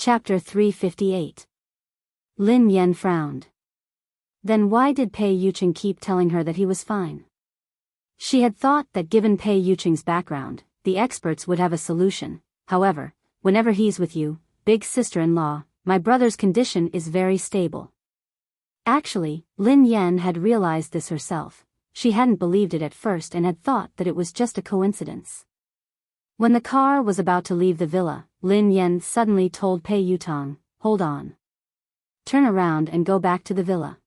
Chapter 358. Lin Yan frowned. Then why did Pei Yucheng keep telling her that he was fine? She had thought that given Pei Yucheng's background, the experts would have a solution. However, whenever he's with you, big sister-in-law, my brother's condition is very stable. Actually, Lin Yan had realized this herself. She hadn't believed it at first and had thought that it was just a coincidence. When the car was about to leave the villa, Lin Yan suddenly told Pei Yutong, "Hold on. Turn around and go back to the villa."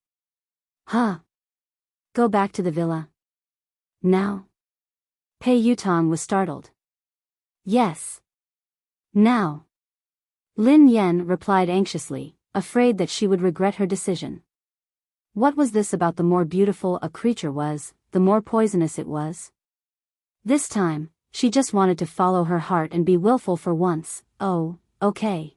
"Huh? Go back to the villa? Now?" Pei Yutong was startled. "Yes. Now." Lin Yan replied anxiously, afraid that she would regret her decision. What was this about the more beautiful a creature was, the more poisonous it was? This time, she just wanted to follow her heart and be willful for once. "Oh, okay."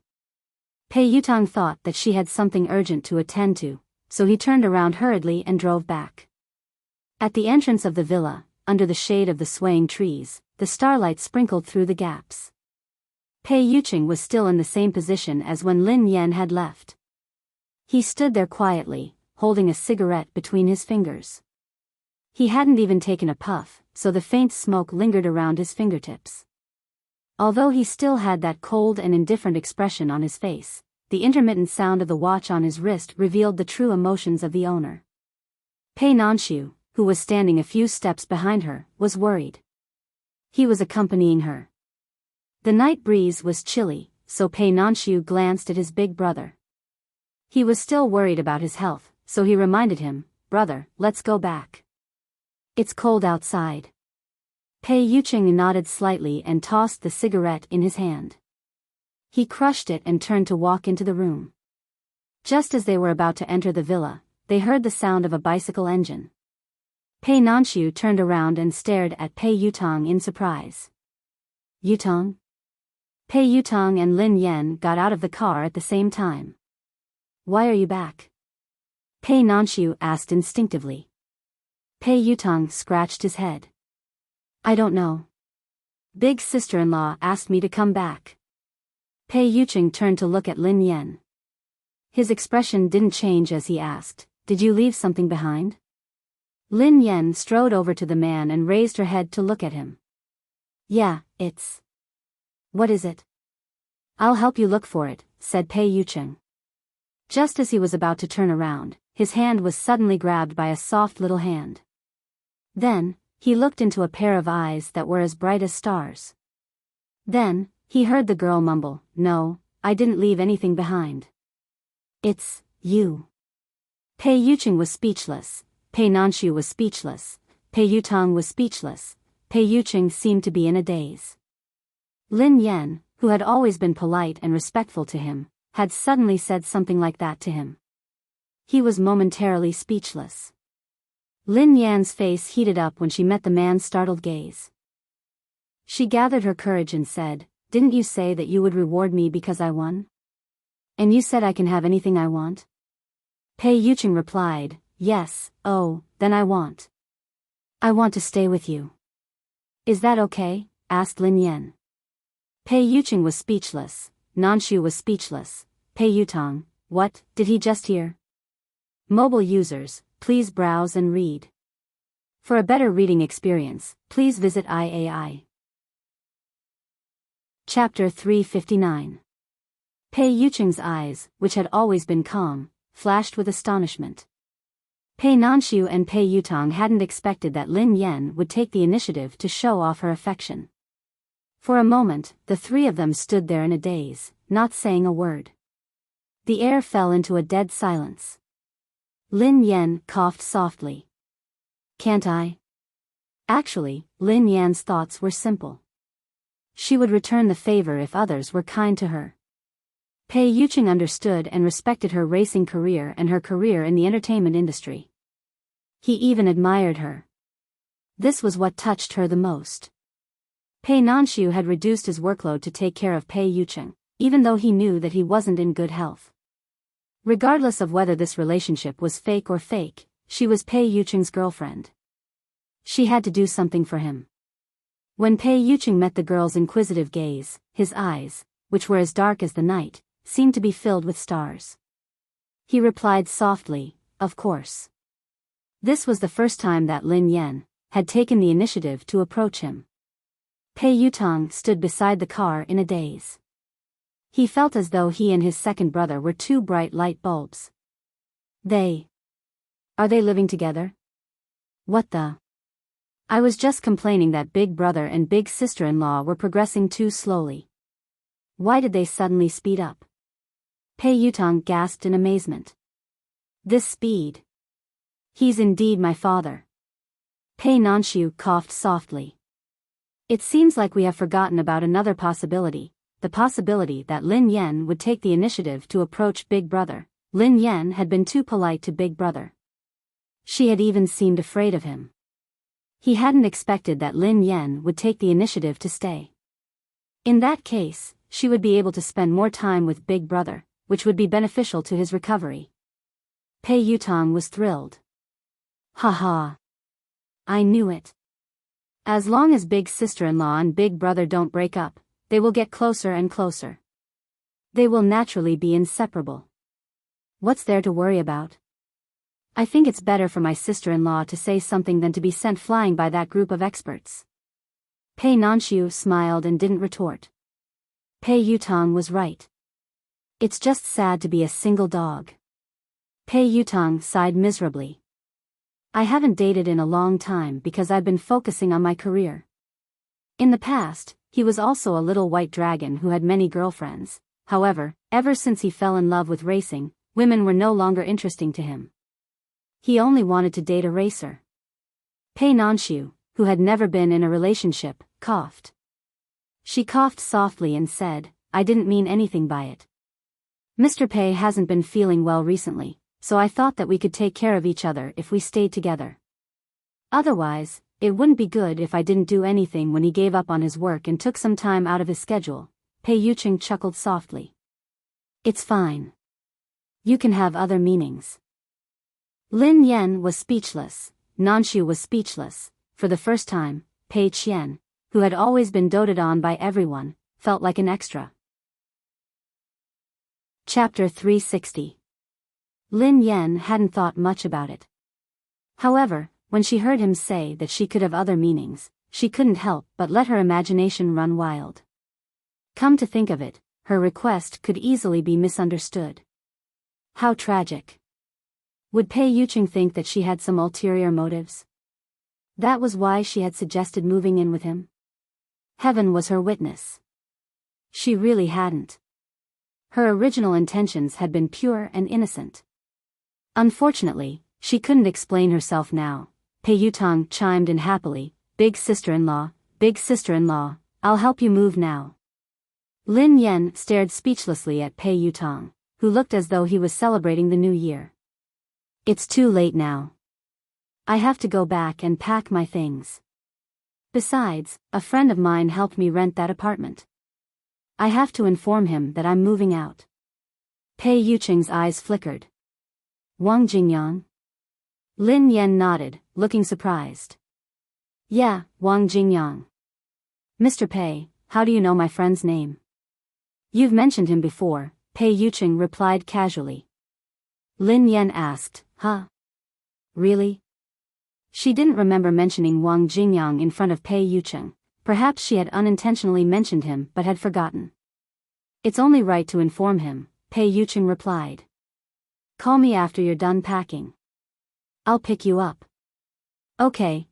Pei Yutong thought that she had something urgent to attend to, so he turned around hurriedly and drove back. At the entrance of the villa, under the shade of the swaying trees, the starlight sprinkled through the gaps. Pei Yucheng was still in the same position as when Lin Yan had left. He stood there quietly, holding a cigarette between his fingers. He hadn't even taken a puff, so the faint smoke lingered around his fingertips. Although he still had that cold and indifferent expression on his face, the intermittent sound of the watch on his wrist revealed the true emotions of the owner. Pei Nanshu, who was standing a few steps behind her, was worried. He was accompanying her. The night breeze was chilly, so Pei Nanshu glanced at his big brother. He was still worried about his health, so he reminded him, "Brother, let's go back. It's cold outside." Pei Yucheng nodded slightly and tossed the cigarette in his hand. He crushed it and turned to walk into the room. Just as they were about to enter the villa, they heard the sound of a bicycle engine. Pei Nanshu turned around and stared at Pei Yutong in surprise. "Yutong?" Pei Yutong and Lin Yan got out of the car at the same time. "Why are you back?" Pei Nanshu asked instinctively. Pei Yutong scratched his head. "I don't know. Big sister-in-law asked me to come back." Pei Yucheng turned to look at Lin Yan. His expression didn't change as he asked, "Did you leave something behind?" Lin Yan strode over to the man and raised her head to look at him. "Yeah, it's..." "What is it?" "I'll help you look for it," said Pei Yucheng. Just as he was about to turn around, his hand was suddenly grabbed by a soft little hand. Then, he looked into a pair of eyes that were as bright as stars. Then, he heard the girl mumble, "No, I didn't leave anything behind." "It's you." Pei Yucheng was speechless, Pei Nanshu was speechless, Pei Yutong was speechless. Pei Yucheng seemed to be in a daze. Lin Yan, who had always been polite and respectful to him, had suddenly said something like that to him. He was momentarily speechless. Lin Yan's face heated up when she met the man's startled gaze. She gathered her courage and said, "Didn't you say that you would reward me because I won? And you said I can have anything I want?" Pei Yucheng replied, "Yes." "Oh, then I want to stay with you." "Is that okay?" asked Lin Yan. Pei Yucheng was speechless, Nanshu was speechless. Pei Yutong, what did he just hear? Mobile users, please browse and read. For a better reading experience, please visit IAI. Chapter 359. Pei Yucheng's eyes, which had always been calm, flashed with astonishment. Pei Nanshu and Pei Yutong hadn't expected that Lin Yan would take the initiative to show off her affection. For a moment, the three of them stood there in a daze, not saying a word. The air fell into a dead silence. Lin Yan coughed softly. "Can't I?" Actually, Lin Yan's thoughts were simple. She would return the favor if others were kind to her. Pei Yucheng understood and respected her racing career and her career in the entertainment industry. He even admired her. This was what touched her the most. Pei Nanshu had reduced his workload to take care of Pei Yucheng, even though he knew that he wasn't in good health. Regardless of whether this relationship was fake or fake, she was Pei Yucheng's girlfriend. She had to do something for him. When Pei Yucheng met the girl's inquisitive gaze, his eyes, which were as dark as the night, seemed to be filled with stars. He replied softly, "Of course." This was the first time that Lin Yan had taken the initiative to approach him. Pei Yutong stood beside the car in a daze. He felt as though he and his second brother were two bright light bulbs. Are they living together? What the? I was just complaining that big brother and big sister-in-law were progressing too slowly. Why did they suddenly speed up? Pei Yutong gasped in amazement. This speed. He's indeed my father. Pei Nanshu coughed softly. It seems like we have forgotten about another possibility, the possibility that Lin Yan would take the initiative to approach Big Brother. Lin Yan had been too polite to Big Brother. She had even seemed afraid of him. He hadn't expected that Lin Yan would take the initiative to stay. In that case, she would be able to spend more time with Big Brother, which would be beneficial to his recovery. Pei Yutong was thrilled. Haha. I knew it. As long as big sister-in-law and big brother don't break up, they will get closer and closer. They will naturally be inseparable. What's there to worry about? I think it's better for my sister-in-law to say something than to be sent flying by that group of experts. Pei Nanshu smiled and didn't retort. Pei Yutong was right. It's just sad to be a single dog. Pei Yutong sighed miserably. I haven't dated in a long time because I've been focusing on my career. In the past, he was also a little white dragon who had many girlfriends. However, ever since he fell in love with racing, women were no longer interesting to him. He only wanted to date a racer. Pei Nanshu, who had never been in a relationship, coughed. She coughed softly and said, I didn't mean anything by it. Mr. Pei hasn't been feeling well recently, so I thought that we could take care of each other if we stayed together. Otherwise, it wouldn't be good if I didn't do anything when he gave up on his work and took some time out of his schedule. Pei Yuching chuckled softly. It's fine. You can have other meanings. Lin Yan was speechless, Nanshu was speechless. For the first time, Pei Qian, who had always been doted on by everyone, felt like an extra. Chapter 360. Lin Yan hadn't thought much about it. However, when she heard him say that she could have other meanings, she couldn't help but let her imagination run wild. Come to think of it, her request could easily be misunderstood. How tragic. Would Pei Yuching think that she had some ulterior motives? That was why she had suggested moving in with him? Heaven was her witness. She really hadn't. Her original intentions had been pure and innocent. Unfortunately, she couldn't explain herself now. Pei Yutong chimed in happily, big sister-in-law, I'll help you move now. Lin Yan stared speechlessly at Pei Yutong, who looked as though he was celebrating the new year. It's too late now. I have to go back and pack my things. Besides, a friend of mine helped me rent that apartment. I have to inform him that I'm moving out. Pei Yuching's eyes flickered. Wang Jingyang? Lin Yan nodded, looking surprised. Yeah, Wang Jingyang. Mr. Pei, how do you know my friend's name? You've mentioned him before, Pei Yuching replied casually. Lin Yan asked, huh? Really? She didn't remember mentioning Wang Jingyang in front of Pei Yuching. Perhaps she had unintentionally mentioned him but had forgotten. It's only right to inform him, Pei Yuching replied. Call me after you're done packing. I'll pick you up. Okay.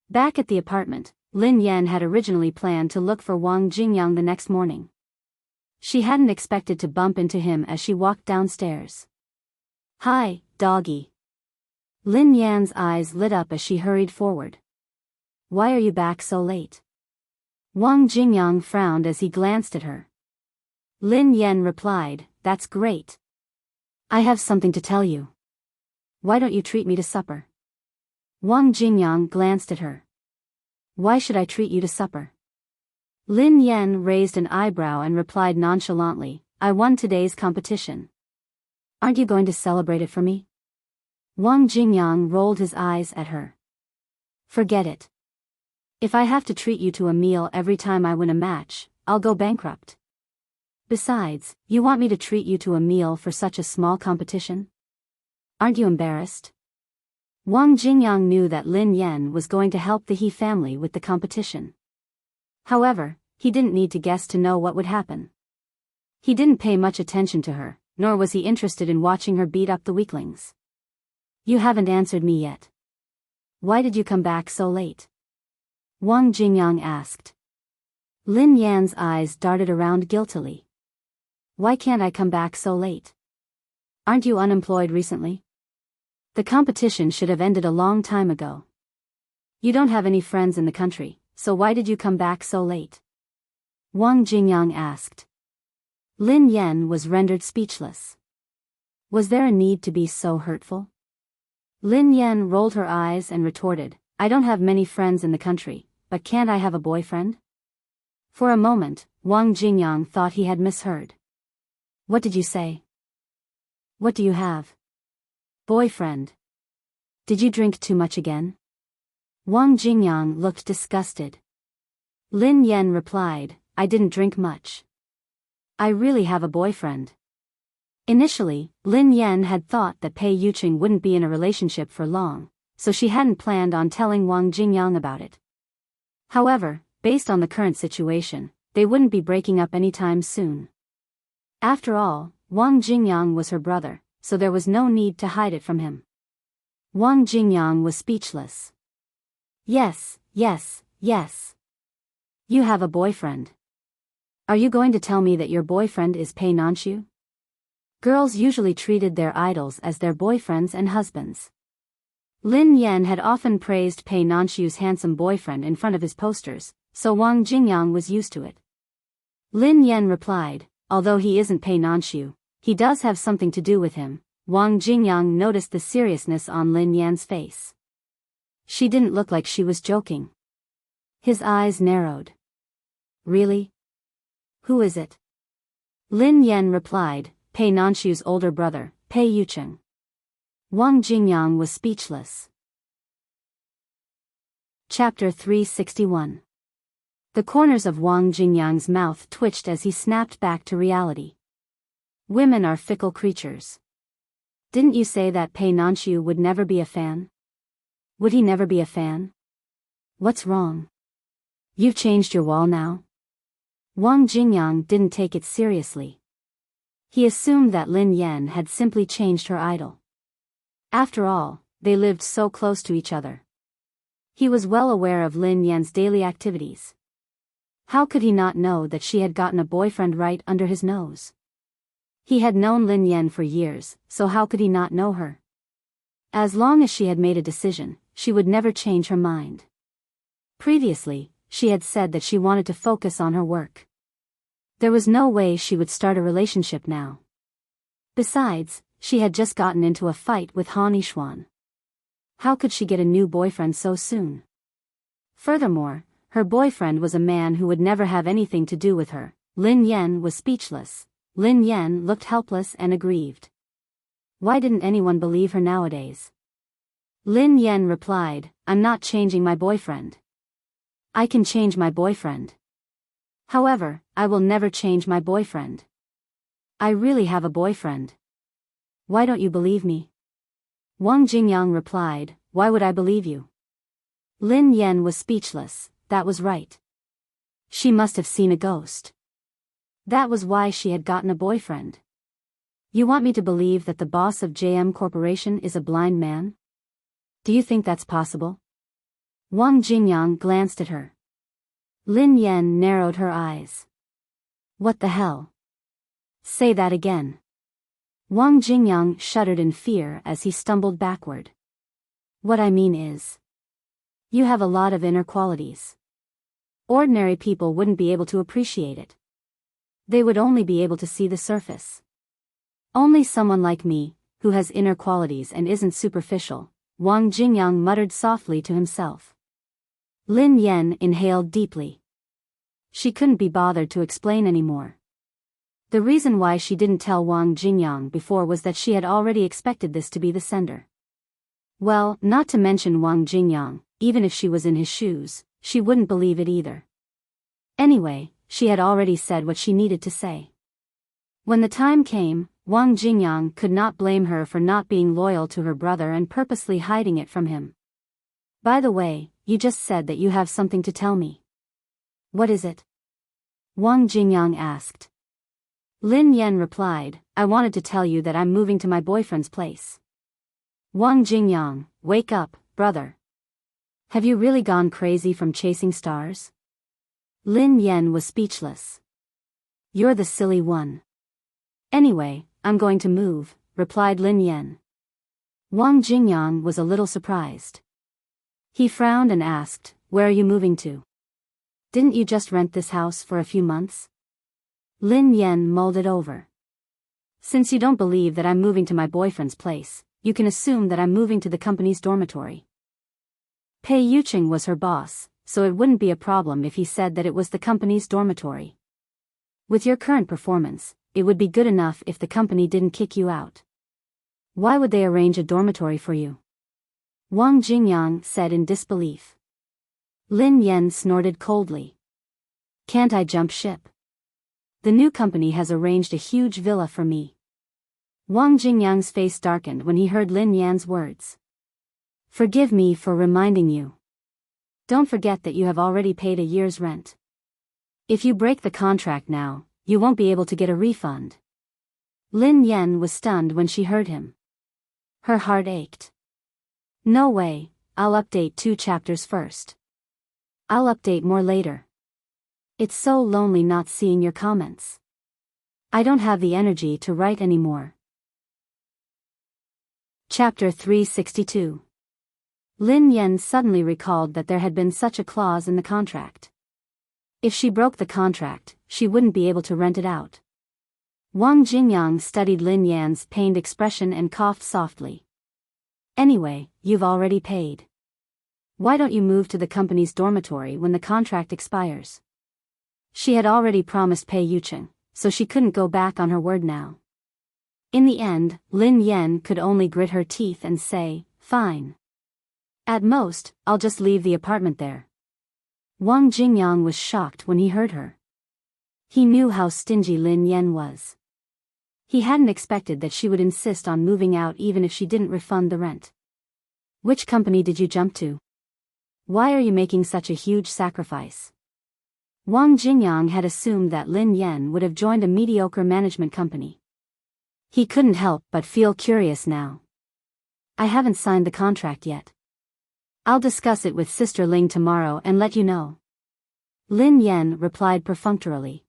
Back at the apartment, Lin Yan had originally planned to look for Wang Jingyang the next morning. She hadn't expected to bump into him as she walked downstairs. Hi, doggy. Lin Yan's eyes lit up as she hurried forward. Why are you back so late? Wang Jingyang frowned as he glanced at her. Lin Yan replied, That's great. I have something to tell you. Why don't you treat me to supper? Wang Jingyang glanced at her. Why should I treat you to supper? Lin Yan raised an eyebrow and replied nonchalantly, I won today's competition. Aren't you going to celebrate it for me? Wang Jingyang rolled his eyes at her. Forget it. If I have to treat you to a meal every time I win a match, I'll go bankrupt. Besides, you want me to treat you to a meal for such a small competition? Aren't you embarrassed? Wang Jingyang knew that Lin Yan was going to help the He family with the competition. However, he didn't need to guess to know what would happen. He didn't pay much attention to her, nor was he interested in watching her beat up the weaklings. You haven't answered me yet. Why did you come back so late? Wang Jingyang asked. Lin Yan's eyes darted around guiltily. Why can't I come back so late? Aren't you unemployed recently? The competition should have ended a long time ago. You don't have any friends in the country, so why did you come back so late? Wang Jingyang asked. Lin Yan was rendered speechless. Was there a need to be so hurtful? Lin Yan rolled her eyes and retorted, I don't have many friends in the country, but can't I have a boyfriend? For a moment, Wang Jingyang thought he had misheard. What did you say? What do you have? Boyfriend. Did you drink too much again? Wang Jingyang looked disgusted. Lin Yan replied, I didn't drink much. I really have a boyfriend. Initially, Lin Yan had thought that Pei Yuqing wouldn't be in a relationship for long, so she hadn't planned on telling Wang Jingyang about it. However, based on the current situation, they wouldn't be breaking up anytime soon. After all, Wang Jingyang was her brother, so there was no need to hide it from him. Wang Jingyang was speechless. Yes, yes, yes. You have a boyfriend. Are you going to tell me that your boyfriend is Pei Nanxiu? Girls usually treated their idols as their boyfriends and husbands. Lin Yan had often praised Pei Nanxiu's handsome boyfriend in front of his posters, so Wang Jingyang was used to it. Lin Yan replied, although he isn't Pei Nanxiu, he does have something to do with him. Wang Jingyang noticed the seriousness on Lin Yan's face. She didn't look like she was joking. His eyes narrowed. Really? Who is it? Lin Yan replied, Pei Nanxiu's older brother, Pei Yuqing. Wang Jingyang was speechless. Chapter 361. The corners of Wang Jingyang's mouth twitched as he snapped back to reality. Women are fickle creatures. Didn't you say that Pei Nanxiu would never be a fan? Would he never be a fan? What's wrong? You've changed your wall now? Wang Jingyang didn't take it seriously. He assumed that Lin Yan had simply changed her idol. After all, they lived so close to each other. He was well aware of Lin Yan's daily activities. How could he not know that she had gotten a boyfriend right under his nose? He had known Lin Yan for years, so how could he not know her? As long as she had made a decision, she would never change her mind. Previously, she had said that she wanted to focus on her work. There was no way she would start a relationship now. Besides, she had just gotten into a fight with Han Yishuan. How could she get a new boyfriend so soon? Furthermore, her boyfriend was a man who would never have anything to do with her. Lin Yan was speechless. Lin Yan looked helpless and aggrieved. Why didn't anyone believe her nowadays? Lin Yan replied, I'm not changing my boyfriend. I can change my boyfriend. However, I will never change my boyfriend. I really have a boyfriend. Why don't you believe me? Wang Jingyang replied, why would I believe you? Lin Yan was speechless. That was right. She must have seen a ghost. That was why she had gotten a boyfriend. You want me to believe that the boss of JM Corporation is a blind man? Do you think that's possible? Wang Jingyang glanced at her. Lin Yan narrowed her eyes. What the hell? Say that again. Wang Jingyang shuddered in fear as he stumbled backward. What I mean is, you have a lot of inner qualities. Ordinary people wouldn't be able to appreciate it. They would only be able to see the surface. Only someone like me, who has inner qualities and isn't superficial, Wang Jingyang muttered softly to himself. Lin Yan inhaled deeply. She couldn't be bothered to explain anymore. The reason why she didn't tell Wang Jingyang before was that she had already expected this to be the sender. Well, not to mention Wang Jingyang, even if she was in his shoes, she wouldn't believe it either. Anyway, she had already said what she needed to say. When the time came, Wang Jingyang could not blame her for not being loyal to her brother and purposely hiding it from him. By the way, you just said that you have something to tell me. What is it? Wang Jingyang asked. Lin Yan replied, I wanted to tell you that I'm moving to my boyfriend's place. Wang Jingyang, wake up, brother. Have you really gone crazy from chasing stars? Lin Yan was speechless. You're the silly one. Anyway, I'm going to move, replied Lin Yan. Wang Jingyang was a little surprised. He frowned and asked, where are you moving to? Didn't you just rent this house for a few months? Lin Yan mulled it over. Since you don't believe that I'm moving to my boyfriend's place, you can assume that I'm moving to the company's dormitory. Pei Yuqing was her boss, so it wouldn't be a problem if he said that it was the company's dormitory. With your current performance, it would be good enough if the company didn't kick you out. Why would they arrange a dormitory for you? Wang Jingyang said in disbelief. Lin Yan snorted coldly. Can't I jump ship? The new company has arranged a huge villa for me. Wang Jingyang's face darkened when he heard Lin Yan's words. Forgive me for reminding you. Don't forget that you have already paid a year's rent. If you break the contract now, you won't be able to get a refund. Lin Yan was stunned when she heard him. Her heart ached. No way, I'll update 2 chapters first. I'll update more later. It's so lonely not seeing your comments. I don't have the energy to write anymore. Chapter 362. Lin Yan suddenly recalled that there had been such a clause in the contract. If she broke the contract, she wouldn't be able to rent it out. Wang Jingyang studied Lin Yan's pained expression and coughed softly. Anyway, you've already paid. Why don't you move to the company's dormitory when the contract expires? She had already promised Pei Yuqing, so she couldn't go back on her word now. In the end, Lin Yan could only grit her teeth and say, fine. At most, I'll just leave the apartment there. Wang Jingyang was shocked when he heard her. He knew how stingy Lin Yan was. He hadn't expected that she would insist on moving out even if she didn't refund the rent. Which company did you jump to? Why are you making such a huge sacrifice? Wang Jingyang had assumed that Lin Yan would have joined a mediocre management company. He couldn't help but feel curious now. I haven't signed the contract yet. I'll discuss it with Sister Ling tomorrow and let you know. Lin Yan replied perfunctorily.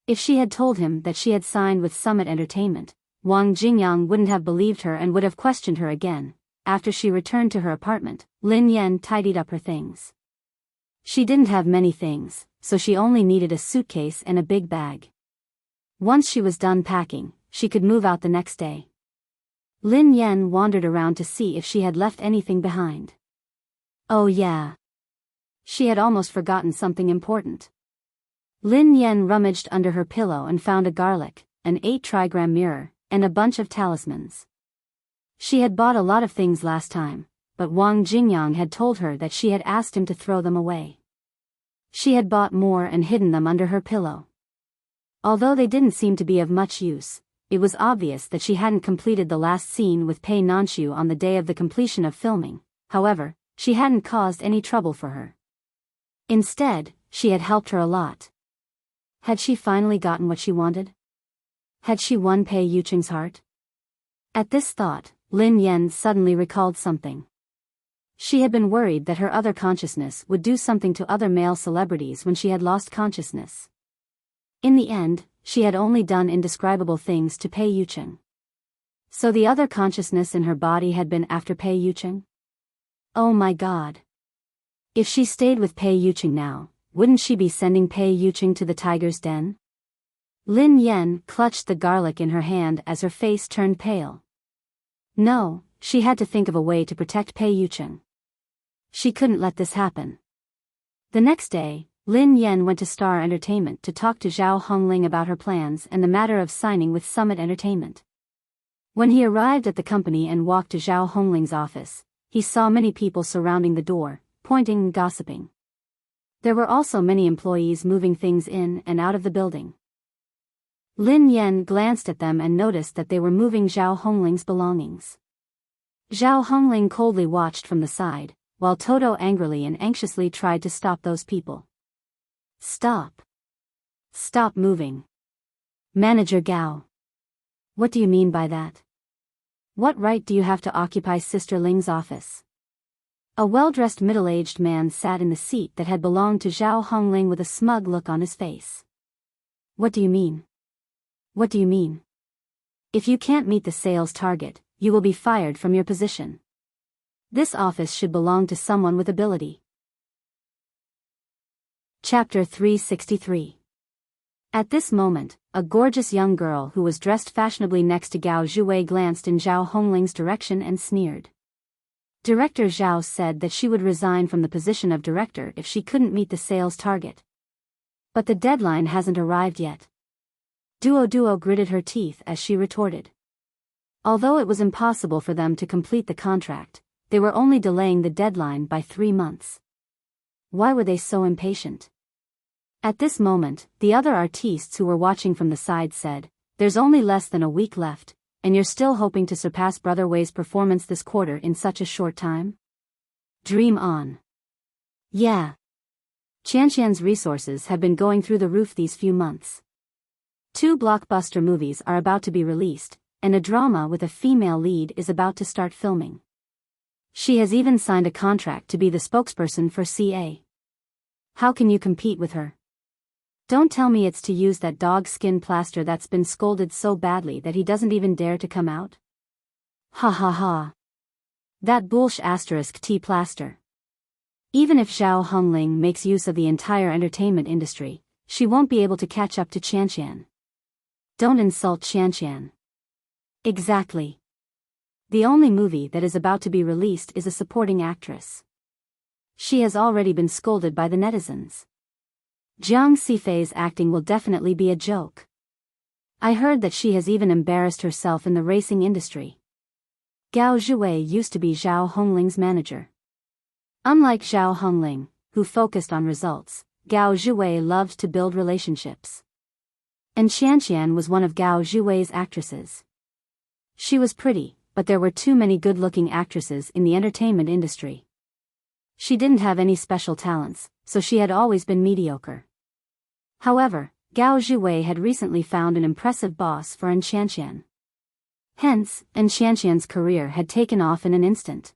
If she had told him that she had signed with Summit Entertainment, Wang Jingyang wouldn't have believed her and would have questioned her again. After she returned to her apartment, Lin Yan tidied up her things. She didn't have many things, so she only needed a suitcase and a big bag. Once she was done packing, she could move out the next day. Lin Yan wandered around to see if she had left anything behind. Oh yeah. She had almost forgotten something important. Lin Yan rummaged under her pillow and found a garlic, an 8-trigram mirror, and a bunch of talismans. She had bought a lot of things last time, but Wang Jingyang had told her that she had asked him to throw them away. She had bought more and hidden them under her pillow. Although they didn't seem to be of much use, it was obvious that she hadn't completed the last scene with Pei Nanshu on the day of the completion of filming. However, she hadn't caused any trouble for her. Instead, she had helped her a lot. Had she finally gotten what she wanted? Had she won Pei Yuqing's heart? At this thought, Lin Yan suddenly recalled something. She had been worried that her other consciousness would do something to other male celebrities when she had lost consciousness. In the end, she had only done indescribable things to Pei Yuqing. So the other consciousness in her body had been after Pei Yuqing? Oh my god. If she stayed with Pei Yuqing now, wouldn't she be sending Pei Yuqing to the tiger's den? Lin Yan clutched the garlic in her hand as her face turned pale. No, she had to think of a way to protect Pei Yuqing. She couldn't let this happen. The next day, Lin Yan went to Star Entertainment to talk to Zhao Hongling about her plans and the matter of signing with Summit Entertainment. When he arrived at the company and walked to Zhao Hongling's office, he saw many people surrounding the door, pointing and gossiping. There were also many employees moving things in and out of the building. Lin Yan glanced at them and noticed that they were moving Zhao Hongling's belongings. Zhao Hongling coldly watched from the side, while Toto angrily and anxiously tried to stop those people. Stop. Stop moving. Manager Gao. What do you mean by that? What right do you have to occupy Sister Ling's office? A well-dressed middle-aged man sat in the seat that had belonged to Zhao Hongling with a smug look on his face. What do you mean? What do you mean? If you can't meet the sales target, you will be fired from your position. This office should belong to someone with ability. Chapter 363. At this moment, a gorgeous young girl who was dressed fashionably next to Gao Zhuwei glanced in Zhao Hongling's direction and sneered. Director Zhao said that she would resign from the position of director if she couldn't meet the sales target. But the deadline hasn't arrived yet. Duo gritted her teeth as she retorted. Although it was impossible for them to complete the contract, they were only delaying the deadline by 3 months. Why were they so impatient? At this moment, the other artistes who were watching from the side said, "There's only less than a week left, and you're still hoping to surpass Brother Wei's performance this quarter in such a short time? Dream on." Yeah. Qianqian's resources have been going through the roof these few months. 2 blockbuster movies are about to be released, and a drama with a female lead is about to start filming. She has even signed a contract to be the spokesperson for CA. How can you compete with her? Don't tell me it's to use that dog skin plaster that's been scolded so badly that he doesn't even dare to come out? Ha ha ha. That bullsh *T plaster. Even if Zhao Hongling makes use of the entire entertainment industry, she won't be able to catch up to Qianqian. Don't insult Qianqian. Exactly. The only movie that is about to be released is a supporting actress. She has already been scolded by the netizens. Jiang Sifei's acting will definitely be a joke. I heard that she has even embarrassed herself in the racing industry. Gao Zhuwei used to be Zhao Hongling's manager. Unlike Zhao Hongling, who focused on results, Gao Zhuwei loved to build relationships. And Qianqian was one of Gao Zhuwei's actresses. She was pretty, but there were too many good-looking actresses in the entertainment industry. She didn't have any special talents, so she had always been mediocre. However, Gao Zhuwei had recently found an impressive boss for Qianqian. Hence, Qianqian's career had taken off in an instant.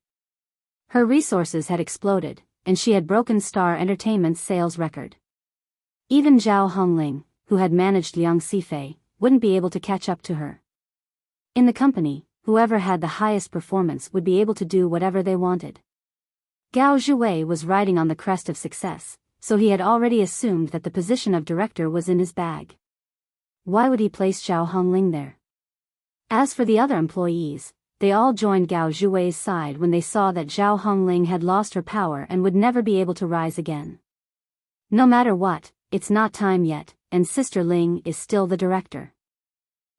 Her resources had exploded, and she had broken Star Entertainment's sales record. Even Zhao Hongling, who had managed Liang Sifei, wouldn't be able to catch up to her. In the company, whoever had the highest performance would be able to do whatever they wanted. Gao Zhuwei was riding on the crest of success, so he had already assumed that the position of director was in his bag. Why would he place Zhao Hongling there? As for the other employees, they all joined Gao Zhuwei's side when they saw that Zhao Hongling had lost her power and would never be able to rise again. No matter what, it's not time yet, and Sister Ling is still the director.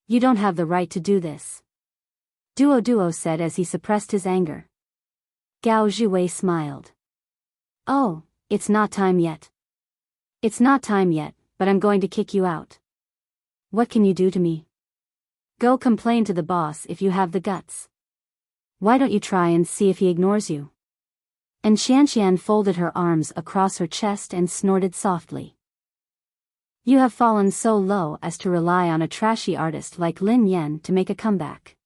You don't have the right to do this. Duo said as he suppressed his anger. Gao Zhuwei smiled. Oh, it's not time yet. It's not time yet, but I'm going to kick you out. What can you do to me? Go complain to the boss if you have the guts. Why don't you try and see if he ignores you? And Qianqian folded her arms across her chest and snorted softly. You have fallen so low as to rely on a trashy artist like Lin Yan to make a comeback.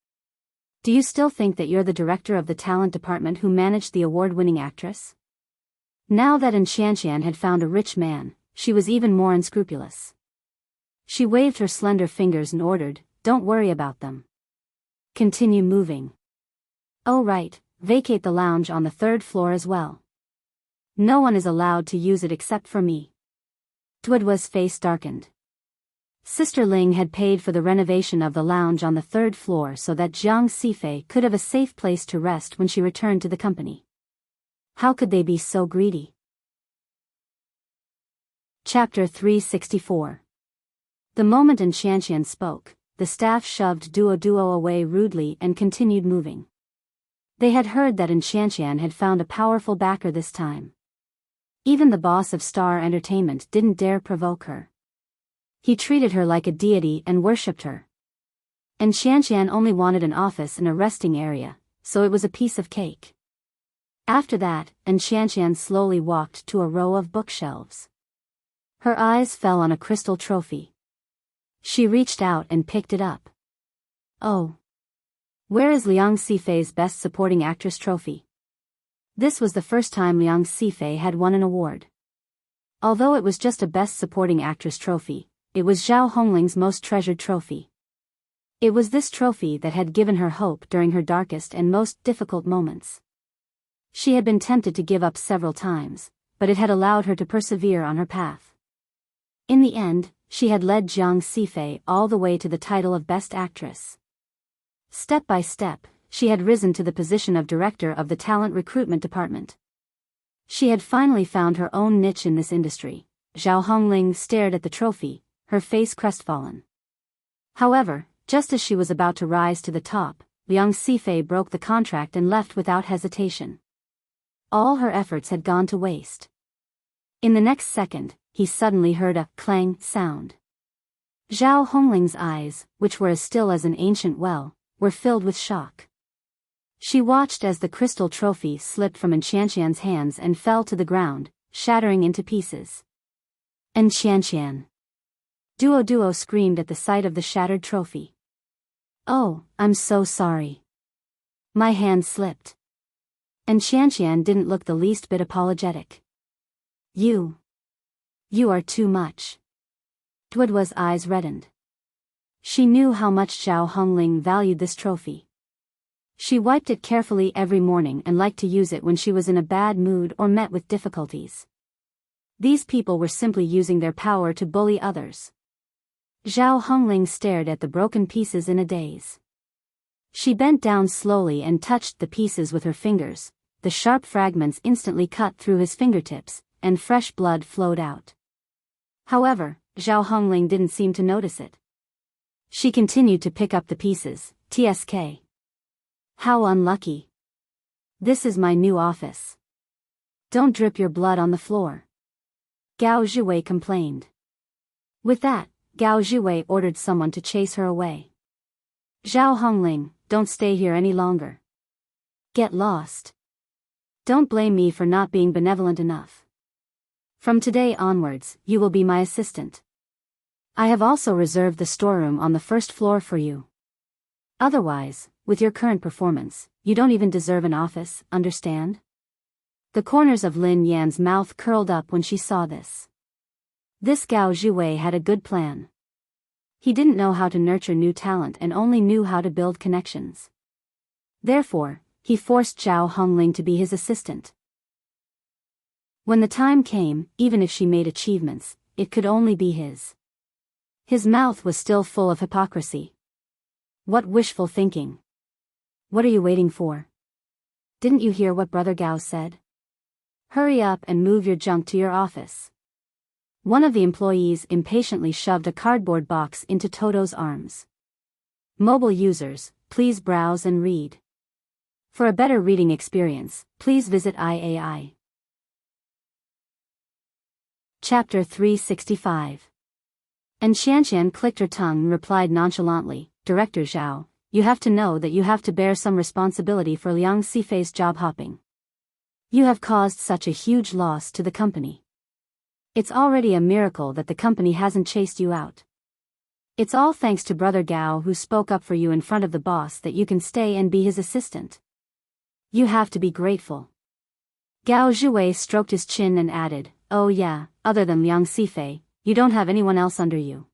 Do you still think that you're the director of the talent department who managed the award-winning actress? Now that Qianqian had found a rich man, she was even more unscrupulous. She waved her slender fingers and ordered, "Don't worry about them. Continue moving. Oh right, vacate the lounge on the 3rd floor as well. No one is allowed to use it except for me." Duoduo's face darkened. Sister Ling had paid for the renovation of the lounge on the 3rd floor so that Jiang Sifei could have a safe place to rest when she returned to the company. How could they be so greedy? Chapter 364. The moment Qianqian spoke, the staff shoved Duo away rudely and continued moving. They had heard that Qianqian had found a powerful backer this time. Even the boss of Star Entertainment didn't dare provoke her. He treated her like a deity and worshipped her. And Xianxian only wanted an office and a resting area, so it was a piece of cake. After that, Xianxian slowly walked to a row of bookshelves. Her eyes fell on a crystal trophy. She reached out and picked it up. Oh. Where is Liang Sifei's Best Supporting Actress trophy? This was the first time Liang Sifei had won an award. Although it was just a Best Supporting Actress trophy, it was Zhao Hongling's most treasured trophy. It was this trophy that had given her hope during her darkest and most difficult moments. She had been tempted to give up several times, but it had allowed her to persevere on her path. In the end, she had led Jiang Sifei all the way to the title of Best Actress. Step by step, she had risen to the position of director of the talent recruitment department. She had finally found her own niche in this industry. Zhao Hongling stared at the trophy, her face crestfallen. However, just as she was about to rise to the top, Liang Sifei broke the contract and left without hesitation. All her efforts had gone to waste. In the next second, he suddenly heard a clang sound. Zhao Hongling's eyes, which were as still as an ancient well, were filled with shock. She watched as the crystal trophy slipped from Xianxian's hands and fell to the ground, shattering into pieces. Xianxian! Duo screamed at the sight of the shattered trophy. Oh, I'm so sorry. My hand slipped. Xianxian didn't look the least bit apologetic. You are too much. Duoduo's eyes reddened. She knew how much Zhao Hongling valued this trophy. She wiped it carefully every morning and liked to use it when she was in a bad mood or met with difficulties. These people were simply using their power to bully others. Zhao Hongling stared at the broken pieces in a daze. She bent down slowly and touched the pieces with her fingers. The sharp fragments instantly cut through his fingertips, and fresh blood flowed out. However, Zhao Hongling didn't seem to notice it. She continued to pick up the pieces. TSK. How unlucky. This is my new office. Don't drip your blood on the floor. Gao Zhiwei complained. With that, Gao Zhiwei ordered someone to chase her away. Zhao Hongling, don't stay here any longer. Get lost. Don't blame me for not being benevolent enough. From today onwards, you will be my assistant. I have also reserved the storeroom on the first floor for you. Otherwise, with your current performance, you don't even deserve an office, understand? The corners of Lin Yan's mouth curled up when she saw this. This Gao Zhiwei had a good plan. He didn't know how to nurture new talent and only knew how to build connections. Therefore, he forced Zhao Hongling to be his assistant. When the time came, even if she made achievements, it could only be his. His mouth was still full of hypocrisy. What wishful thinking. What are you waiting for? Didn't you hear what Brother Gao said? Hurry up and move your junk to your office. One of the employees impatiently shoved a cardboard box into Toto's arms. Mobile users, please browse and read. For a better reading experience, please visit IAI. Chapter 365. Xianxian clicked her tongue and replied nonchalantly, Director Zhao, you have to know that you have to bear some responsibility for Liang Sifei's job hopping. You have caused such a huge loss to the company. It's already a miracle that the company hasn't chased you out. It's all thanks to Brother Gao who spoke up for you in front of the boss that you can stay and be his assistant. You have to be grateful. Gao Zhiwei stroked his chin and added, oh yeah, other than Liang Sifei, you don't have anyone else under you.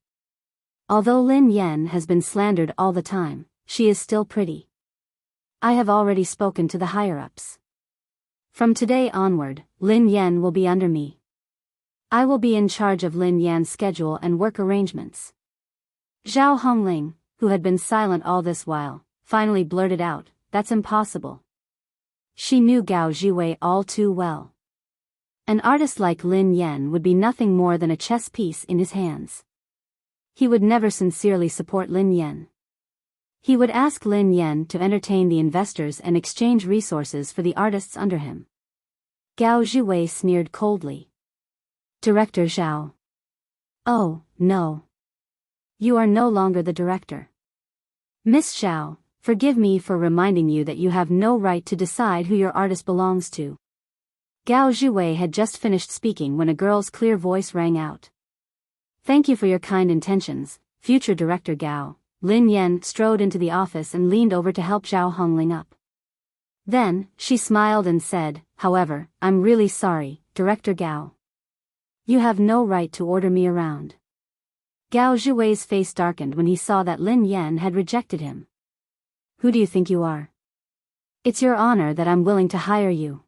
Although Lin Yan has been slandered all the time, she is still pretty. I have already spoken to the higher-ups. From today onward, Lin Yan will be under me. I will be in charge of Lin Yan's schedule and work arrangements. Zhao Hongling, who had been silent all this while, finally blurted out, that's impossible. She knew Gao Zhiwei all too well. An artist like Lin Yan would be nothing more than a chess piece in his hands. He would never sincerely support Lin Yan. He would ask Lin Yan to entertain the investors and exchange resources for the artists under him. Gao Zhiwei sneered coldly. Director Zhao. Oh, no. You are no longer the director. Miss Xiao, forgive me for reminding you that you have no right to decide who your artist belongs to. Gao Zhuwei had just finished speaking when a girl's clear voice rang out. Thank you for your kind intentions, future director Gao. Lin Yan strode into the office and leaned over to help Zhao Hongling up. Then, she smiled and said, however, I'm really sorry, Director Gao. You have no right to order me around. Gao Zhuwei's face darkened when he saw that Lin Yan had rejected him. Who do you think you are? It's your honor that I'm willing to hire you.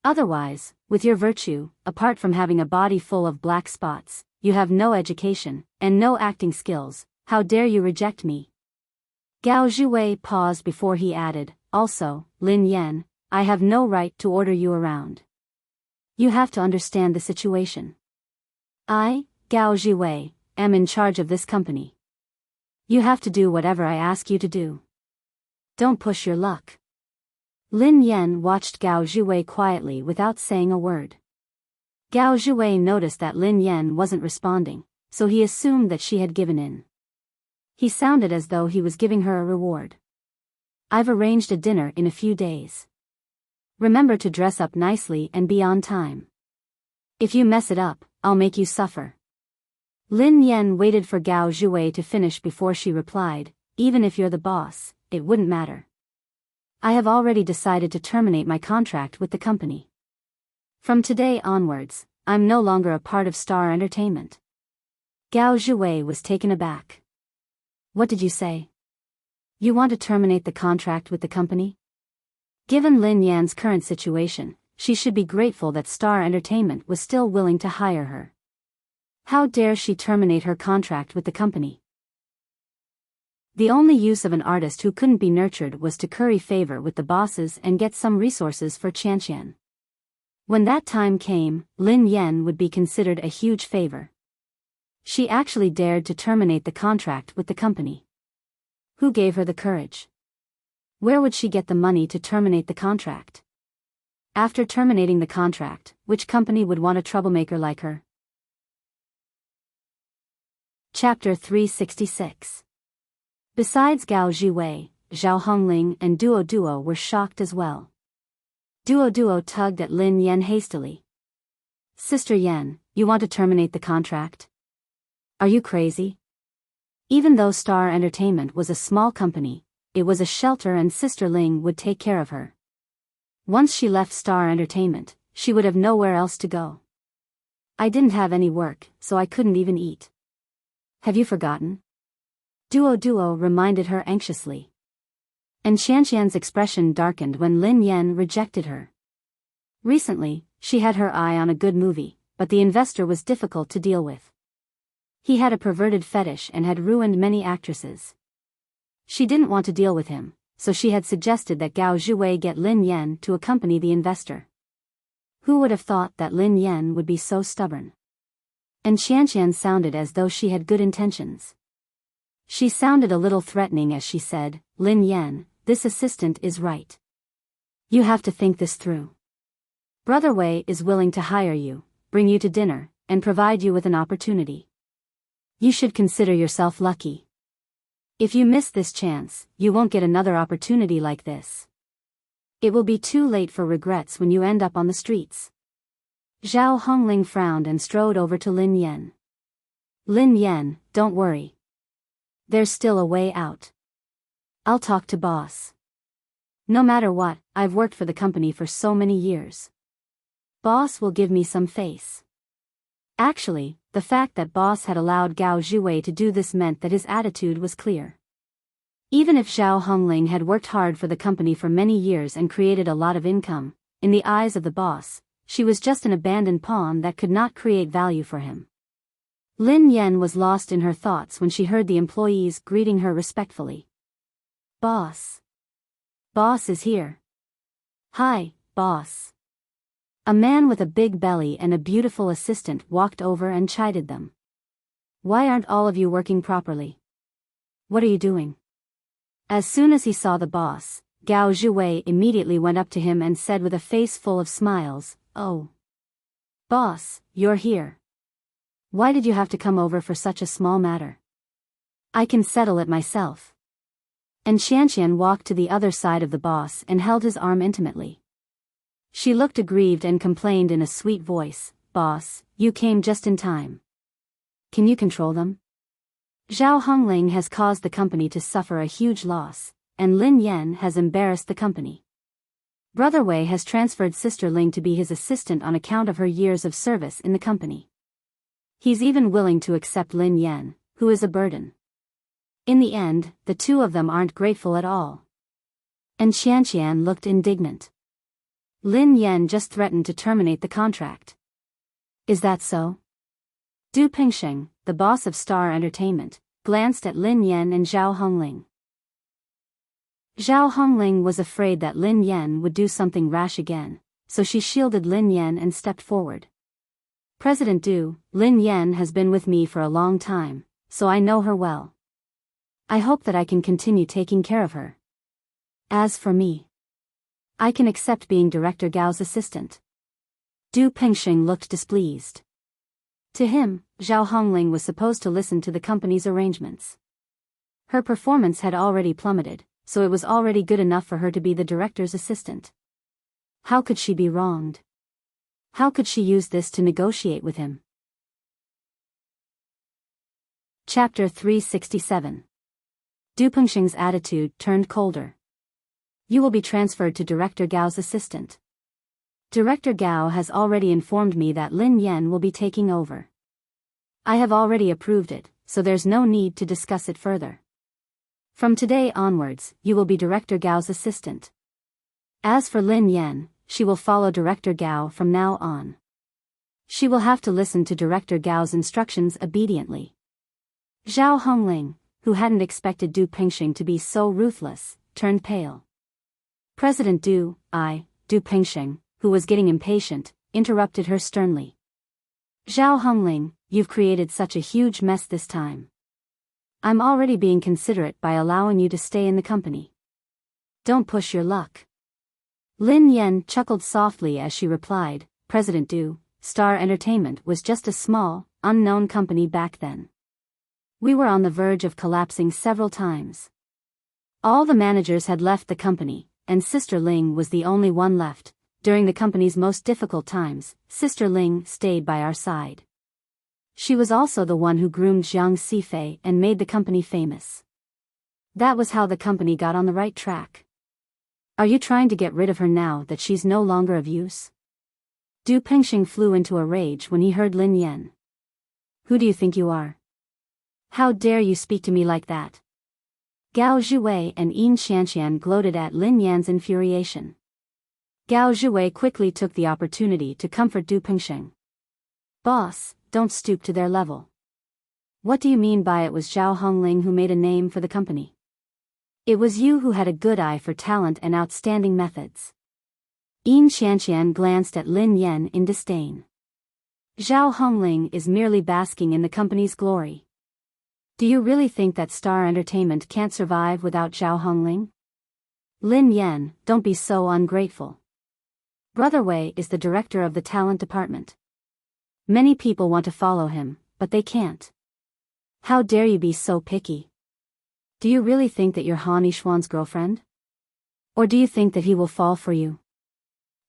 Otherwise, with your virtue, apart from having a body full of black spots, you have no education, and no acting skills, how dare you reject me? Gao Zhuwei paused before he added, also, Lin Yan, I have no right to order you around. You have to understand the situation. I, Gao Zhuwei, am in charge of this company. You have to do whatever I ask you to do. Don't push your luck. Lin Yan watched Gao Zhuwei quietly without saying a word. Gao Zhuwei noticed that Lin Yan wasn't responding, so he assumed that she had given in. He sounded as though he was giving her a reward. I've arranged a dinner in a few days. Remember to dress up nicely and be on time. If you mess it up, I'll make you suffer. Lin Yan waited for Gao Zhuwei to finish before she replied, even if you're the boss, it wouldn't matter. I have already decided to terminate my contract with the company. From today onwards, I'm no longer a part of Star Entertainment. Gao Zhuwei was taken aback. What did you say? You want to terminate the contract with the company? Given Lin Yan's current situation, she should be grateful that Star Entertainment was still willing to hire her. How dare she terminate her contract with the company? The only use of an artist who couldn't be nurtured was to curry favor with the bosses and get some resources for Qianqian. When that time came, Lin Yan would be considered a huge favor. She actually dared to terminate the contract with the company. Who gave her the courage? Where would she get the money to terminate the contract? After terminating the contract, which company would want a troublemaker like her? Chapter 366. Besides Gao Zhuwei, Zhao Hongling and Duo were shocked as well. Duo tugged at Lin Yan hastily. Sister Yan, you want to terminate the contract? Are you crazy? Even though Star Entertainment was a small company, it was a shelter and Sister Ling would take care of her. Once she left Star Entertainment, she would have nowhere else to go. I didn't have any work, so I couldn't even eat. Have you forgotten? Duo reminded her anxiously. And Qianqian's expression darkened when Lin Yan rejected her. Recently, she had her eye on a good movie, but the investor was difficult to deal with. He had a perverted fetish and had ruined many actresses. She didn't want to deal with him, so she had suggested that Gao Zhuwei get Lin Yan to accompany the investor. Who would have thought that Lin Yan would be so stubborn? And Qianqian sounded as though she had good intentions. She sounded a little threatening as she said, Lin Yan, this assistant is right. You have to think this through. Brother Wei is willing to hire you, bring you to dinner, and provide you with an opportunity. You should consider yourself lucky. If you miss this chance, you won't get another opportunity like this. It will be too late for regrets when you end up on the streets. Zhao Hongling frowned and strode over to Lin Yan. Lin Yan, don't worry. There's still a way out. I'll talk to boss. No matter what, I've worked for the company for so many years. Boss will give me some face. Actually, the fact that boss had allowed Gao Zhuwei to do this meant that his attitude was clear. Even if Zhao Hongling had worked hard for the company for many years and created a lot of income, in the eyes of the boss, she was just an abandoned pawn that could not create value for him. Lin Yan was lost in her thoughts when she heard the employees greeting her respectfully. Boss. Boss is here. Hi, boss. A man with a big belly and a beautiful assistant walked over and chided them. Why aren't all of you working properly? What are you doing? As soon as he saw the boss, Gao Zhuwei immediately went up to him and said with a face full of smiles, Oh. Boss, you're here. Why did you have to come over for such a small matter? I can settle it myself. And Xianxian walked to the other side of the boss and held his arm intimately. She looked aggrieved and complained in a sweet voice, "Boss, you came just in time. Can you control them? Zhao Hongling has caused the company to suffer a huge loss, and Lin Yan has embarrassed the company. Brother Wei has transferred Sister Ling to be his assistant on account of her years of service in the company. He's even willing to accept Lin Yan, who is a burden. In the end, the two of them aren't grateful at all." And Xianxian looked indignant. Lin Yan just threatened to terminate the contract. Is that so? Du Pingsheng, the boss of Star Entertainment, glanced at Lin Yan and Zhao Hongling. Zhao Hongling was afraid that Lin Yan would do something rash again, so she shielded Lin Yan and stepped forward. "President Du, Lin Yan has been with me for a long time, so I know her well. I hope that I can continue taking care of her. As for me, I can accept being Director Gao's assistant." Du Pingsheng looked displeased. To him, Zhao Hongling was supposed to listen to the company's arrangements. Her performance had already plummeted, so it was already good enough for her to be the director's assistant. How could she be wronged? How could she use this to negotiate with him? Chapter 367. Du Pingsheng's attitude turned colder. "You will be transferred to Director Gao's assistant. Director Gao has already informed me that Lin Yan will be taking over. I have already approved it, so there's no need to discuss it further. From today onwards, you will be Director Gao's assistant. As for Lin Yan, she will follow Director Gao from now on. She will have to listen to Director Gao's instructions obediently." Zhao Hongling, who hadn't expected Du Pingsheng to be so ruthless, turned pale. President Du Pingsheng, who was getting impatient, interrupted her sternly. "Zhao Hongling, you've created such a huge mess this time. I'm already being considerate by allowing you to stay in the company. Don't push your luck." Lin Yan chuckled softly as she replied, "President Du, Star Entertainment was just a small, unknown company back then. We were on the verge of collapsing several times. All the managers had left the company, and Sister Ling was the only one left. During the company's most difficult times, Sister Ling stayed by our side. She was also the one who groomed Jiang Sifei and made the company famous. That was how the company got on the right track. Are you trying to get rid of her now that she's no longer of use?" Du Pingsheng flew into a rage when he heard Lin Yan. "Who do you think you are? How dare you speak to me like that?" Gao Zhuwei and Yin Xianxian gloated at Lin Yan's infuriation. Gao Zhuwei quickly took the opportunity to comfort Du Pingsheng. "Boss, don't stoop to their level. What do you mean by it was Zhao Hongling who made a name for the company? It was you who had a good eye for talent and outstanding methods." Yin Xianxian glanced at Lin Yan in disdain. "Zhao Hongling is merely basking in the company's glory. Do you really think that Star Entertainment can't survive without Zhao Hongling? Lin Yan, don't be so ungrateful. Brother Wei is the director of the talent department. Many people want to follow him, but they can't. How dare you be so picky? Do you really think that you're Han Yishuan's girlfriend? Or do you think that he will fall for you?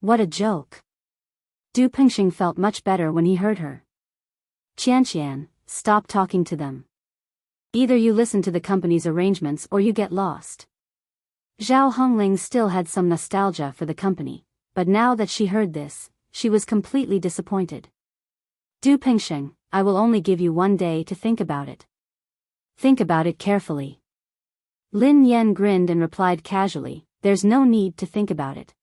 What a joke." Du Pingsheng felt much better when he heard her. "Qianqian, stop talking to them. Either you listen to the company's arrangements or you get lost." Zhao Hongling still had some nostalgia for the company, but now that she heard this, she was completely disappointed. "Du Pingsheng, I will only give you 1 day to think about it. Think about it carefully." Lin Yan grinned and replied casually, "There's no need to think about it.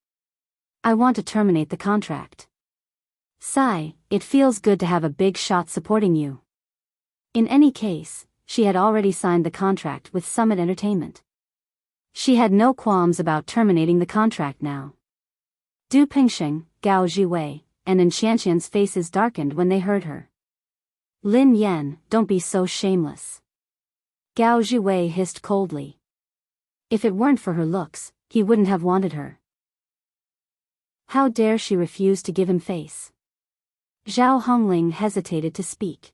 I want to terminate the contract. Sigh, it feels good to have a big shot supporting you." In any case, she had already signed the contract with Summit Entertainment. She had no qualms about terminating the contract now. Du Pingsheng, Gao Zhiwei, and Yin Xianxian's faces darkened when they heard her. "Lin Yan, don't be so shameless." Gao Zhiwei hissed coldly. If it weren't for her looks, he wouldn't have wanted her. How dare she refuse to give him face? Zhao Hongling hesitated to speak.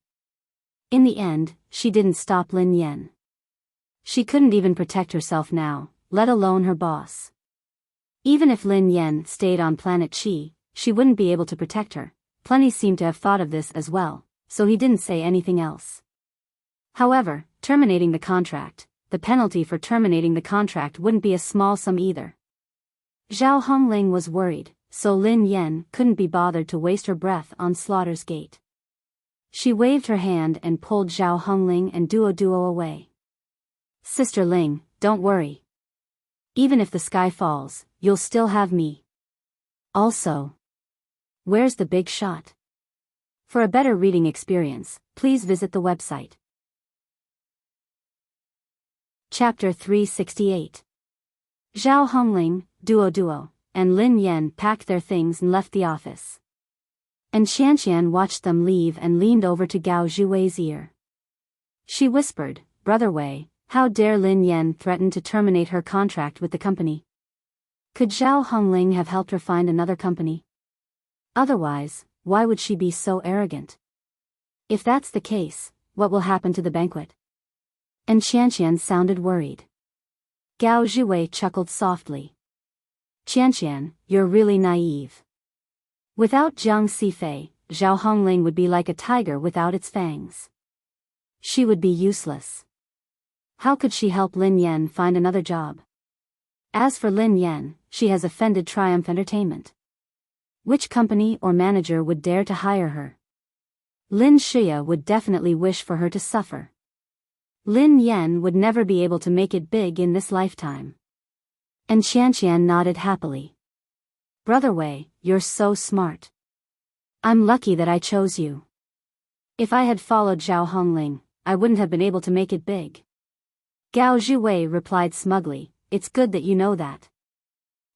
In the end, she didn't stop Lin Yan. She couldn't even protect herself now, let alone her boss. Even if Lin Yan stayed on planet Qi, she wouldn't be able to protect her. Plenty seemed to have thought of this as well, so he didn't say anything else. However, terminating the contract, the penalty for terminating the contract wouldn't be a small sum either. Zhao Hongling was worried, so Lin Yan couldn't be bothered to waste her breath on Slaughter's Gate. She waved her hand and pulled Zhao Hongling and Duo away. Sister Ling, don't worry. Even if the sky falls, you'll still have me. Also, where's the big shot? For a better reading experience, please visit the website. Chapter 368. Zhao Hongling, Duo, and Lin Yan packed their things and left the office. And Qianqian watched them leave and leaned over to Gao Zhiwei's ear. She whispered, Brother Wei, how dare Lin Yan threaten to terminate her contract with the company? Could Zhao Hongling have helped her find another company? Otherwise, why would she be so arrogant? If that's the case, what will happen to the banquet? And Qianqian sounded worried. Gao Zhiwei chuckled softly. Qianqian, you're really naive. Without Jiang Sifei, Zhao Hongling would be like a tiger without its fangs. She would be useless. How could she help Lin Yan find another job? As for Lin Yan, she has offended Triumph Entertainment. Which company or manager would dare to hire her? Lin Shia would definitely wish for her to suffer. Lin Yan would never be able to make it big in this lifetime. And Qianqian nodded happily. Brother Wei, you're so smart. I'm lucky that I chose you. If I had followed Zhao Hongling, I wouldn't have been able to make it big. Gao Zhiwei replied smugly, it's good that you know that.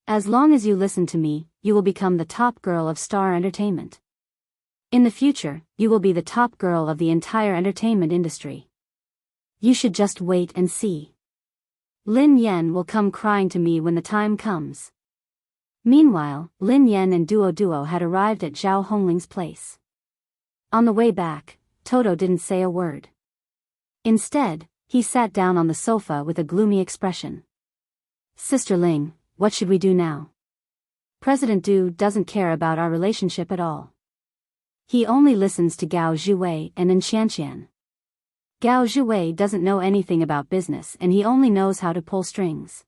As long as you listen to me, you will become the top girl of Star Entertainment. In the future, you will be the top girl of the entire entertainment industry. You should just wait and see. Lin Yan will come crying to me when the time comes. Meanwhile, Lin Yan and Duo had arrived at Zhao Hongling's place. On the way back, Toto didn't say a word. Instead, he sat down on the sofa with a gloomy expression. Sister Ling, what should we do now? President Du doesn't care about our relationship at all. He only listens to Gao Zhiwei and Qianqian. Gao Zhiwei doesn't know anything about business and he only knows how to pull strings.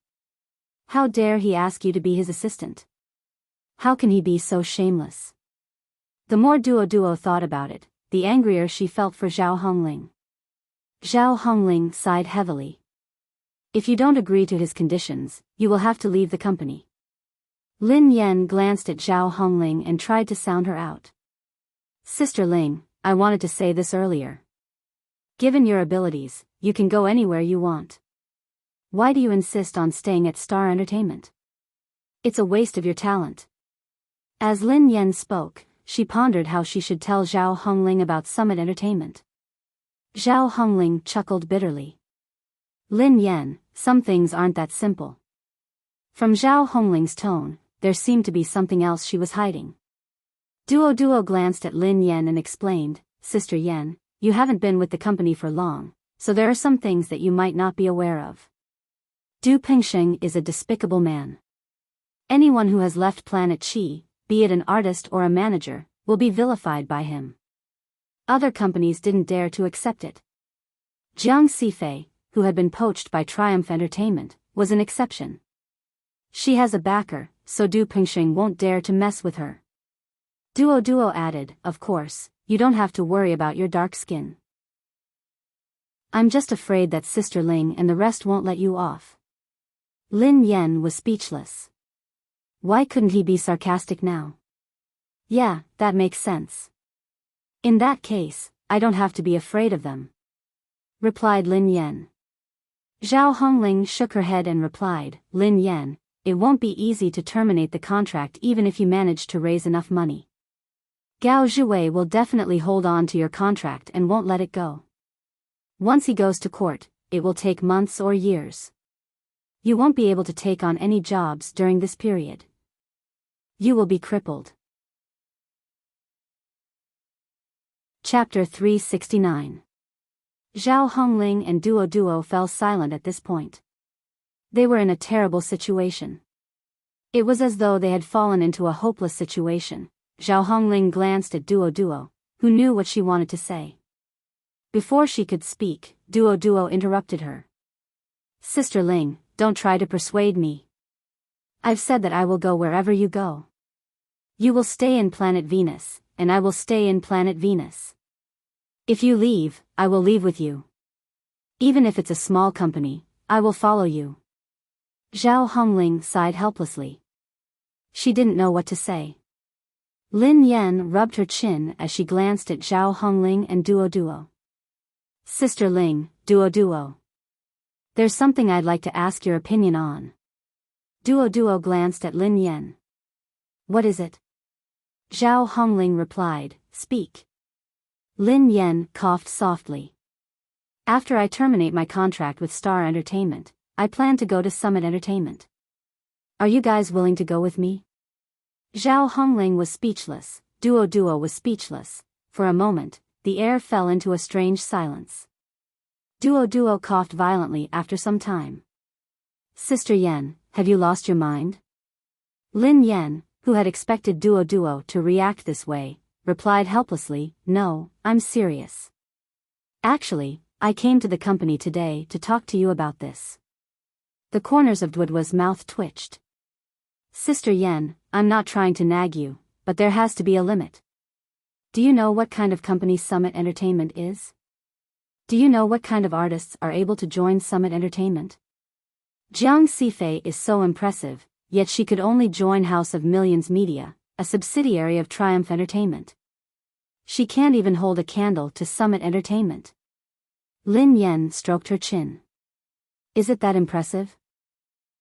How dare he ask you to be his assistant? How can he be so shameless? The more Duo thought about it, the angrier she felt for Zhao Hongling. Zhao Hongling sighed heavily. If you don't agree to his conditions, you will have to leave the company. Lin Yan glanced at Zhao Hongling and tried to sound her out. Sister Ling, I wanted to say this earlier. Given your abilities, you can go anywhere you want. Why do you insist on staying at Star Entertainment? It's a waste of your talent. As Lin Yan spoke, she pondered how she should tell Zhao Hongling about Summit Entertainment. Zhao Hongling chuckled bitterly. Lin Yan, some things aren't that simple. From Zhao Hongling's tone, there seemed to be something else she was hiding. Duo glanced at Lin Yan and explained, Sister Yan, you haven't been with the company for long, so there are some things that you might not be aware of. Du Pingsheng is a despicable man. Anyone who has left planet Qi, be it an artist or a manager, will be vilified by him. Other companies didn't dare to accept it. Jiang Sifei, who had been poached by Triumph Entertainment, was an exception. She has a backer, so Du Pingsheng won't dare to mess with her. Duo added, of course, you don't have to worry about your dark skin. I'm just afraid that Sister Ling and the rest won't let you off. Lin Yan was speechless. Why couldn't he be sarcastic now? Yeah, that makes sense. In that case, I don't have to be afraid of them, replied Lin Yan. Zhao Hongling shook her head and replied, Lin Yan, it won't be easy to terminate the contract even if you manage to raise enough money. Gao Zhiwei will definitely hold on to your contract and won't let it go. Once he goes to court, it will take months or years. You won't be able to take on any jobs during this period. You will be crippled. Chapter 369. Zhao Hongling and Duo fell silent at this point. They were in a terrible situation. It was as though they had fallen into a hopeless situation. Zhao Hongling glanced at Duo, who knew what she wanted to say. Before she could speak, Duo interrupted her. Sister Ling, don't try to persuade me. I've said that I will go wherever you go. You will stay in planet Venus, and I will stay in planet Venus. If you leave, I will leave with you. Even if it's a small company, I will follow you. Zhao Hongling sighed helplessly. She didn't know what to say. Lin Yan rubbed her chin as she glanced at Zhao Hongling and Duo. Sister Ling, Duo. There's something I'd like to ask your opinion on. Duo glanced at Lin Yan. What is it? Zhao Hongling replied, Speak. Lin Yan coughed softly. After I terminate my contract with Star Entertainment, I plan to go to Summit Entertainment. Are you guys willing to go with me? Zhao Hongling was speechless, Duo was speechless. For a moment, the air fell into a strange silence. Duo coughed violently after some time. Sister Yan, have you lost your mind? Lin Yan, who had expected Duo to react this way, replied helplessly, No, I'm serious. Actually, I came to the company today to talk to you about this. The corners of Duo's mouth twitched. Sister Yan, I'm not trying to nag you, but there has to be a limit. Do you know what kind of company Summit Entertainment is? Do you know what kind of artists are able to join Summit Entertainment? Jiang Sifei is so impressive, yet she could only join House of Millions Media, a subsidiary of Triumph Entertainment. She can't even hold a candle to Summit Entertainment. Lin Yan stroked her chin. Is it that impressive?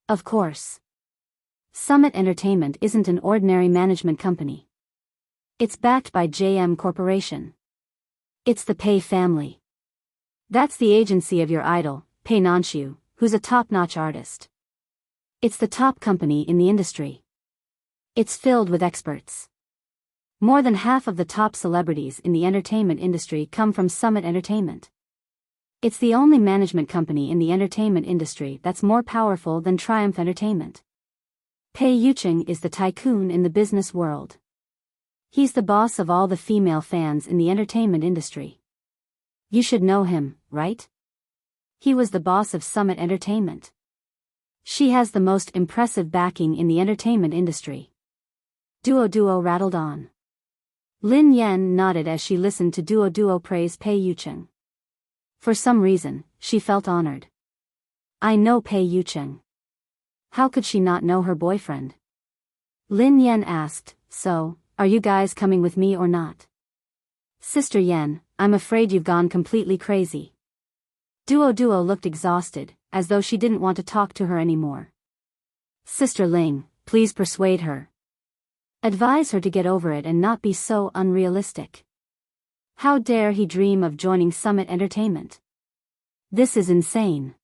Of course. Summit Entertainment isn't an ordinary management company. It's backed by JM Corporation. It's the Pei family. That's the agency of your idol, Pei Nanxiu, who's a top-notch artist. It's the top company in the industry. It's filled with experts. More than half of the top celebrities in the entertainment industry come from Summit Entertainment. It's the only management company in the entertainment industry that's more powerful than Triumph Entertainment. Pei Yucheng is the tycoon in the business world. He's the boss of all the female fans in the entertainment industry. You should know him, right? He was the boss of Summit Entertainment. She has the most impressive backing in the entertainment industry. Duo rattled on. Lin Yan nodded as she listened to Duo praise Pei Yucheng. For some reason, she felt honored. I know Pei Yucheng. How could she not know her boyfriend? Lin Yan asked, So, are you guys coming with me or not? Sister Yan, I'm afraid you've gone completely crazy. Duo looked exhausted, as though she didn't want to talk to her anymore. Sister Ling, please persuade her. Advise her to get over it and not be so unrealistic. How dare he dream of joining Summit Entertainment? This is insane.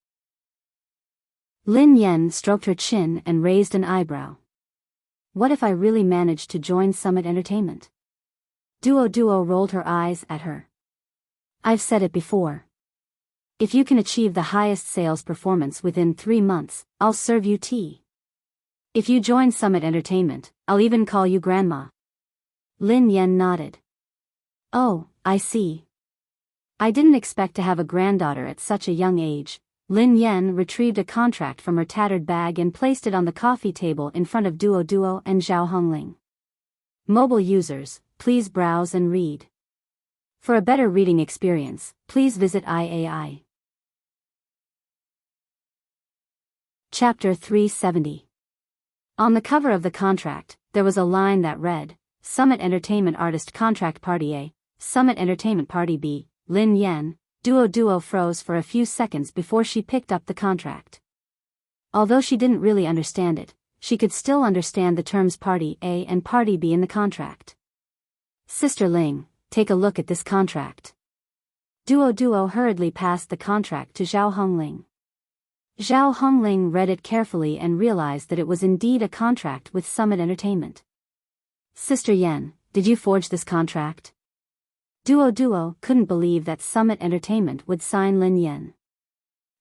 Lin Yan stroked her chin and raised an eyebrow. What if I really managed to join Summit Entertainment? Duo rolled her eyes at her. I've said it before. If you can achieve the highest sales performance within 3 months, I'll serve you tea. If you join Summit Entertainment, I'll even call you Grandma. Lin Yan nodded. Oh, I see. I didn't expect to have a granddaughter at such a young age. Lin Yan retrieved a contract from her tattered bag and placed it on the coffee table in front of Duo and Zhao Hongling. Mobile users, please browse and read. For a better reading experience, please visit IAI. Chapter 370. On the cover of the contract, there was a line that read, Summit Entertainment Artist Contract Party A, Summit Entertainment Party B. Lin Yan, Duo froze for a few seconds before she picked up the contract. Although she didn't really understand it, she could still understand the terms Party A and Party B in the contract. Sister Ling, take a look at this contract. Duo hurriedly passed the contract to Zhao Hongling. Zhao Hongling read it carefully and realized that it was indeed a contract with Summit Entertainment. Sister Yan, did you forge this contract? Duo couldn't believe that Summit Entertainment would sign Lin Yan.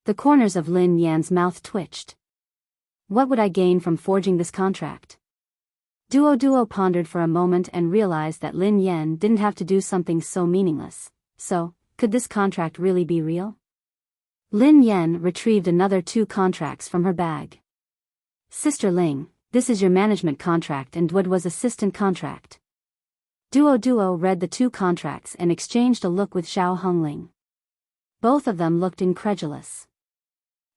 The corners of Lin Yan's mouth twitched. What would I gain from forging this contract? Duo pondered for a moment and realized that Lin Yan didn't have to do something so meaningless. So, could this contract really be real? Lin Yan retrieved another 2 contracts from her bag. Sister Ling, this is your management contract and Duo's assistant contract. Duo read the 2 contracts and exchanged a look with Zhao Hongling. Both of them looked incredulous.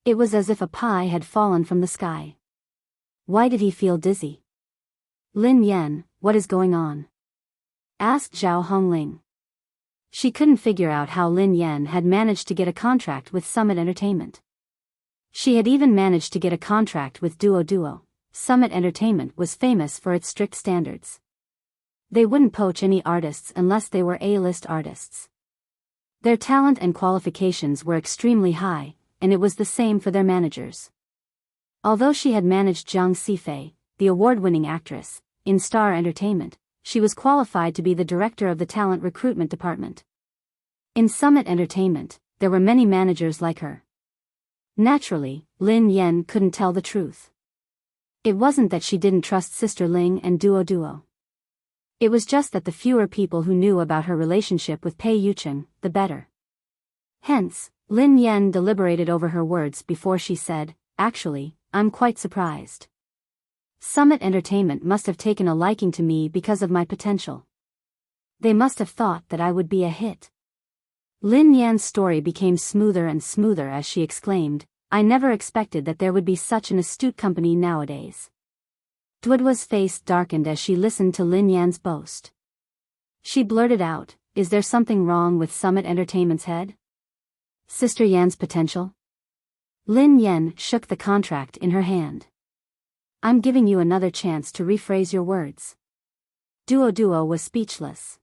It was as if a pie had fallen from the sky. Why did he feel dizzy? Lin Yan, what is going on? Asked Zhao Hongling. She couldn't figure out how Lin Yan had managed to get a contract with Summit Entertainment. She had even managed to get a contract with Duo. Summit Entertainment was famous for its strict standards. They wouldn't poach any artists unless they were A-list artists. Their talent and qualifications were extremely high, and it was the same for their managers. Although she had managed Zhang Sifei, the award-winning actress, in Star Entertainment, she was qualified to be the director of the talent recruitment department. In Summit Entertainment, there were many managers like her. Naturally, Lin Yan couldn't tell the truth. It wasn't that she didn't trust Sister Ling and Duo. It was just that the fewer people who knew about her relationship with Pei Yucheng, the better. Hence, Lin Yan deliberated over her words before she said, "Actually, I'm quite surprised. Summit Entertainment must have taken a liking to me because of my potential. They must have thought that I would be a hit." Lin Yan's story became smoother and smoother as she exclaimed, "I never expected that there would be such an astute company nowadays." Duo's face darkened as she listened to Lin Yan's boast. She blurted out, "Is there something wrong with Summit Entertainment's head? Sister Yan's potential?" Lin Yan shook the contract in her hand. "I'm giving you another chance to rephrase your words." Duo was speechless.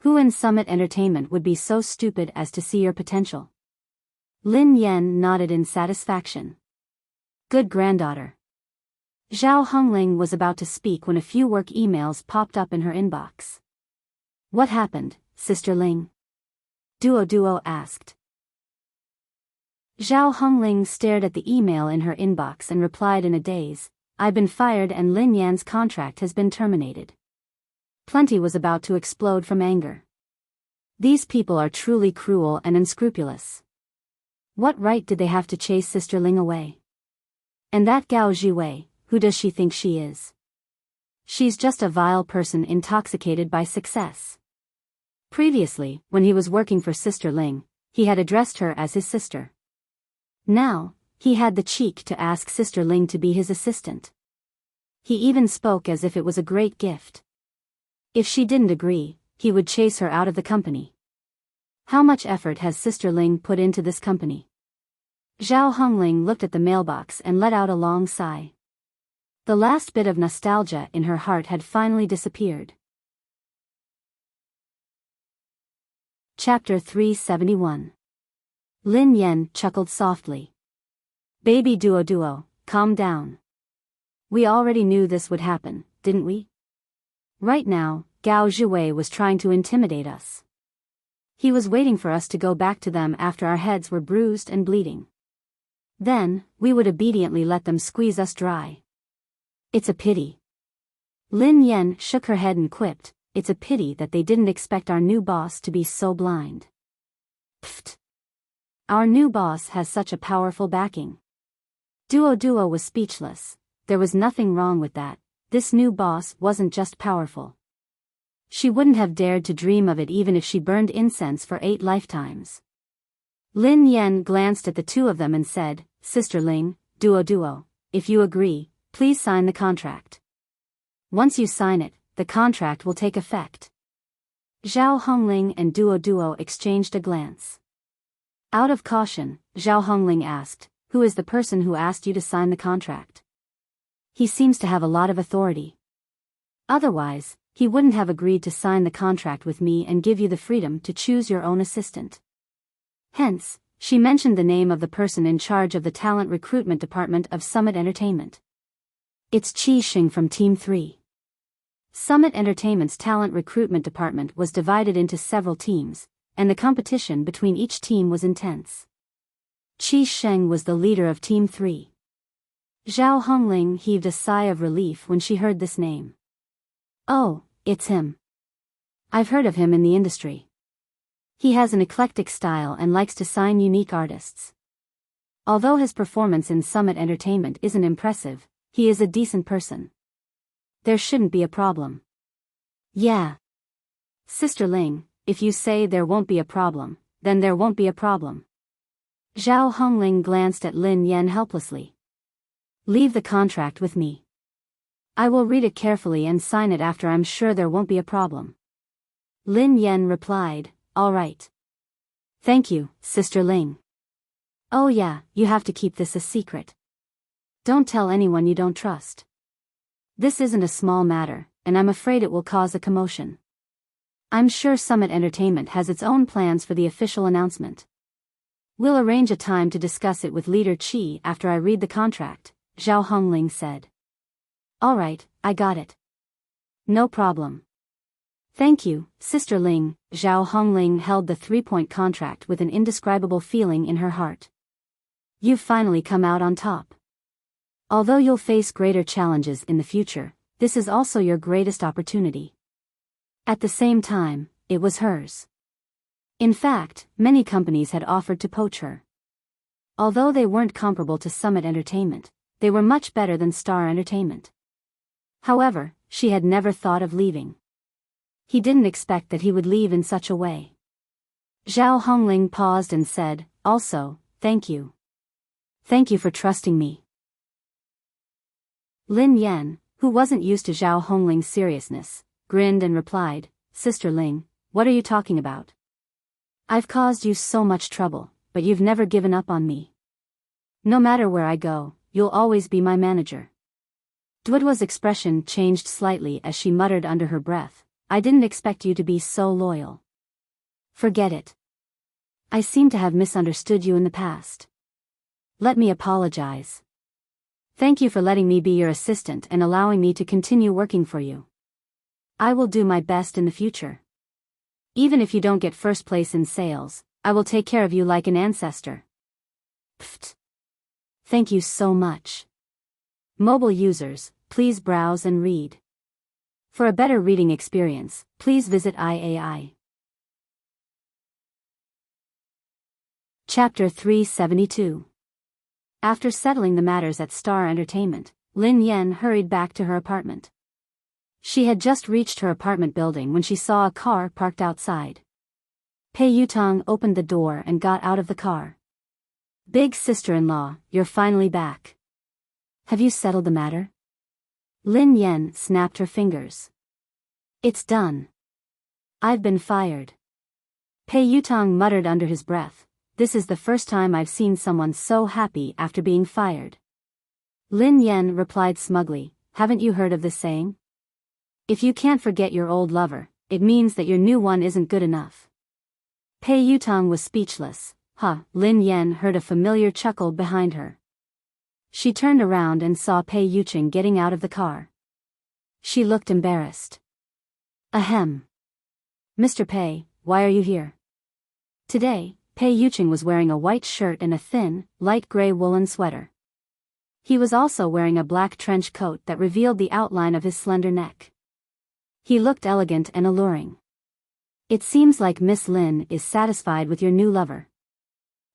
Who in Summit Entertainment would be so stupid as to see your potential? Lin Yan nodded in satisfaction. "Good granddaughter." Zhao Hongling was about to speak when a few work emails popped up in her inbox. "What happened, Sister Ling?" Duo asked. Zhao Hongling stared at the email in her inbox and replied in a daze, "I've been fired and Lin Yan's contract has been terminated." Plenty was about to explode from anger. These people are truly cruel and unscrupulous. What right did they have to chase Sister Ling away? And that Gao Zhiwei, who does she think she is? She's just a vile person intoxicated by success. Previously, when he was working for Sister Ling, he had addressed her as his sister. Now, he had the cheek to ask Sister Ling to be his assistant. He even spoke as if it was a great gift. If she didn't agree, he would chase her out of the company. How much effort has Sister Ling put into this company? Zhao Hongling looked at the mailbox and let out a long sigh. The last bit of nostalgia in her heart had finally disappeared. Chapter 371. Lin Yan chuckled softly. "Baby Duo, calm down. We already knew this would happen, didn't we? Right now, Gao Zhiwei was trying to intimidate us. He was waiting for us to go back to them after our heads were bruised and bleeding. Then, we would obediently let them squeeze us dry. It's a pity." Lin Yan shook her head and quipped, "It's a pity that they didn't expect our new boss to be so blind." Pfft. Our new boss has such a powerful backing. Duo was speechless. There was nothing wrong with that. This new boss wasn't just powerful. She wouldn't have dared to dream of it even if she burned incense for 8 lifetimes. Lin Yan glanced at the two of them and said, "Sister Ling, Duo, if you agree, please sign the contract. Once you sign it, the contract will take effect." Zhao Hongling and Duo exchanged a glance. Out of caution, Zhao Hongling asked, "Who is the person who asked you to sign the contract? He seems to have a lot of authority. Otherwise, he wouldn't have agreed to sign the contract with me and give you the freedom to choose your own assistant." Hence, she mentioned the name of the person in charge of the talent recruitment department of Summit Entertainment. "It's Qi Xing from Team 3. Summit Entertainment's talent recruitment department was divided into several teams, and the competition between each team was intense. Qi Sheng was the leader of Team 3. Zhao Hongling heaved a sigh of relief when she heard this name. Oh, it's him. I've heard of him in the industry. He has an eclectic style and likes to sign unique artists. Although his performance in Summit Entertainment isn't impressive, he is a decent person. There shouldn't be a problem. Yeah. Sister Ling, if you say there won't be a problem, then there won't be a problem. Zhao Hongling glanced at Lin Yan helplessly. Leave the contract with me. I will read it carefully and sign it after I'm sure there won't be a problem. Lin Yan replied, all right. Thank you, Sister Ling. Oh yeah, you have to keep this a secret. Don't tell anyone you don't trust. This isn't a small matter, and I'm afraid it will cause a commotion. I'm sure Summit Entertainment has its own plans for the official announcement. We'll arrange a time to discuss it with Leader Qi after I read the contract, Zhao Hongling said. All right, I got it. No problem. Thank you, Sister Ling. Zhao Hongling held the 3-point contract with an indescribable feeling in her heart. You've finally come out on top. Although you'll face greater challenges in the future, this is also your greatest opportunity. At the same time, it was hers. In fact, many companies had offered to poach her. Although they weren't comparable to Summit Entertainment, they were much better than Star Entertainment. However, she had never thought of leaving. He didn't expect that he would leave in such a way. Zhao Hongling paused and said, also, thank you. Thank you for trusting me. Lin Yan, who wasn't used to Zhao Hongling's seriousness, grinned and replied, Sister Ling, what are you talking about? I've caused you so much trouble, but you've never given up on me. No matter where I go, you'll always be my manager. Duoduo's expression changed slightly as she muttered under her breath, I didn't expect you to be so loyal. Forget it. I seem to have misunderstood you in the past. Let me apologize. Thank you for letting me be your assistant and allowing me to continue working for you. I will do my best in the future. Even if you don't get first place in sales, I will take care of you like an ancestor. Pfft. Thank you so much. Mobile users, please browse and read. For a better reading experience, please visit IAI. Chapter 372. After settling the matters at Star Entertainment, Lin Yan hurried back to her apartment. She had just reached her apartment building when she saw a car parked outside. Pei Yutong opened the door and got out of the car. Big sister-in-law, you're finally back. Have you settled the matter? Lin Yan snapped her fingers. It's done. I've been fired. Pei Yutong muttered under his breath, this is the first time I've seen someone so happy after being fired. Lin Yan replied smugly, haven't you heard of this saying? If you can't forget your old lover, it means that your new one isn't good enough. Pei Yutong was speechless. Lin Yan heard a familiar chuckle behind her. She turned around and saw Pei Yuqing getting out of the car. She looked embarrassed. Ahem. Mr. Pei, why are you here? Today, Pei Yuqing was wearing a white shirt and a thin, light gray woolen sweater. He was also wearing a black trench coat that revealed the outline of his slender neck. He looked elegant and alluring. It seems like Miss Lin is satisfied with your new lover.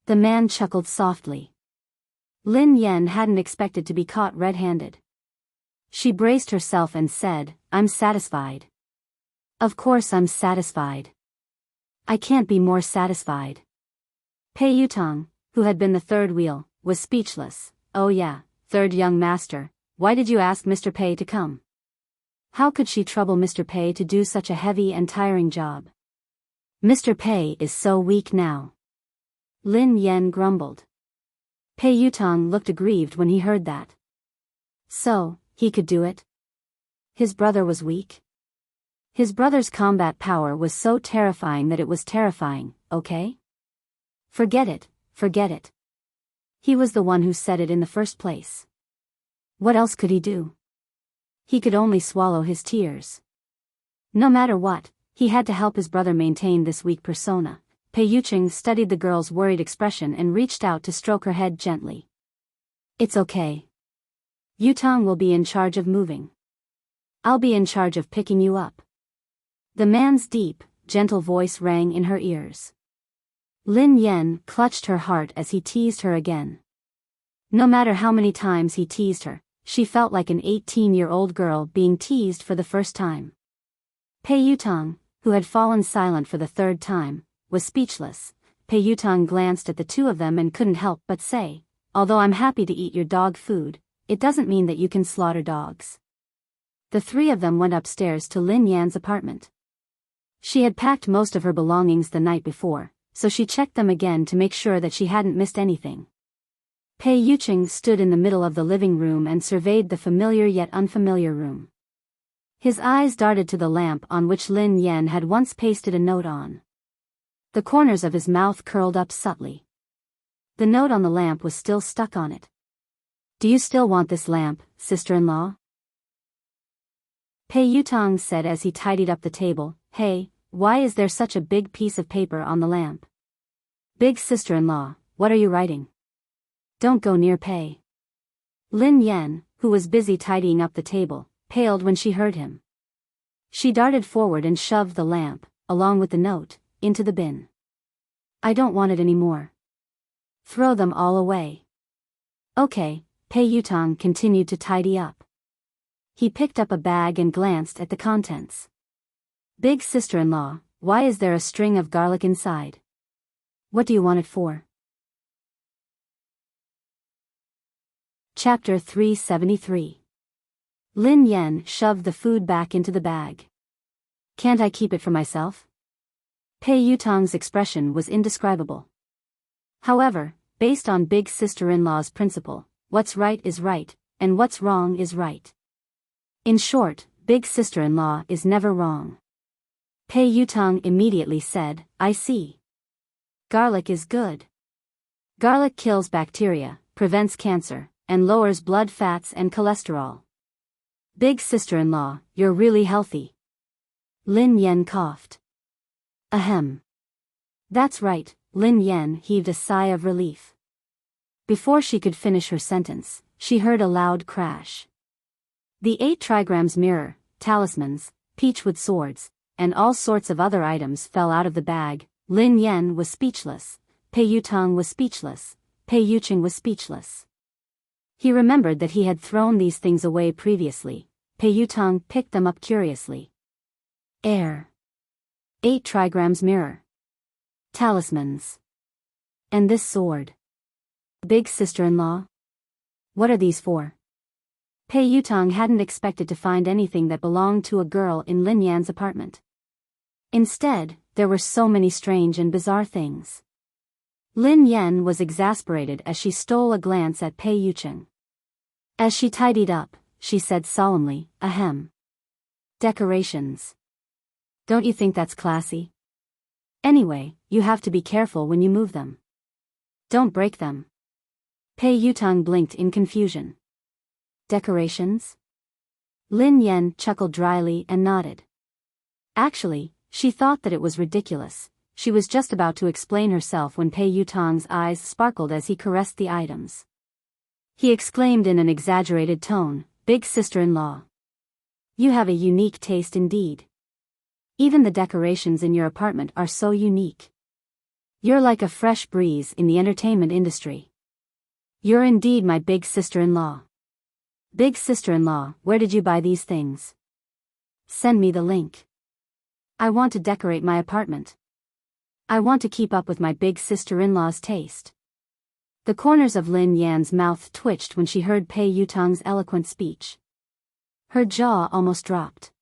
The man chuckled softly. Lin Yan hadn't expected to be caught red-handed. She braced herself and said, I'm satisfied. Of course I'm satisfied. I can't be more satisfied. Pei Yutong, who had been the third wheel, was speechless. Oh yeah, third young master, why did you ask Mr. Pei to come? How could she trouble Mr. Pei to do such a heavy and tiring job? Mr. Pei is so weak now. Lin Yan grumbled. Pei Yutong looked aggrieved when he heard that. So, he could do it? His brother was weak? His brother's combat power was so terrifying that it was terrifying, okay? Forget it, forget it. He was the one who said it in the first place. What else could he do? He could only swallow his tears. No matter what, he had to help his brother maintain this weak persona. Pei Yucheng studied the girl's worried expression and reached out to stroke her head gently. It's okay. Yutang will be in charge of moving. I'll be in charge of picking you up. The man's deep, gentle voice rang in her ears. Lin Yan clutched her heart as he teased her again. No matter how many times he teased her, she felt like an 18-year-old girl being teased for the first time. Pei Yutang, who had fallen silent for the third time, was speechless. Pei Yutang glanced at the two of them and couldn't help but say, although I'm happy to eat your dog food, it doesn't mean that you can slaughter dogs. The three of them went upstairs to Lin Yan's apartment. She had packed most of her belongings the night before, so she checked them again to make sure that she hadn't missed anything. Pei Yucheng stood in the middle of the living room and surveyed the familiar yet unfamiliar room. His eyes darted to the lamp on which Lin Yan had once pasted a note on. The corners of his mouth curled up subtly. The note on the lamp was still stuck on it. Do you still want this lamp, sister-in-law? Pei Yutang said as he tidied up the table. Hey, why is there such a big piece of paper on the lamp? Big sister-in-law, what are you writing? Don't go near Pei. Lin Yan, who was busy tidying up the table, paled when she heard him. She darted forward and shoved the lamp, along with the note, into the bin. I don't want it anymore. Throw them all away. Okay, Pei Yutang continued to tidy up. He picked up a bag and glanced at the contents. Big sister-in-law, why is there a string of garlic inside? What do you want it for? Chapter 373. Lin Yan shoved the food back into the bag. Can't I keep it for myself? Pei Yutang's expression was indescribable. However, based on big sister-in-law's principle, what's right is right, and what's wrong is right. In short, big sister-in-law is never wrong. Pei Yutang immediately said, I see. Garlic is good. Garlic kills bacteria, prevents cancer, and lowers blood fats and cholesterol. Big sister-in-law, you're really healthy. Lin Yan coughed. Ahem. That's right, Lin Yan heaved a sigh of relief. Before she could finish her sentence, she heard a loud crash. The 8 trigrams mirror, talismans, peachwood swords, and all sorts of other items fell out of the bag. Lin Yan was speechless, Pei Yutang was speechless, Pei Yucheng was speechless. He remembered that he had thrown these things away previously. Pei Yutang picked them up curiously. 8 trigrams mirror. Talismans. And this sword. Big sister-in-law? What are these for? Pei Yutang hadn't expected to find anything that belonged to a girl in Lin Yan's apartment. Instead, there were so many strange and bizarre things. Lin Yan was exasperated as she stole a glance at Pei Yucheng. As she tidied up, she said solemnly, ahem. Decorations. Don't you think that's classy? Anyway, you have to be careful when you move them. Don't break them. Pei Yutang blinked in confusion. Decorations? Lin Yan chuckled dryly and nodded. Actually, she thought that it was ridiculous. She was just about to explain herself when Pei Yutang's eyes sparkled as he caressed the items. He exclaimed in an exaggerated tone, Big sister-in-law. You have a unique taste indeed. Even the decorations in your apartment are so unique. You're like a fresh breeze in the entertainment industry. You're indeed my big sister-in-law. Big sister-in-law, where did you buy these things? Send me the link. I want to decorate my apartment. I want to keep up with my big sister-in-law's taste. The corners of Lin Yan's mouth twitched when she heard Pei Yutang's eloquent speech. Her jaw almost dropped.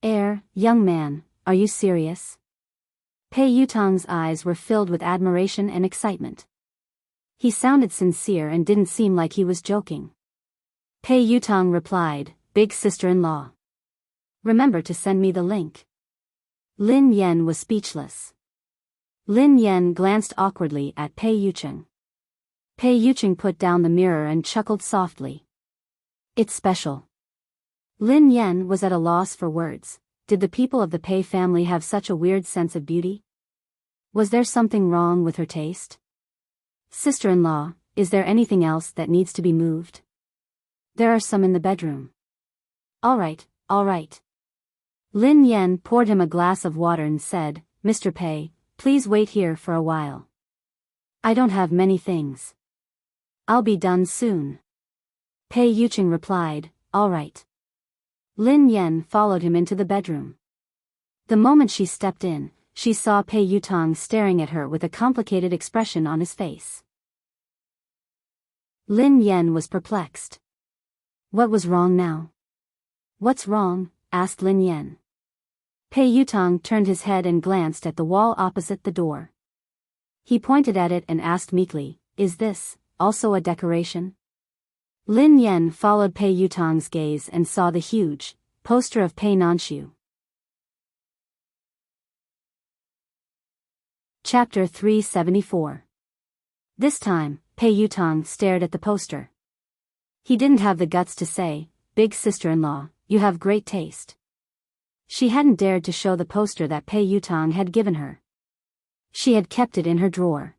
Young man, are you serious? Pei Yutang's eyes were filled with admiration and excitement. He sounded sincere and didn't seem like he was joking. Pei Yutang replied, Big sister-in-law. Remember to send me the link. Lin Yan was speechless. Lin Yan glanced awkwardly at Pei Yucheng. Pei Yucheng put down the mirror and chuckled softly. It's special. Lin Yan was at a loss for words. did the people of the Pei family have such a weird sense of beauty? Was there something wrong with her taste? Sister-in-law, is there anything else that needs to be moved? There are some in the bedroom. All right, all right. Lin Yan poured him a glass of water and said, Mr. Pei, please wait here for a while. I don't have many things. I'll be done soon. Pei Yuqing replied, all right. Lin Yan followed him into the bedroom. The moment she stepped in, she saw Pei Yutong staring at her with a complicated expression on his face. Lin Yan was perplexed. What was wrong now? What's wrong? Asked Lin Yan. Pei Yutong turned his head and glanced at the wall opposite the door. He pointed at it and asked meekly, is this also a decoration? Lin Yan followed Pei Yutong's gaze and saw the huge poster of Pei Nanxiu. Chapter 374. This time, Pei Yutong stared at the poster. He didn't have the guts to say, big sister-in-law, you have great taste. She hadn't dared to show the poster that Pei Yutong had given her. She had kept it in her drawer.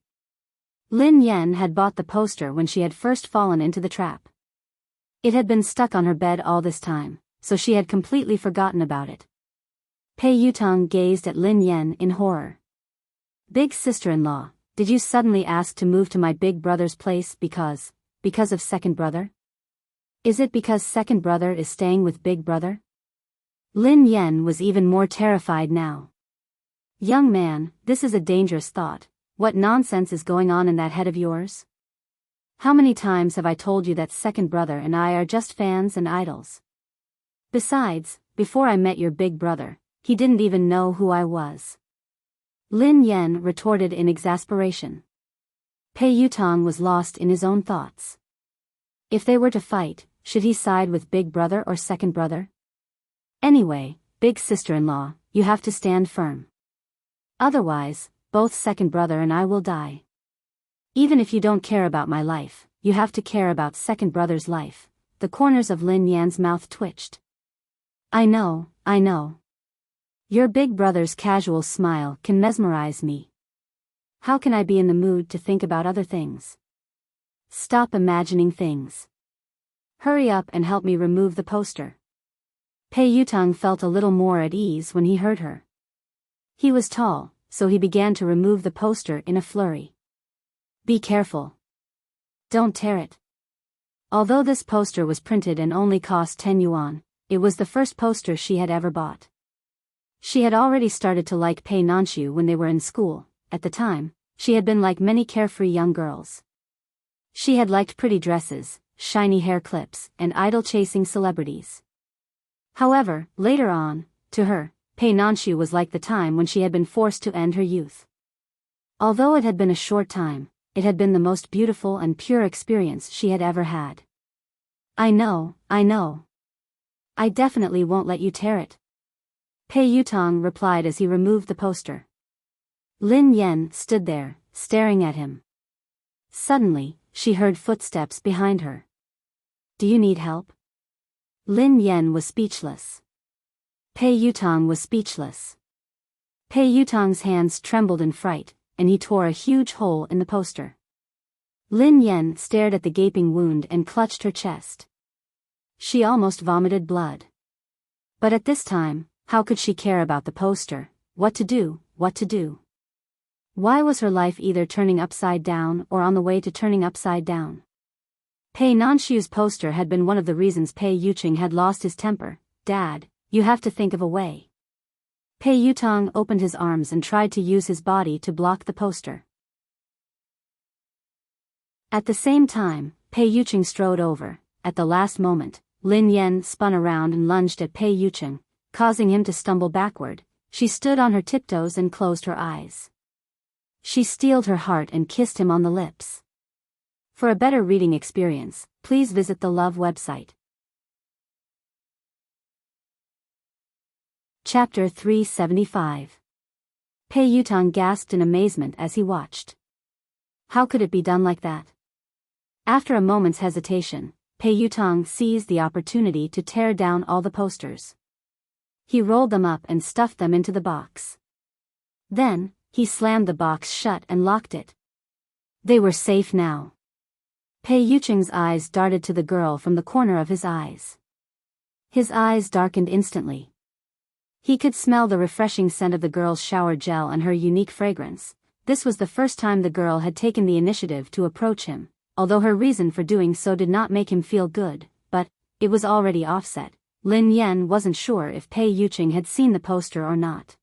Lin Yan had bought the poster when she had first fallen into the trap. It had been stuck on her bed all this time, so she had completely forgotten about it. Pei Yutong gazed at Lin Yan in horror. Big sister-in-law, did you suddenly ask to move to my big brother's place because of second brother? Is it because second brother is staying with big brother? Lin Yan was even more terrified now. Young man, this is a dangerous thought. What nonsense is going on in that head of yours? How many times have I told you that second brother and I are just fans and idols? Besides, before I met your big brother, he didn't even know who I was. Lin Yan retorted in exasperation. Pei Yutong was lost in his own thoughts. If they were to fight, should he side with big brother or second brother? Anyway, big sister-in-law, you have to stand firm. Otherwise, both second brother and I will die. Even if you don't care about my life, you have to care about second brother's life. The corners of Lin Yan's mouth twitched. I know. Your big brother's casual smile can mesmerize me. How can I be in the mood to think about other things? Stop imagining things. Hurry up and help me remove the poster. Pei Yutong felt a little more at ease when he heard her. He was tall, so he began to remove the poster in a flurry. Be careful. Don't tear it. Although this poster was printed and only cost 10 yuan, it was the first poster she had ever bought. She had already started to like Pei Nanxiu when they were in school. At the time, she had been like many carefree young girls. She had liked pretty dresses, shiny hair clips, and idol-chasing celebrities. However, later on, to her, Pei Nanxiu was like the time when she had been forced to end her youth. Although it had been a short time, it had been the most beautiful and pure experience she had ever had. I know. I definitely won't let you tear it. Pei Yutong replied as he removed the poster. Lin Yan stood there, staring at him. Suddenly, she heard footsteps behind her. Do you need help? Lin Yan was speechless. Pei Yutong was speechless. Pei Yutong's hands trembled in fright, and he tore a huge hole in the poster. Lin Yan stared at the gaping wound and clutched her chest. She almost vomited blood. But at this time, how could she care about the poster? What to do? Why was her life either turning upside down or on the way to turning upside down? Pei Nanxiu's poster had been one of the reasons Pei Yuqing had lost his temper. Dad, you have to think of a way. Pei Yutong opened his arms and tried to use his body to block the poster. At the same time, Pei Yuqing strode over. At the last moment, Lin Yan spun around and lunged at Pei Yuqing, causing him to stumble backward. She stood on her tiptoes and closed her eyes. She steeled her heart and kissed him on the lips. For a better reading experience, please visit the Love website. Chapter 375. Pei Yutong gasped in amazement as he watched. How could it be done like that? After a moment's hesitation, Pei Yutong seized the opportunity to tear down all the posters. He rolled them up and stuffed them into the box. Then, he slammed the box shut and locked it. They were safe now. Pei Yucheng's eyes darted to the girl from the corner of his eyes. His eyes darkened instantly. He could smell the refreshing scent of the girl's shower gel and her unique fragrance. This was the first time the girl had taken the initiative to approach him, although her reason for doing so did not make him feel good, but it was already offset. Lin Yan wasn't sure if Pei Yucheng had seen the poster or not.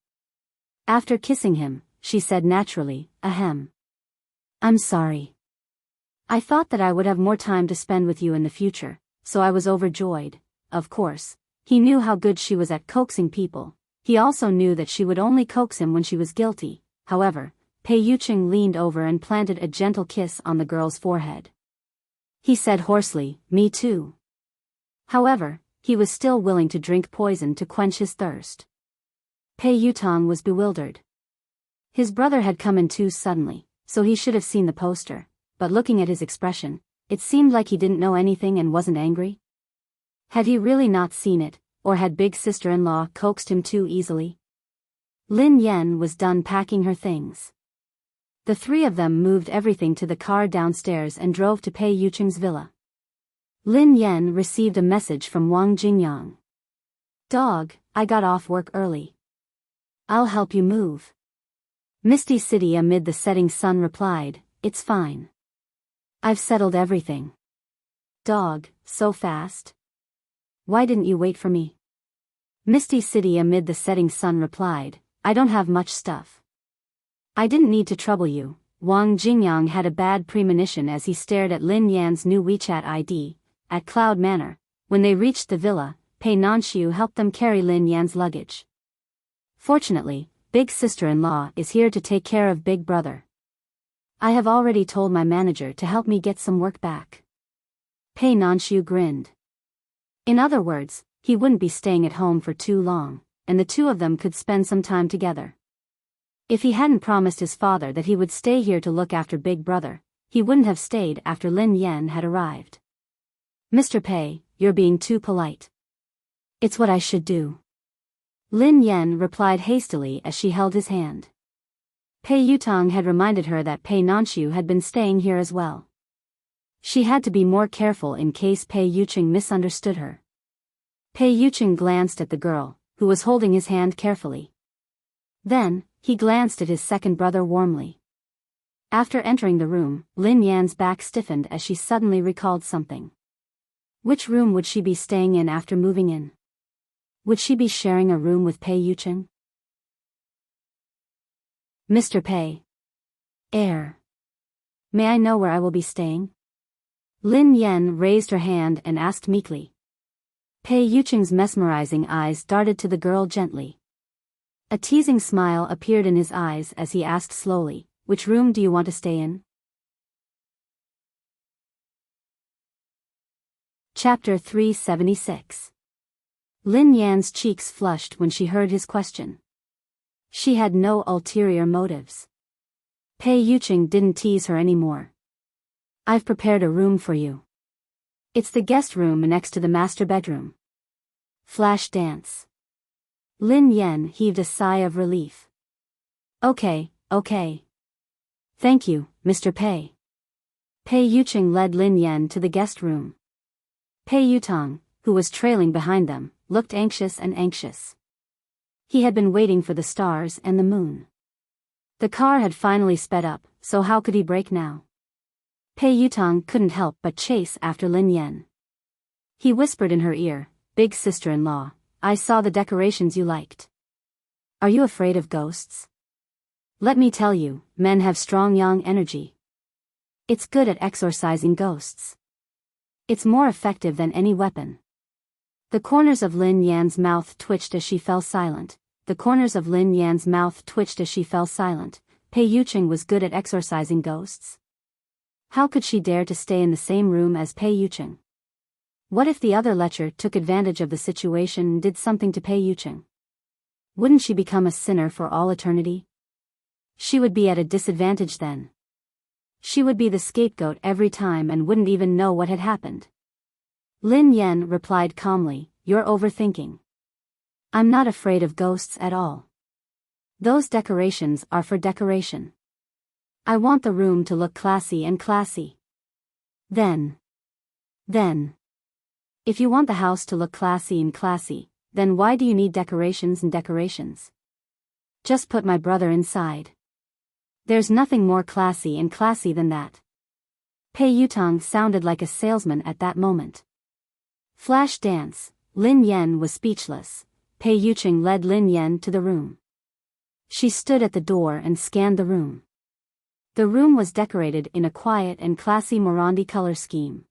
After kissing him, she said naturally, "Ahem. I'm sorry. I thought that I would have more time to spend with you in the future, so I was overjoyed." Of course, he knew how good she was at coaxing people. He also knew that she would only coax him when she was guilty. However, Pei Yucheng leaned over and planted a gentle kiss on the girl's forehead. He said hoarsely, "Me too." However, he was still willing to drink poison to quench his thirst. Pei Yutong was bewildered. His brother had come in too suddenly, so he should have seen the poster, but looking at his expression, it seemed like he didn't know anything and wasn't angry. Had he really not seen it, or had big sister-in-law coaxed him too easily? Lin Yan was done packing her things. The three of them moved everything to the car downstairs and drove to Pei Yucheng's villa. Lin Yan received a message from Wang Jingyang. "Dog, I got off work early. I'll help you move." Misty City amid the setting sun replied, "It's fine. I've settled everything." "Dog, so fast? Why didn't you wait for me?" Misty City amid the setting sun replied, "I don't have much stuff." "I didn't need to trouble you." Wang Jingyang had a bad premonition as he stared at Lin Yan's new WeChat ID. At Cloud Manor, when they reached the villa, Pei Nanxiu helped them carry Lin Yan's luggage. "Fortunately, big sister-in-law is here to take care of big brother. I have already told my manager to help me get some work back." Pei Nanxiu grinned. In other words, he wouldn't be staying at home for too long, and the two of them could spend some time together. If he hadn't promised his father that he would stay here to look after big brother, he wouldn't have stayed after Lin Yan had arrived. "Mr. Pei, you're being too polite. It's what I should do." Lin Yan replied hastily as she held his hand. Pei Yutong had reminded her that Pei Nanxiu had been staying here as well. She had to be more careful in case Pei Yucheng misunderstood her. Pei Yucheng glanced at the girl, who was holding his hand carefully. Then, he glanced at his second brother warmly. After entering the room, Lin Yan's back stiffened as she suddenly recalled something. Which room would she be staying in after moving in? Would she be sharing a room with Pei Yucheng? "Mr. Pei. Heir. May I know where I will be staying?" Lin Yan raised her hand and asked meekly. Pei Yucheng's mesmerizing eyes darted to the girl gently. A teasing smile appeared in his eyes as he asked slowly, "Which room do you want to stay in?" Chapter 376. Lin Yan's cheeks flushed when she heard his question. She had no ulterior motives. Pei Yucheng didn't tease her anymore. "I've prepared a room for you. It's the guest room next to the master bedroom." Flash dance. Lin Yan heaved a sigh of relief. Okay. Thank you, Mr. Pei." Pei Yucheng led Lin Yan to the guest room. Pei Yutong, who was trailing behind them, looked anxious. He had been waiting for the stars and the moon. The car had finally sped up, so how could he brake now? Pei Yutong couldn't help but chase after Lin Yan. He whispered in her ear, "Big sister-in-law, I saw the decorations you liked. Are you afraid of ghosts? Let me tell you, men have strong yang energy. It's good at exorcising ghosts. It's more effective than any weapon." The corners of Lin Yan's mouth twitched as she fell silent. Pei Yucheng was good at exorcising ghosts? How could she dare to stay in the same room as Pei Yucheng? What if the other lecher took advantage of the situation and did something to Pei Yucheng? Wouldn't she become a sinner for all eternity? She would be at a disadvantage then. She would be the scapegoat every time and wouldn't even know what had happened. Lin Yan replied calmly, "You're overthinking. I'm not afraid of ghosts at all. Those decorations are for decoration. I want the room to look classy and classy. Then. If you want the house to look classy and classy, then why do you need decorations and decorations? Just put my brother inside. There's nothing more classy and classy than that. Pei Yutong sounded like a salesman at that moment. Flash dance. Lin Yan was speechless. Pei Yucheng led Lin Yan to the room. She stood at the door and scanned the room. The room was decorated in a quiet and classy Morandi color scheme.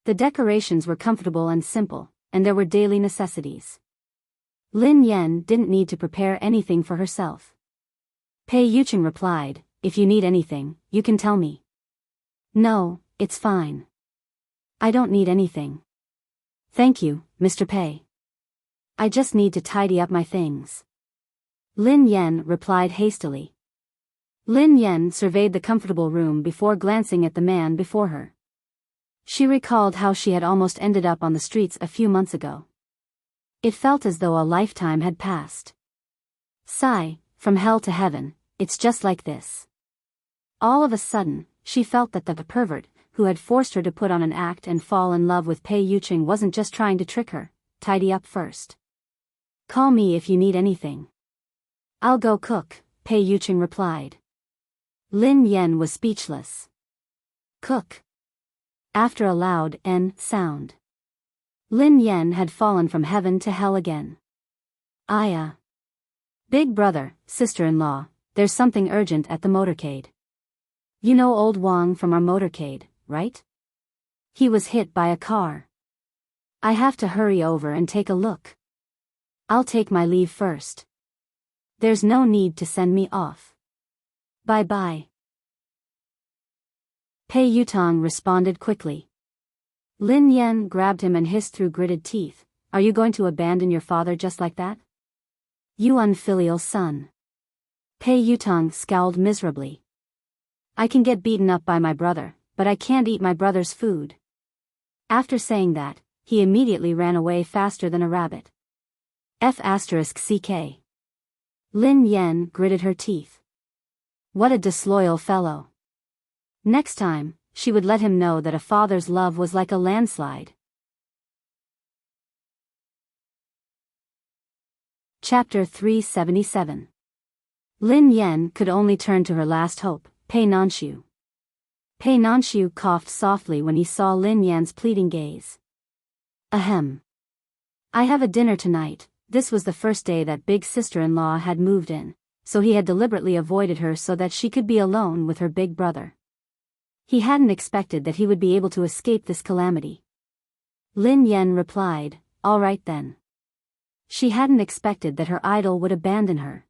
The decorations were comfortable and simple, and there were daily necessities. Lin Yan didn't need to prepare anything for herself. Pei Yucheng replied, "If you need anything, you can tell me." "No, it's fine. I don't need anything. Thank you, Mr. Pei. I just need to tidy up my things." Lin Yan replied hastily. Lin Yan surveyed the comfortable room before glancing at the man before her. She recalled how she had almost ended up on the streets a few months ago. It felt as though a lifetime had passed. Sigh, from hell to heaven, it's just like this. All of a sudden, she felt that the pervert, who had forced her to put on an act and fall in love with Pei Yucheng, wasn't just trying to trick her. Tidy up first. Call me if you need anything. I'll go cook, Pei Yucheng replied. Lin Yan was speechless. Cook. After a loud N sound, Lin Yan had fallen from heaven to hell again. Big brother, sister-in-law, there's something urgent at the motorcade. You know old Wang from our motorcade, right? He was hit by a car. I have to hurry over and take a look. I'll take my leave first. There's no need to send me off. Bye-bye. Pei Yutong responded quickly. Lin Yan grabbed him and hissed through gritted teeth, "Are you going to abandon your father just like that? You unfilial son." Pei Yutong scowled miserably. "I can get beaten up by my brother, but I can't eat my brother's food." After saying that, he immediately ran away faster than a rabbit. F***ck. Lin Yan gritted her teeth. What a disloyal fellow. Next time, she would let him know that a father's love was like a landslide. Chapter 377. Lin Yan could only turn to her last hope, Pei Nanshu. Pei Nanshu coughed softly when he saw Lin Yan's pleading gaze. Ahem. I have a dinner tonight. This was the first day that big sister-in-law had moved in, so he had deliberately avoided her so that she could be alone with her big brother. He hadn't expected that he would be able to escape this calamity. Lin Yan replied, "All right then." She hadn't expected that her idol would abandon her.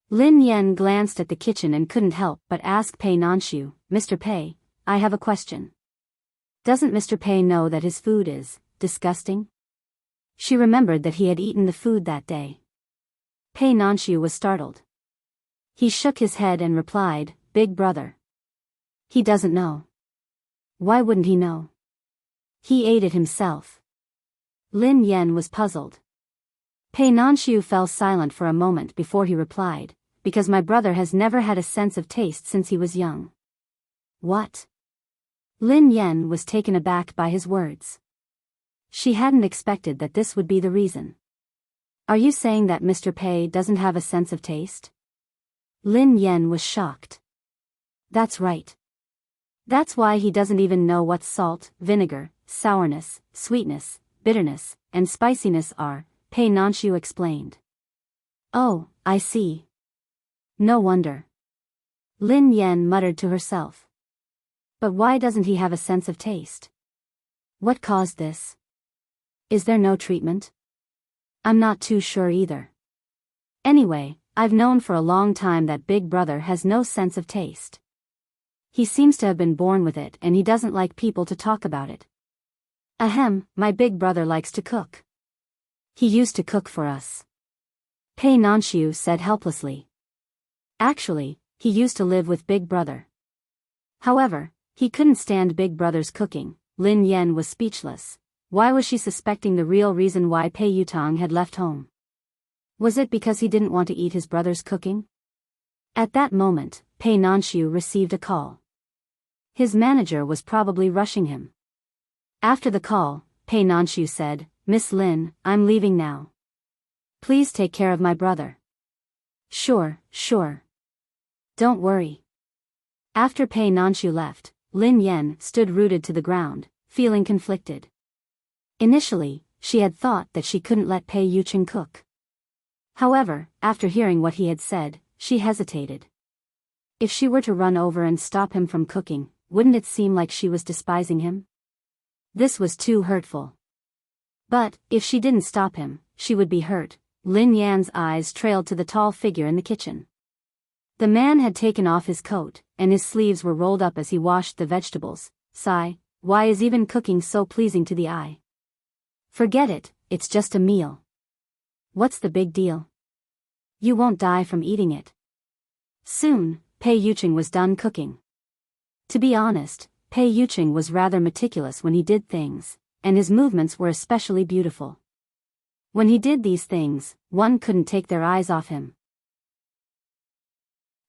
Lin Yan glanced at the kitchen and couldn't help but ask Pei Nanshu, "Mr. Pei, I have a question. Doesn't Mr. Pei know that his food is disgusting?" She remembered that he had eaten the food that day. Pei Nanshu was startled. He shook his head and replied, "Big brother. He doesn't know." Why wouldn't he know? He ate it himself. Lin Yan was puzzled. Pei Nanshu fell silent for a moment before he replied, "Because my brother has never had a sense of taste since he was young." What? Lin Yan was taken aback by his words. She hadn't expected that this would be the reason. Are you saying that Mr. Pei doesn't have a sense of taste? Lin Yan was shocked. That's right. That's why he doesn't even know what salt, vinegar, sourness, sweetness, bitterness, and spiciness are, Pei Nanshu explained. Oh, I see. No wonder. Lin Yan muttered to herself. But why doesn't he have a sense of taste? What caused this? Is there no treatment? I'm not too sure either. Anyway, I've known for a long time that Big Brother has no sense of taste. He seems to have been born with it and he doesn't like people to talk about it. Ahem, my big brother likes to cook. He used to cook for us. Pei Nanshu said helplessly. Actually, he used to live with Big Brother. However, he couldn't stand Big Brother's cooking. Lin Yan was speechless. Why was she suspecting the real reason why Pei Yutong had left home? Was it because he didn't want to eat his brother's cooking? At that moment, Pei Nanshu received a call. His manager was probably rushing him. After the call, Pei Nanshu said, "Miss Lin, I'm leaving now. Please take care of my brother." Sure. Don't worry." After Pei Nanshu left, Lin Yan stood rooted to the ground, feeling conflicted. Initially, she had thought that she couldn't let Pei Yucheng cook. However, after hearing what he had said, she hesitated. If she were to run over and stop him from cooking, wouldn't it seem like she was despising him? This was too hurtful. But, if she didn't stop him, she would be hurt. Lin Yan's eyes trailed to the tall figure in the kitchen. The man had taken off his coat, and his sleeves were rolled up as he washed the vegetables. Sigh, why is even cooking so pleasing to the eye? Forget it, it's just a meal. What's the big deal? You won't die from eating it. Soon, Pei Yucheng was done cooking. To be honest, Pei Yucheng was rather meticulous when he did things, and his movements were especially beautiful. When he did these things, one couldn't take their eyes off him.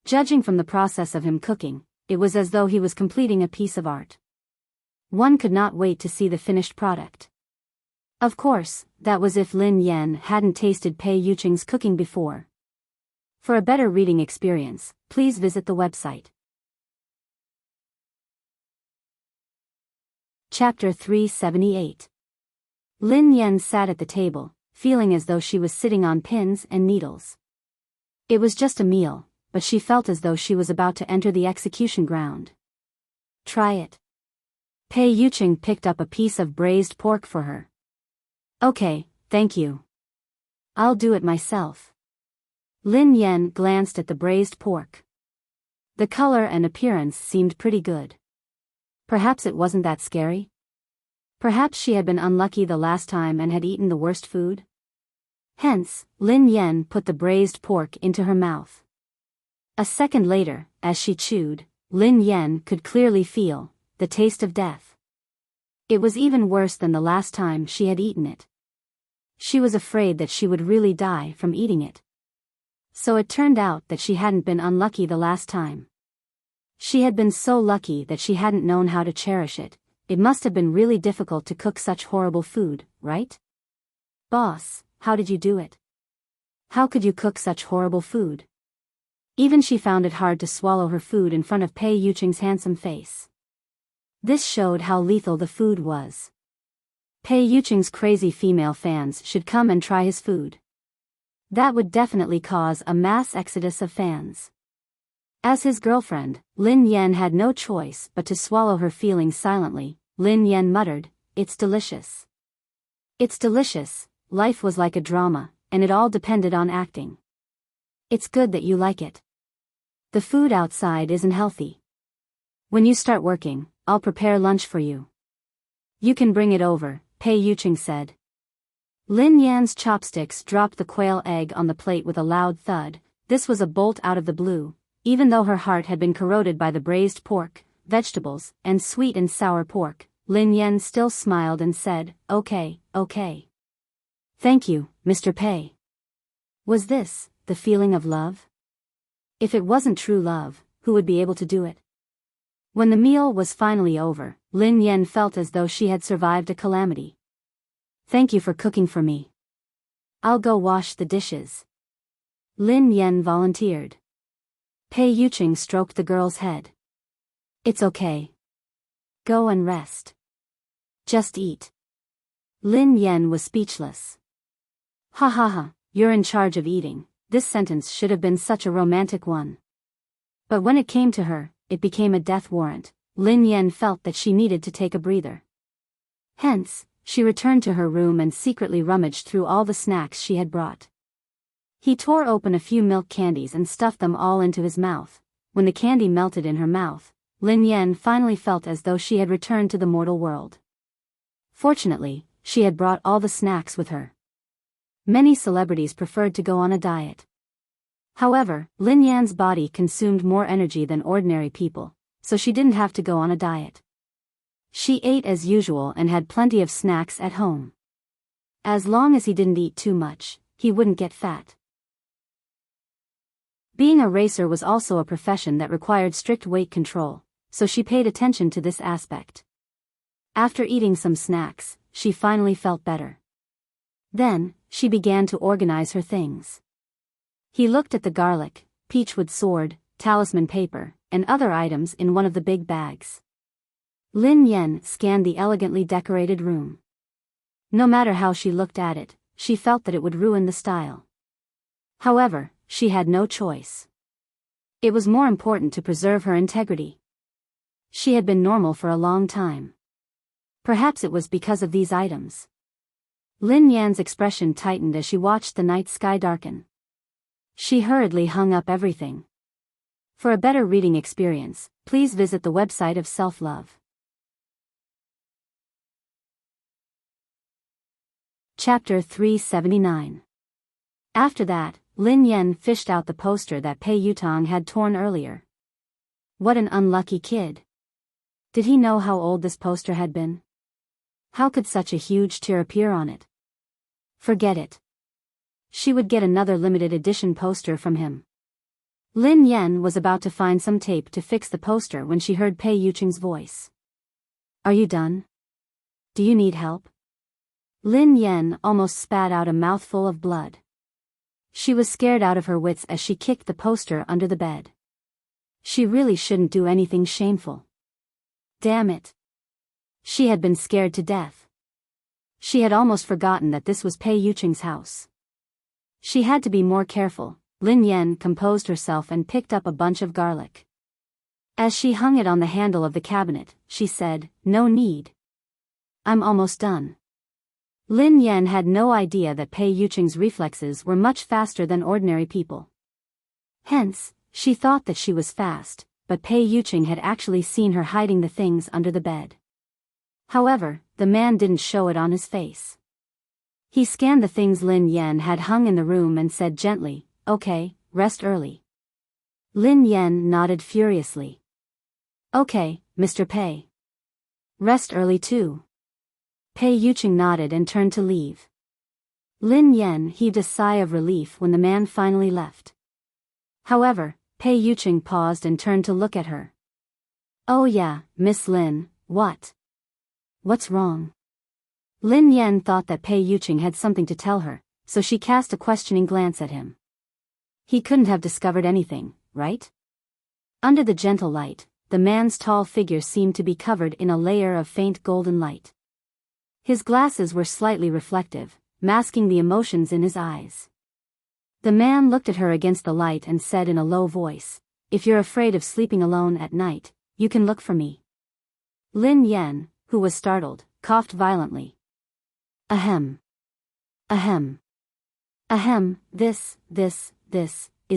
Judging from the process of him cooking, it was as though he was completing a piece of art. One could not wait to see the finished product. Of course, that was if Lin Yan hadn't tasted Pei Yucheng's cooking before. For a better reading experience, please visit the website. Chapter 378. Lin Yan sat at the table, feeling as though she was sitting on pins and needles. It was just a meal, but she felt as though she was about to enter the execution ground. Try it. Pei Yucheng picked up a piece of braised pork for her. Okay, thank you. I'll do it myself. Lin Yan glanced at the braised pork. The color and appearance seemed pretty good. Perhaps it wasn't that scary? Perhaps she had been unlucky the last time and had eaten the worst food? Hence, Lin Yan put the braised pork into her mouth. A second later, as she chewed, Lin Yan could clearly feel the taste of death. It was even worse than the last time she had eaten it. She was afraid that she would really die from eating it. So it turned out that she hadn't been unlucky the last time. She had been so lucky that she hadn't known how to cherish it. It must have been really difficult to cook such horrible food, right? Boss, how did you do it? How could you cook such horrible food? Even she found it hard to swallow her food in front of Pei Yucheng's handsome face. This showed how lethal the food was. Pei Yucheng's crazy female fans should come and try his food. That would definitely cause a mass exodus of fans. As his girlfriend, Lin Yan had no choice but to swallow her feelings silently. Lin Yan muttered, "It's delicious. It's delicious." Life was like a drama, and it all depended on acting. It's good that you like it. The food outside isn't healthy. When you start working, I'll prepare lunch for you. You can bring it over, Pei Yucheng said. Lin Yan's chopsticks dropped the quail egg on the plate with a loud thud. This was a bolt out of the blue, even though her heart had been corroded by the braised pork, vegetables, and sweet and sour pork. Lin Yan still smiled and said, okay. Thank you, Mr. Pei. Was this the feeling of love? If it wasn't true love, who would be able to do it? When the meal was finally over, Lin Yan felt as though she had survived a calamity. Thank you for cooking for me. I'll go wash the dishes. Lin Yan volunteered. Pei Yucheng stroked the girl's head. It's okay. Go and rest. Just eat. Lin Yan was speechless. Ha, you're in charge of eating. This sentence should have been such a romantic one. But when it came to her, it became a death warrant. Lin Yan felt that she needed to take a breather. Hence, she returned to her room and secretly rummaged through all the snacks she had brought. He tore open a few milk candies and stuffed them all into his mouth. When the candy melted in her mouth, Lin Yan finally felt as though she had returned to the mortal world. Fortunately, she had brought all the snacks with her. Many celebrities preferred to go on a diet. However, Lin Yan's body consumed more energy than ordinary people, so she didn't have to go on a diet. She ate as usual and had plenty of snacks at home. As long as he didn't eat too much, he wouldn't get fat. Being a racer was also a profession that required strict weight control, so she paid attention to this aspect. After eating some snacks, she finally felt better. Then, she began to organize her things. He looked at the garlic, peachwood sword, talisman paper, and other items in one of the big bags. Lin Yen scanned the elegantly decorated room. No matter how she looked at it, she felt that it would ruin the style. However, she had no choice. It was more important to preserve her integrity. She had been normal for a long time. Perhaps it was because of these items. Lin Yan's expression tightened as she watched the night sky darken. She hurriedly hung up everything. For a better reading experience, please visit the website of Self-Love. Chapter 379. After that, Lin Yan fished out the poster that Pei Yutong had torn earlier. What an unlucky kid. Did he know how old this poster had been? How could such a huge tear appear on it? Forget it. She would get another limited edition poster from him. Lin Yan was about to find some tape to fix the poster when she heard Pei Yucheng's voice. Are you done? Do you need help? Lin Yan almost spat out a mouthful of blood. She was scared out of her wits as she kicked the poster under the bed. She really shouldn't do anything shameful. Damn it. She had been scared to death. She had almost forgotten that this was Pei Yucheng's house. She had to be more careful. Lin Yan composed herself and picked up a bunch of garlic. As she hung it on the handle of the cabinet, she said, "No need. I'm almost done." Lin Yan had no idea that Pei Yucheng's reflexes were much faster than ordinary people. Hence, she thought that she was fast, but Pei Yucheng had actually seen her hiding the things under the bed. However, the man didn't show it on his face. He scanned the things Lin Yan had hung in the room and said gently, "Okay, rest early." Lin Yan nodded furiously. "Okay, Mr. Pei. Rest early too." Pei Yucheng nodded and turned to leave. Lin Yan heaved a sigh of relief when the man finally left. However, Pei Yucheng paused and turned to look at her. "Oh yeah, Miss Lin, what? What's wrong?" Lin Yan thought that Pei Yucheng had something to tell her, so she cast a questioning glance at him. He couldn't have discovered anything, right? Under the gentle light, the man's tall figure seemed to be covered in a layer of faint golden light. His glasses were slightly reflective, masking the emotions in his eyes. The man looked at her against the light and said in a low voice, "If you're afraid of sleeping alone at night, you can look for me." Lin Yan, who was startled, coughed violently. Ahem. Ahem. Ahem, is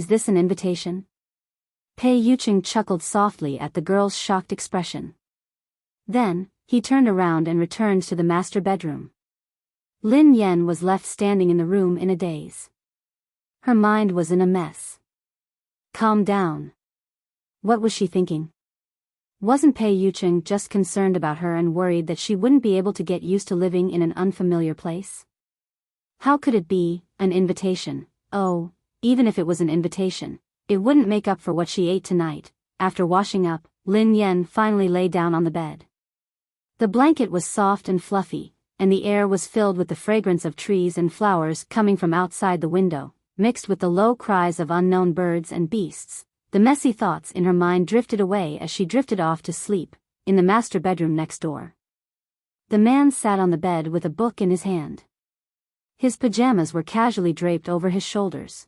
this an invitation? Pei Yucheng chuckled softly at the girl's shocked expression. Then, he turned around and returned to the master bedroom. Lin Yan was left standing in the room in a daze. Her mind was in a mess. Calm down. What was she thinking? Wasn't Pei Yucheng just concerned about her and worried that she wouldn't be able to get used to living in an unfamiliar place? How could it be an invitation? Oh, even if it was an invitation, it wouldn't make up for what she ate tonight. After washing up, Lin Yan finally lay down on the bed. The blanket was soft and fluffy, and the air was filled with the fragrance of trees and flowers coming from outside the window, mixed with the low cries of unknown birds and beasts. The messy thoughts in her mind drifted away as she drifted off to sleep, in the master bedroom next door. The man sat on the bed with a book in his hand. His pajamas were casually draped over his shoulders.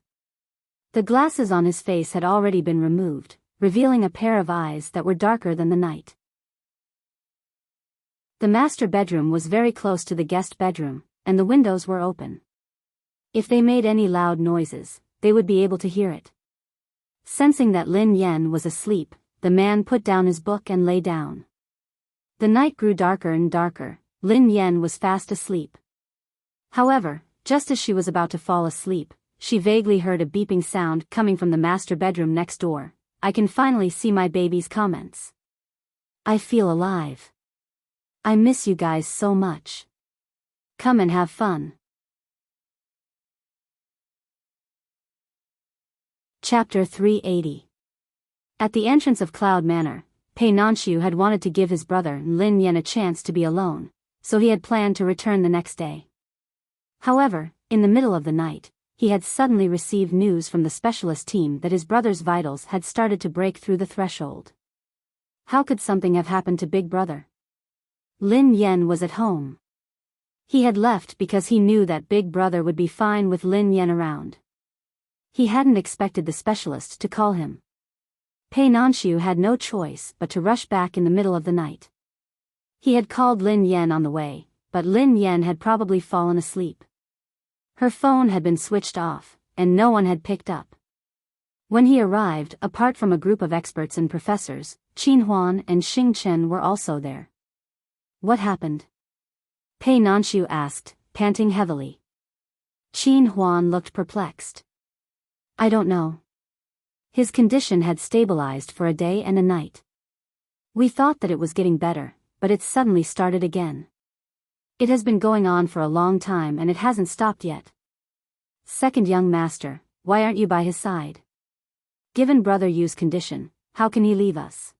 The glasses on his face had already been removed, revealing a pair of eyes that were darker than the night. The master bedroom was very close to the guest bedroom, and the windows were open. If they made any loud noises, they would be able to hear it. Sensing that Lin Yan was asleep, the man put down his book and lay down. The night grew darker and darker. Lin Yan was fast asleep. However, just as she was about to fall asleep, she vaguely heard a beeping sound coming from the master bedroom next door. "I can finally see my baby's comments. I feel alive. I miss you guys so much. Come and have fun." Chapter 380. At the entrance of Cloud Manor, Pei Nanshu had wanted to give his brother Lin Yan a chance to be alone, so he had planned to return the next day. However, in the middle of the night, he had suddenly received news from the specialist team that his brother's vitals had started to break through the threshold. How could something have happened to Big Brother? Lin Yan was at home. He had left because he knew that Big Brother would be fine with Lin Yan around. He hadn't expected the specialist to call him. Pei Nanshu had no choice but to rush back in the middle of the night. He had called Lin Yan on the way, but Lin Yan had probably fallen asleep. Her phone had been switched off, and no one had picked up. When he arrived, apart from a group of experts and professors, Qin Huan and Xing Chen were also there. What happened? Pei Nanshu asked, panting heavily. Qin Huan looked perplexed. I don't know. His condition had stabilized for a day and a night. We thought that it was getting better, but it suddenly started again. It has been going on for a long time and it hasn't stopped yet. Second young master, why aren't you by his side? Given Brother Yu's condition, how can he leave us?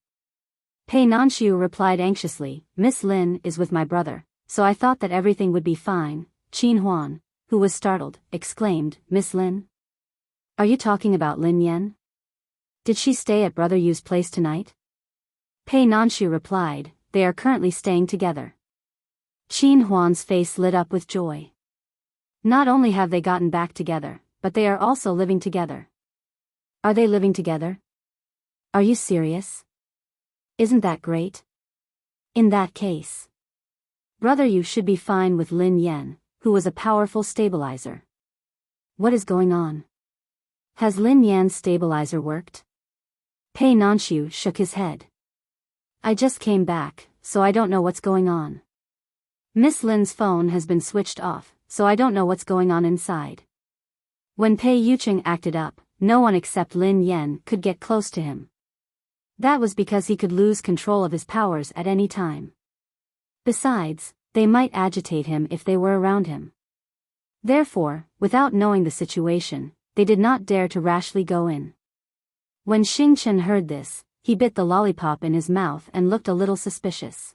Pei Nanshu replied anxiously, Miss Lin is with my brother, so I thought that everything would be fine. Qin Huan, who was startled, exclaimed, Miss Lin? Are you talking about Lin Yan? Did she stay at Brother Yu's place tonight? Pei Nanshu replied, they are currently staying together. Qin Huan's face lit up with joy. Not only have they gotten back together, but they are also living together. Are they living together? Are you serious? Isn't that great? In that case, Brother Yu should be fine with Lin Yan, who was a powerful stabilizer. What is going on? Has Lin Yan's stabilizer worked? Pei Nanshu shook his head. I just came back, so I don't know what's going on. Miss Lin's phone has been switched off, so I don't know what's going on inside. When Pei Yucheng acted up, no one except Lin Yan could get close to him. That was because he could lose control of his powers at any time. Besides, they might agitate him if they were around him. Therefore, without knowing the situation, they did not dare to rashly go in. When Xing Chen heard this, he bit the lollipop in his mouth and looked a little suspicious.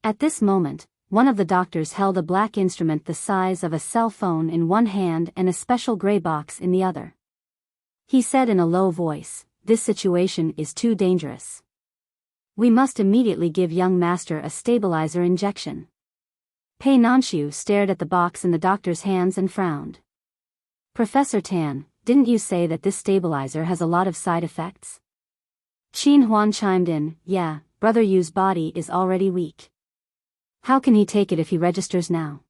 At this moment, one of the doctors held a black instrument the size of a cell phone in one hand and a special gray box in the other. He said in a low voice, this situation is too dangerous. We must immediately give young master a stabilizer injection. Pei Nanshu stared at the box in the doctor's hands and frowned. Professor Tan, didn't you say that this stabilizer has a lot of side effects? Qin Huan chimed in, yeah, Brother Yu's body is already weak. How can he take it if he registers now?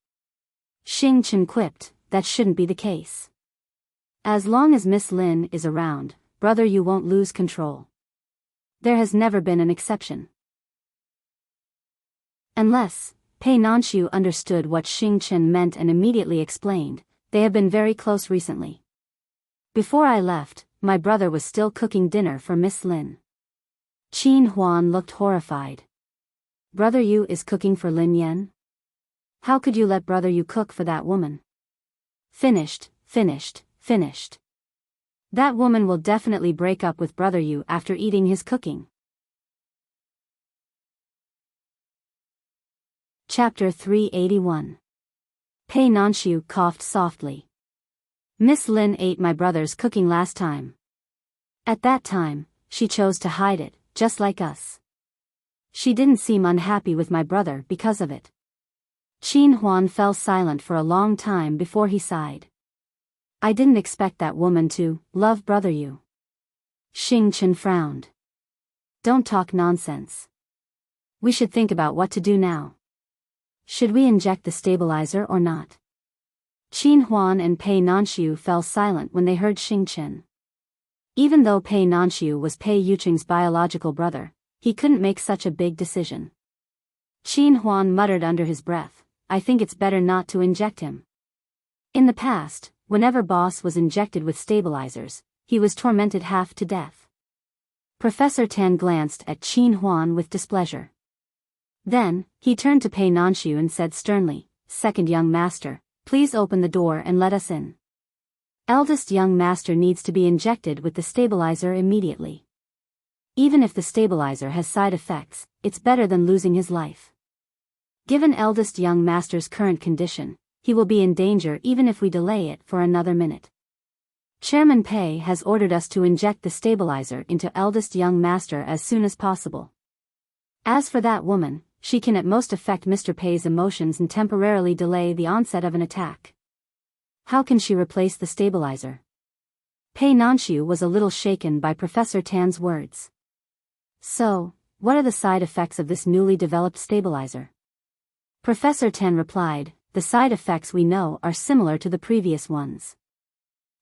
Xing Chen quipped, that shouldn't be the case. As long as Miss Lin is around, Brother Yu won't lose control. There has never been an exception. Unless, Pei Nanshu understood what Xing Chen meant and immediately explained, they have been very close recently. Before I left, my brother was still cooking dinner for Miss Lin. Qin Huan looked horrified. Brother Yu is cooking for Lin Yan? How could you let Brother Yu cook for that woman? Finished. That woman will definitely break up with Brother Yu after eating his cooking. Chapter 381. Pei Nanshu coughed softly. Miss Lin ate my brother's cooking last time. At that time, she chose to hide it, just like us. She didn't seem unhappy with my brother because of it. Qin Huan fell silent for a long time before he sighed. I didn't expect that woman to love Brother Yu. Xing Chen frowned. Don't talk nonsense. We should think about what to do now. Should we inject the stabilizer or not? Qin Huan and Pei Nanshu fell silent when they heard Xing Chen. Even though Pei Nanshu was Pei Yucheng's biological brother, he couldn't make such a big decision. Qin Huan muttered under his breath, I think it's better not to inject him. In the past, whenever Boss was injected with stabilizers, he was tormented half to death. Professor Tan glanced at Qin Huan with displeasure. Then, he turned to Pei Nanshu and said sternly, Second young master, please open the door and let us in. Eldest young master needs to be injected with the stabilizer immediately. Even if the stabilizer has side effects, it's better than losing his life. Given eldest young master's current condition, he will be in danger even if we delay it for another minute. Chairman Pei has ordered us to inject the stabilizer into eldest young master as soon as possible. As for that woman, she can at most affect Mr. Pei's emotions and temporarily delay the onset of an attack. How can she replace the stabilizer? Pei Nanxiu was a little shaken by Professor Tan's words. So, what are the side effects of this newly developed stabilizer? Professor Tan replied, the side effects we know are similar to the previous ones.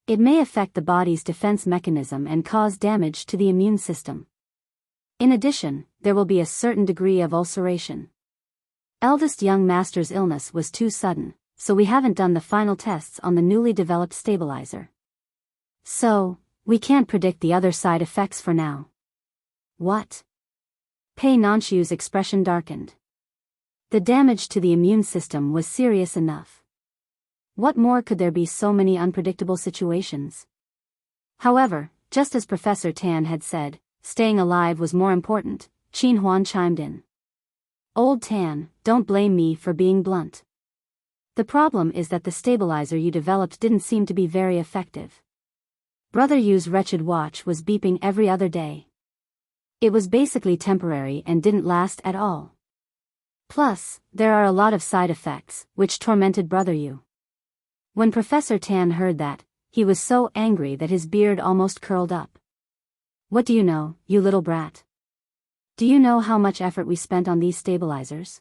It may affect the body's defense mechanism and cause damage to the immune system. In addition, there will be a certain degree of ulceration. Eldest young master's illness was too sudden, so we haven't done the final tests on the newly developed stabilizer. So, we can't predict the other side effects for now. What? Pei Nanxiu's expression darkened. The damage to the immune system was serious enough. What more could there be? So many unpredictable situations? However, just as Professor Tan had said, staying alive was more important, Qin Huan chimed in. Old Tan, don't blame me for being blunt. The problem is that the stabilizer you developed didn't seem to be very effective. Brother Yu's wretched watch was beeping every other day. It was basically temporary and didn't last at all. Plus, there are a lot of side effects, which tormented Brother Yu. When Professor Tan heard that, he was so angry that his beard almost curled up. What do you know, you little brat? Do you know how much effort we spent on these stabilizers?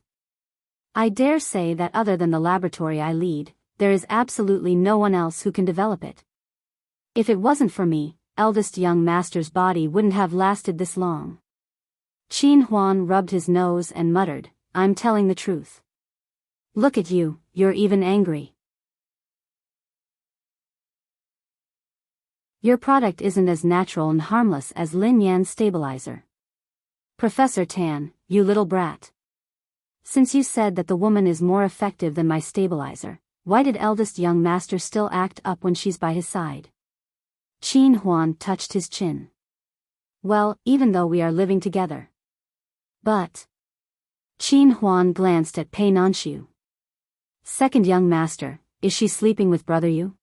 I dare say that other than the laboratory I lead, there is absolutely no one else who can develop it. If it wasn't for me, eldest young master's body wouldn't have lasted this long. Qin Huan rubbed his nose and muttered, I'm telling the truth. Look at you, you're even angry. Your product isn't as natural and harmless as Lin Yan's stabilizer. Professor Tan, you little brat. Since you said that the woman is more effective than my stabilizer, why did eldest young master still act up when she's by his side? Qin Huan touched his chin. Well, even though we are living together. But... Qin Huan glanced at Pei Nanxiu. Second young master, is she sleeping with Brother Yu?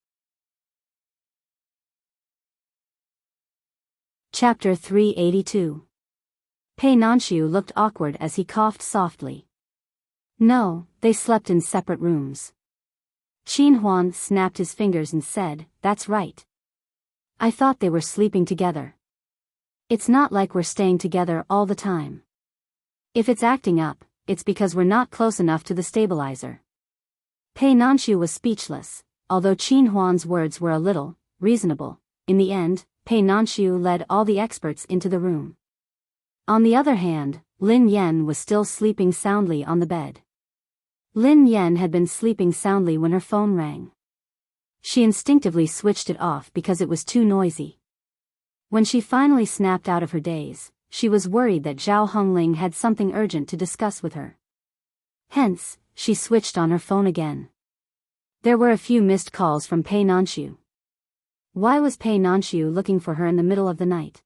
Chapter 382. Pei Nanxiu looked awkward as he coughed softly. No, they slept in separate rooms. Qin Huan snapped his fingers and said, that's right. I thought they were sleeping together. It's not like we're staying together all the time. If it's acting up, it's because we're not close enough to the stabilizer. Pei Nanxiu was speechless, although Qin Huan's words were a little reasonable. In the end, Pei Nanxiu led all the experts into the room. On the other hand, Lin Yan was still sleeping soundly on the bed. Lin Yan had been sleeping soundly when her phone rang. She instinctively switched it off because it was too noisy. When she finally snapped out of her daze, she was worried that Zhao Hongling had something urgent to discuss with her. Hence, she switched on her phone again. There were a few missed calls from Pei Nanxiu. Why was Pei Nanxiu looking for her in the middle of the night?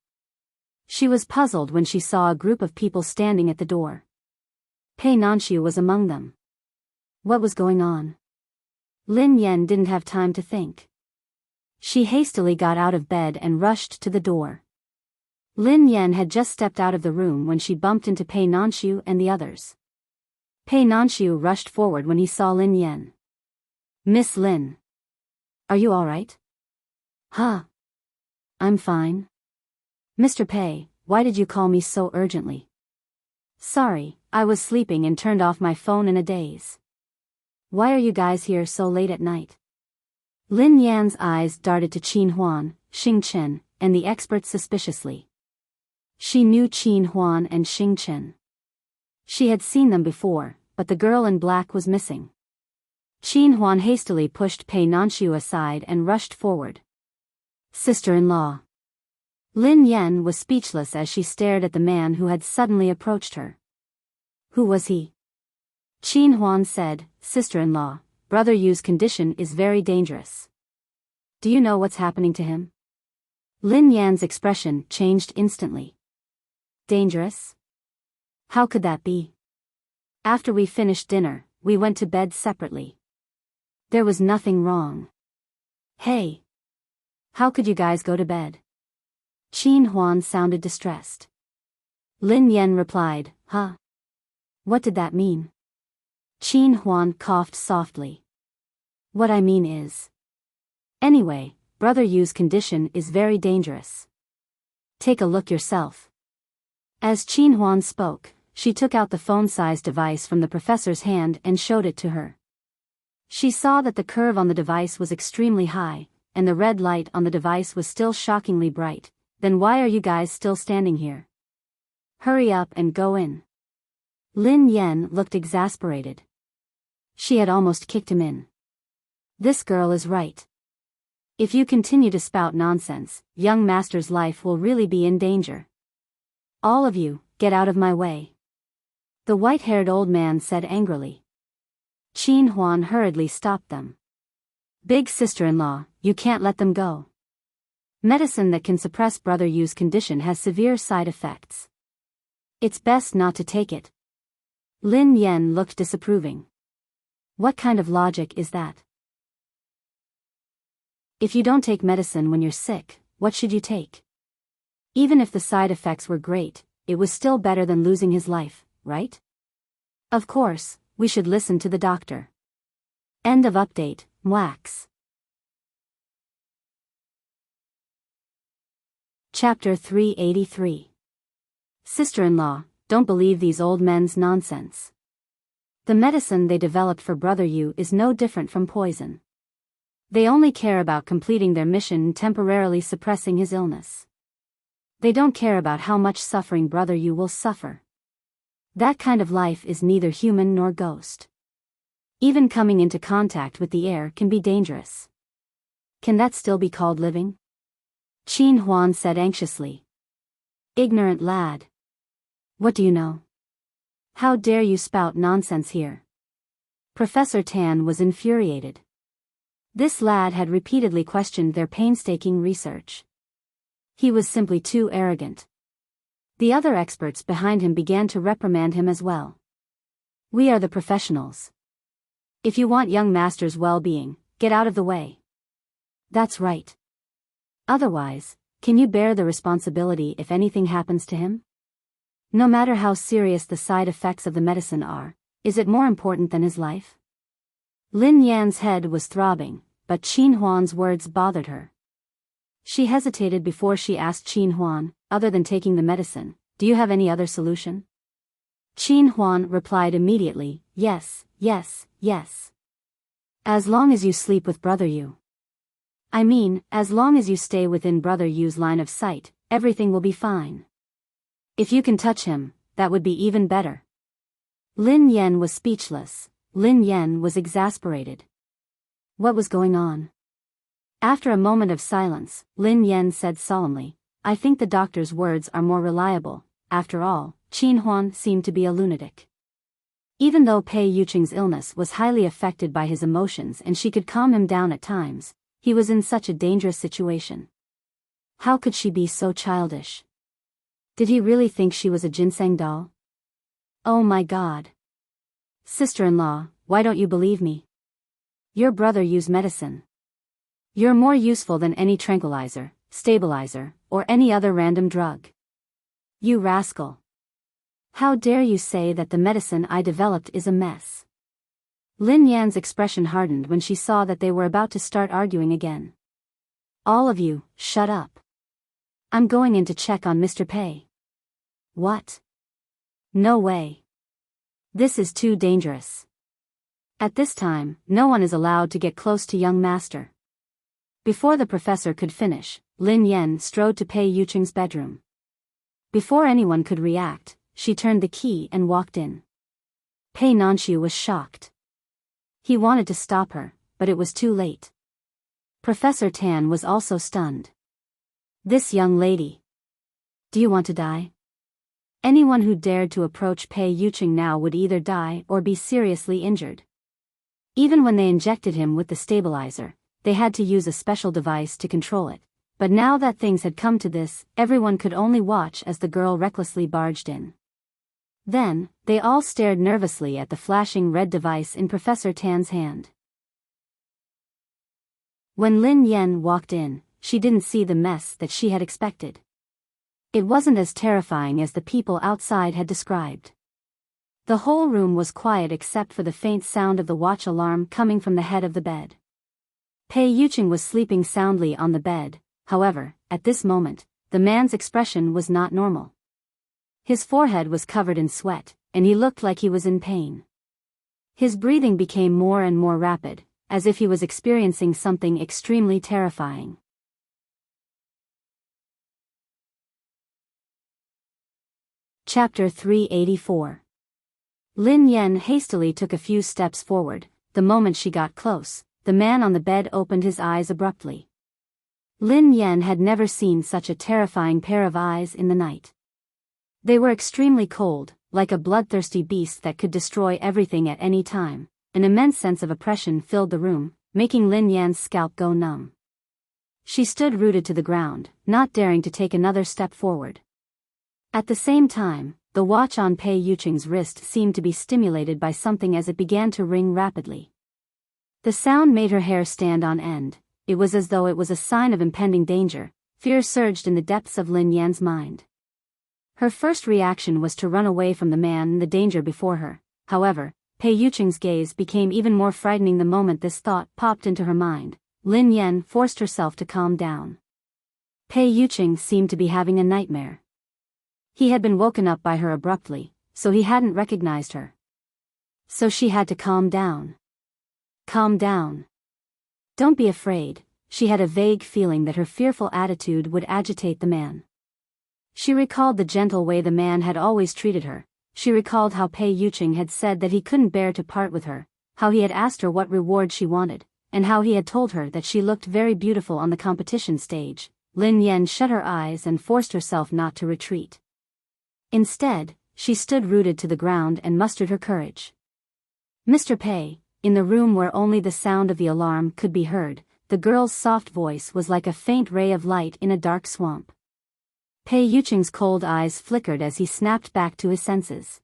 She was puzzled when she saw a group of people standing at the door. Pei Nanxiu was among them. What was going on? Lin Yan didn't have time to think. She hastily got out of bed and rushed to the door. Lin Yan had just stepped out of the room when she bumped into Pei Nanxiu and the others. Pei Nanxiu rushed forward when he saw Lin Yan. Miss Lin. Are you all right? Huh. I'm fine. Mr. Pei, why did you call me so urgently? Sorry, I was sleeping and turned off my phone in a daze. Why are you guys here so late at night? Lin Yan's eyes darted to Qin Huan, Xing Chen, and the experts suspiciously. She knew Qin Huan and Xing Chen. She had seen them before, but the girl in black was missing. Qin Huan hastily pushed Pei Nanxiu aside and rushed forward. Sister-in-law. Lin Yan was speechless as she stared at the man who had suddenly approached her. Who was he? Qin Huan said, Sister-in-law, Brother Yu's condition is very dangerous. Do you know what's happening to him? Lin Yan's expression changed instantly. Dangerous? How could that be? After we finished dinner, we went to bed separately. There was nothing wrong. Hey! How could you guys go to bed? Qin Huan sounded distressed. Lin Yan replied, Huh? What did that mean? Qin Huan coughed softly. What I mean is. Anyway, Brother Yu's condition is very dangerous. Take a look yourself. As Qin Huan spoke, she took out the phone-sized device from the professor's hand and showed it to her. She saw that the curve on the device was extremely high, and the red light on the device was still shockingly bright. Then why are you guys still standing here? Hurry up and go in. Lin Yan looked exasperated. She had almost kicked him in. This girl is right. If you continue to spout nonsense, young master's life will really be in danger. All of you, get out of my way. The white-haired old man said angrily. Qin Huan hurriedly stopped them. Big sister-in-law, you can't let them go. Medicine that can suppress Brother Yu's condition has severe side effects. It's best not to take it. Lin Yan looked disapproving. What kind of logic is that? If you don't take medicine when you're sick, what should you take? Even if the side effects were great, it was still better than losing his life, right? Of course, we should listen to the doctor. End of update, Mwax. Chapter 383. Sister-in-law, don't believe these old men's nonsense. The medicine they developed for Brother Yu is no different from poison. They only care about completing their mission and temporarily suppressing his illness. They don't care about how much suffering Brother Yu will suffer. That kind of life is neither human nor ghost. Even coming into contact with the air can be dangerous. Can that still be called living? Qin Huan said anxiously. Ignorant lad. What do you know? How dare you spout nonsense here? Professor Tan was infuriated. This lad had repeatedly questioned their painstaking research. He was simply too arrogant. The other experts behind him began to reprimand him as well. We are the professionals. If you want young master's well-being, get out of the way. That's right. Otherwise, can you bear the responsibility if anything happens to him? No matter how serious the side effects of the medicine are, is it more important than his life? Lin Yan's head was throbbing, but Qin Huan's words bothered her. She hesitated before she asked Qin Huan, other than taking the medicine, do you have any other solution? Qin Huan replied immediately, yes, yes, yes. As long as you sleep with Brother Yu. I mean, as long as you stay within Brother Yu's line of sight, everything will be fine. If you can touch him, that would be even better. Lin Yan was speechless. Lin Yan was exasperated. What was going on? After a moment of silence, Lin Yan said solemnly, I think the doctor's words are more reliable. After all, Qin Huan seemed to be a lunatic. Even though Pei Yuqing's illness was highly affected by his emotions and she could calm him down at times, he was in such a dangerous situation. How could she be so childish? Did he really think she was a ginseng doll? Oh my God. Sister-in-law, why don't you believe me? Your brother used medicine. You're more useful than any tranquilizer, stabilizer, or any other random drug. You rascal. How dare you say that the medicine I developed is a mess? Lin Yan's expression hardened when she saw that they were about to start arguing again. All of you, shut up. I'm going in to check on Mr. Pei. What? No way. This is too dangerous. At this time, no one is allowed to get close to young master. Before the professor could finish, Lin Yan strode to Pei Yuqing's bedroom. Before anyone could react, she turned the key and walked in. Pei Nanxiu was shocked. He wanted to stop her, but it was too late. Professor Tan was also stunned. This young lady. Do you want to die? Anyone who dared to approach Pei Yuqing now would either die or be seriously injured. Even when they injected him with the stabilizer, they had to use a special device to control it. But now that things had come to this, everyone could only watch as the girl recklessly barged in. Then, they all stared nervously at the flashing red device in Professor Tan's hand. When Lin Yen walked in, she didn't see the mess that she had expected. It wasn't as terrifying as the people outside had described. The whole room was quiet except for the faint sound of the watch alarm coming from the head of the bed. Pei Yuqing was sleeping soundly on the bed. However, at this moment, the man's expression was not normal. His forehead was covered in sweat, and he looked like he was in pain. His breathing became more and more rapid, as if he was experiencing something extremely terrifying. Chapter 384. Lin Yen hastily took a few steps forward. The moment she got close, the man on the bed opened his eyes abruptly. Lin Yen had never seen such a terrifying pair of eyes in the night. They were extremely cold, like a bloodthirsty beast that could destroy everything at any time. An immense sense of oppression filled the room, making Lin Yan's scalp go numb. She stood rooted to the ground, not daring to take another step forward. At the same time, the watch on Pei Yuqing's wrist seemed to be stimulated by something as it began to ring rapidly. The sound made her hair stand on end. It was as though it was a sign of impending danger. Fear surged in the depths of Lin Yan's mind. Her first reaction was to run away from the man and the danger before her. However, Pei Yuqing's gaze became even more frightening the moment this thought popped into her mind. Lin Yan forced herself to calm down. Pei Yuqing seemed to be having a nightmare. He had been woken up by her abruptly, so he hadn't recognized her. So she had to calm down. Calm down. Don't be afraid. She had a vague feeling that her fearful attitude would agitate the man. She recalled the gentle way the man had always treated her. She recalled how Pei Yuqing had said that he couldn't bear to part with her, how he had asked her what reward she wanted, and how he had told her that she looked very beautiful on the competition stage. Lin Yan shut her eyes and forced herself not to retreat. Instead, she stood rooted to the ground and mustered her courage. Mr. Pei, in the room where only the sound of the alarm could be heard, the girl's soft voice was like a faint ray of light in a dark swamp. Pei Yuqing's cold eyes flickered as he snapped back to his senses.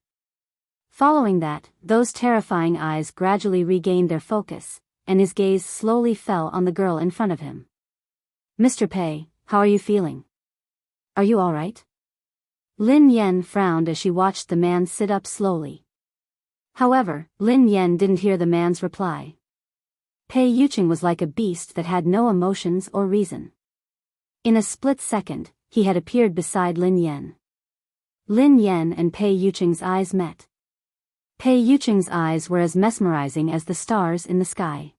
Following that, those terrifying eyes gradually regained their focus, and his gaze slowly fell on the girl in front of him. Mr. Pei, how are you feeling? Are you all right? Lin Yan frowned as she watched the man sit up slowly. However, Lin Yan didn't hear the man's reply. Pei Yuqing was like a beast that had no emotions or reason. In a split second, he had appeared beside Lin Yan. Lin Yan and Pei Yuqing's eyes met. Pei Yuqing's eyes were as mesmerizing as the stars in the sky.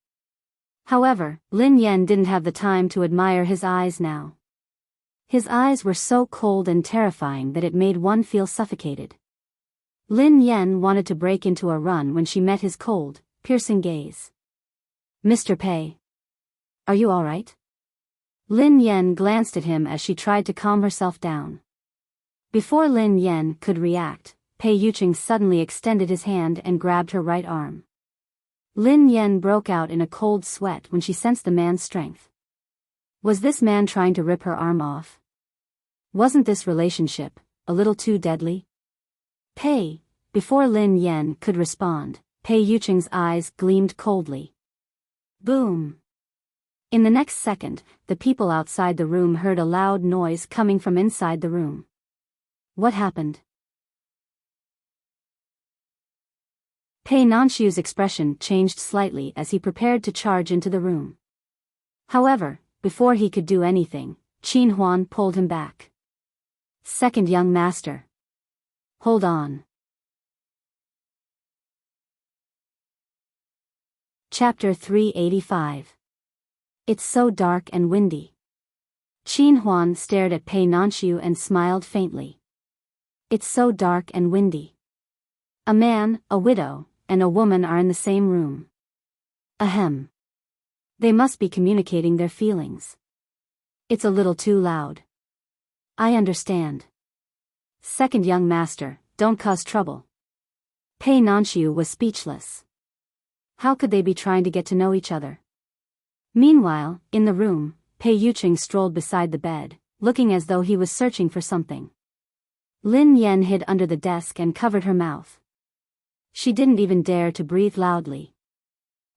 However, Lin Yan didn't have the time to admire his eyes now. His eyes were so cold and terrifying that it made one feel suffocated. Lin Yan wanted to break into a run when she met his cold, piercing gaze. Mr. Pei. Are you all right? Lin Yan glanced at him as she tried to calm herself down. Before Lin Yan could react, Pei Yuqing suddenly extended his hand and grabbed her right arm. Lin Yan broke out in a cold sweat when she sensed the man's strength. Was this man trying to rip her arm off? Wasn't this relationship a little too deadly? Pei, before Lin Yan could respond, Pei Yuqing's eyes gleamed coldly. Boom! In the next second, the people outside the room heard a loud noise coming from inside the room. What happened? Pei Nanxiu's expression changed slightly as he prepared to charge into the room. However, before he could do anything, Qin Huan pulled him back. Second young master. Hold on. Chapter 385. It's so dark and windy. Qin Huan stared at Pei Nanxiu and smiled faintly. It's so dark and windy. A man, a widow, and a woman are in the same room. Ahem. They must be communicating their feelings. It's a little too loud. I understand. Second young master, don't cause trouble. Pei Nanxiu was speechless. How could they be trying to get to know each other? Meanwhile, in the room, Pei Yuqing strolled beside the bed, looking as though he was searching for something. Lin Yan hid under the desk and covered her mouth. She didn't even dare to breathe loudly.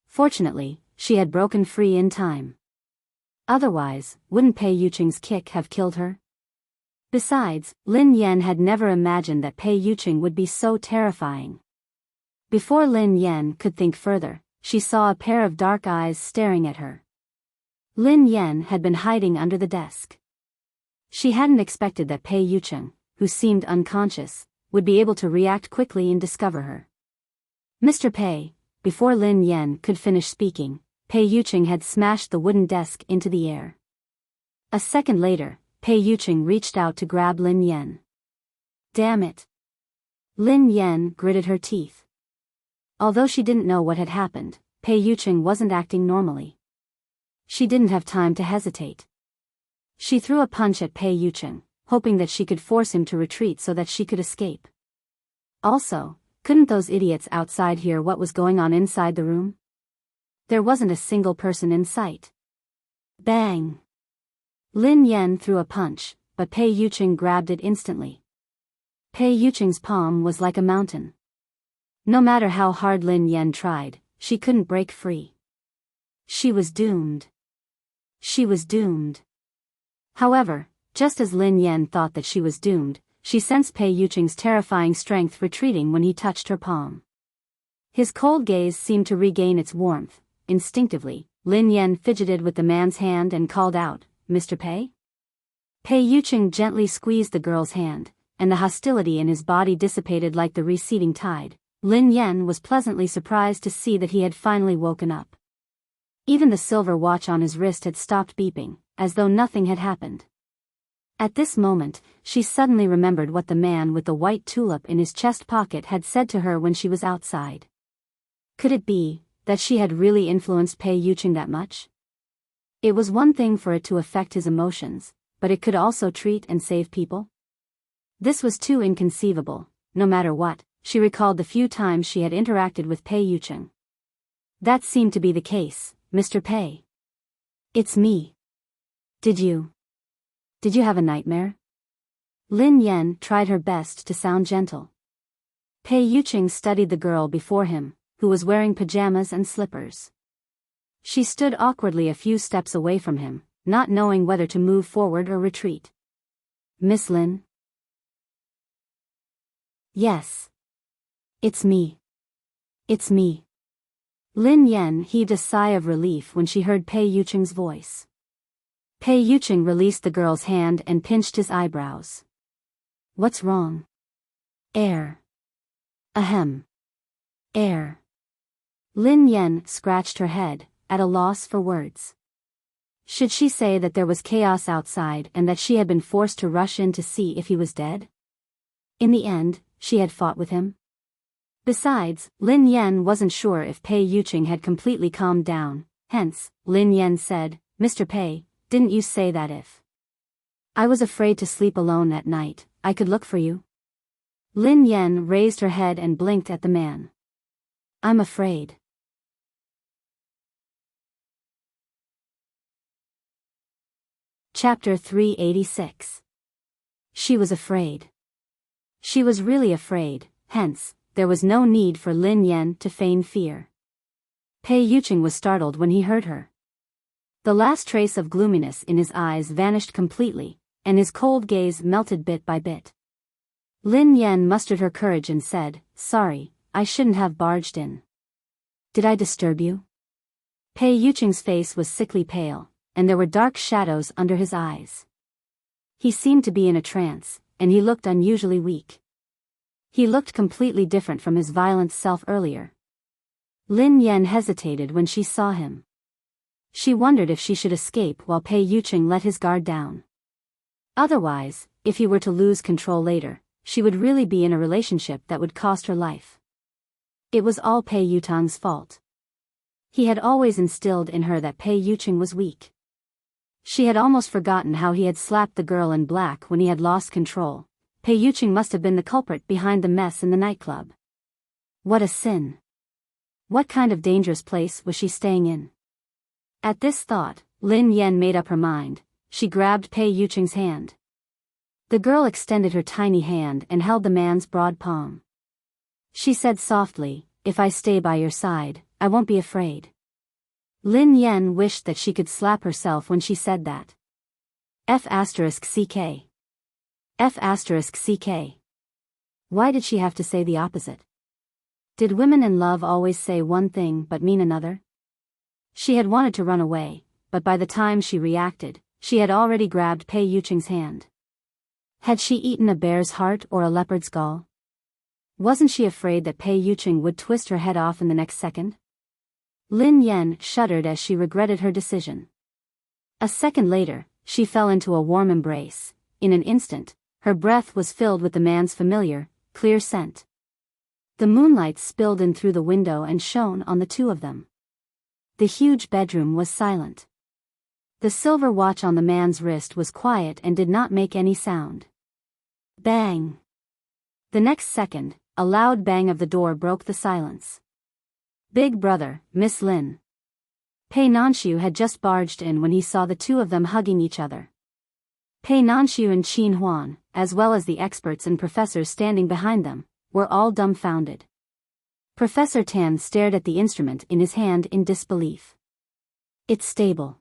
Fortunately, she had broken free in time. Otherwise, wouldn't Pei Yuqing's kick have killed her? Besides, Lin Yan had never imagined that Pei Yuqing would be so terrifying. Before Lin Yan could think further, she saw a pair of dark eyes staring at her. Lin Yan had been hiding under the desk. She hadn't expected that Pei Yuqing, who seemed unconscious, would be able to react quickly and discover her. Mr. Pei, before Lin Yan could finish speaking, Pei Yuqing had smashed the wooden desk into the air. A second later, Pei Yuqing reached out to grab Lin Yan. Damn it! Lin Yan gritted her teeth. Although she didn't know what had happened, Pei Yuqing wasn't acting normally. She didn't have time to hesitate. She threw a punch at Pei Yuqing, hoping that she could force him to retreat so that she could escape. Also, couldn't those idiots outside hear what was going on inside the room? There wasn't a single person in sight. Bang! Lin Yan threw a punch, but Pei Yuqing grabbed it instantly. Pei Yuqing's palm was like a mountain. No matter how hard Lin Yan tried, she couldn't break free. She was doomed. She was doomed. However, just as Lin Yan thought that she was doomed, she sensed Pei Yuqing's terrifying strength retreating when he touched her palm. His cold gaze seemed to regain its warmth. Instinctively, Lin Yan fidgeted with the man's hand and called out, "Mr. Pei?" Pei Yuqing gently squeezed the girl's hand, and the hostility in his body dissipated like the receding tide. Lin Yan was pleasantly surprised to see that he had finally woken up. Even the silver watch on his wrist had stopped beeping, as though nothing had happened. At this moment, she suddenly remembered what the man with the white tulip in his chest pocket had said to her when she was outside. Could it be that she had really influenced Pei Yuqing that much? It was one thing for it to affect his emotions, but it could also treat and save people? This was too inconceivable. No matter what, she recalled the few times she had interacted with Pei Yuqing. That seemed to be the case. "Mr. Pei. It's me. Did you have a nightmare?" Lin Yan tried her best to sound gentle. Pei Yuqing studied the girl before him, who was wearing pajamas and slippers. She stood awkwardly a few steps away from him, not knowing whether to move forward or retreat. "Miss Lin?" "Yes. It's me. It's me." Lin Yan heaved a sigh of relief when she heard Pei Yuqing's voice. Pei Yuqing released the girl's hand and pinched his eyebrows. "What's wrong?" "Air. Ahem. Air." Lin Yan scratched her head, at a loss for words. Should she say that there was chaos outside and that she had been forced to rush in to see if he was dead? In the end, she had fought with him. Besides, Lin Yan wasn't sure if Pei Yuqing had completely calmed down, hence, Lin Yan said, "Mr. Pei, didn't you say that if I was afraid to sleep alone at night, I could look for you?" Lin Yan raised her head and blinked at the man. "I'm afraid." Chapter 386. She was afraid. She was really afraid, hence, there was no need for Lin Yan to feign fear. Pei Yuqing was startled when he heard her. The last trace of gloominess in his eyes vanished completely, and his cold gaze melted bit by bit. Lin Yan mustered her courage and said, "Sorry, I shouldn't have barged in. Did I disturb you?" Pei Yuqing's face was sickly pale, and there were dark shadows under his eyes. He seemed to be in a trance, and he looked unusually weak. He looked completely different from his violent self earlier. Lin Yan hesitated when she saw him. She wondered if she should escape while Pei Yuqing let his guard down. Otherwise, if he were to lose control later, she would really be in a relationship that would cost her life. It was all Pei Yuqing's fault. He had always instilled in her that Pei Yuqing was weak. She had almost forgotten how he had slapped the girl in black when he had lost control. Pei Yuqing must have been the culprit behind the mess in the nightclub. What a sin. What kind of dangerous place was she staying in? At this thought, Lin Yan made up her mind. She grabbed Pei Yuqing's hand. The girl extended her tiny hand and held the man's broad palm. She said softly, "If I stay by your side, I won't be afraid." Lin Yan wished that she could slap herself when she said that. F***ck. F***ck. Why did she have to say the opposite? Did women in love always say one thing but mean another? She had wanted to run away, but by the time she reacted, she had already grabbed Pei Yuqing's hand. Had she eaten a bear's heart or a leopard's gall? Wasn't she afraid that Pei Yuqing would twist her head off in the next second? Lin Yan shuddered as she regretted her decision. A second later, she fell into a warm embrace. In an instant, her breath was filled with the man's familiar, clear scent. The moonlight spilled in through the window and shone on the two of them. The huge bedroom was silent. The silver watch on the man's wrist was quiet and did not make any sound. Bang! The next second, a loud bang of the door broke the silence. "Big brother, Miss Lin." Pei Nanxiu had just barged in when he saw the two of them hugging each other. Pei Nanxiu and Qin Huan, as well as the experts and professors standing behind them, were all dumbfounded. Professor Tan stared at the instrument in his hand in disbelief. "It's stable.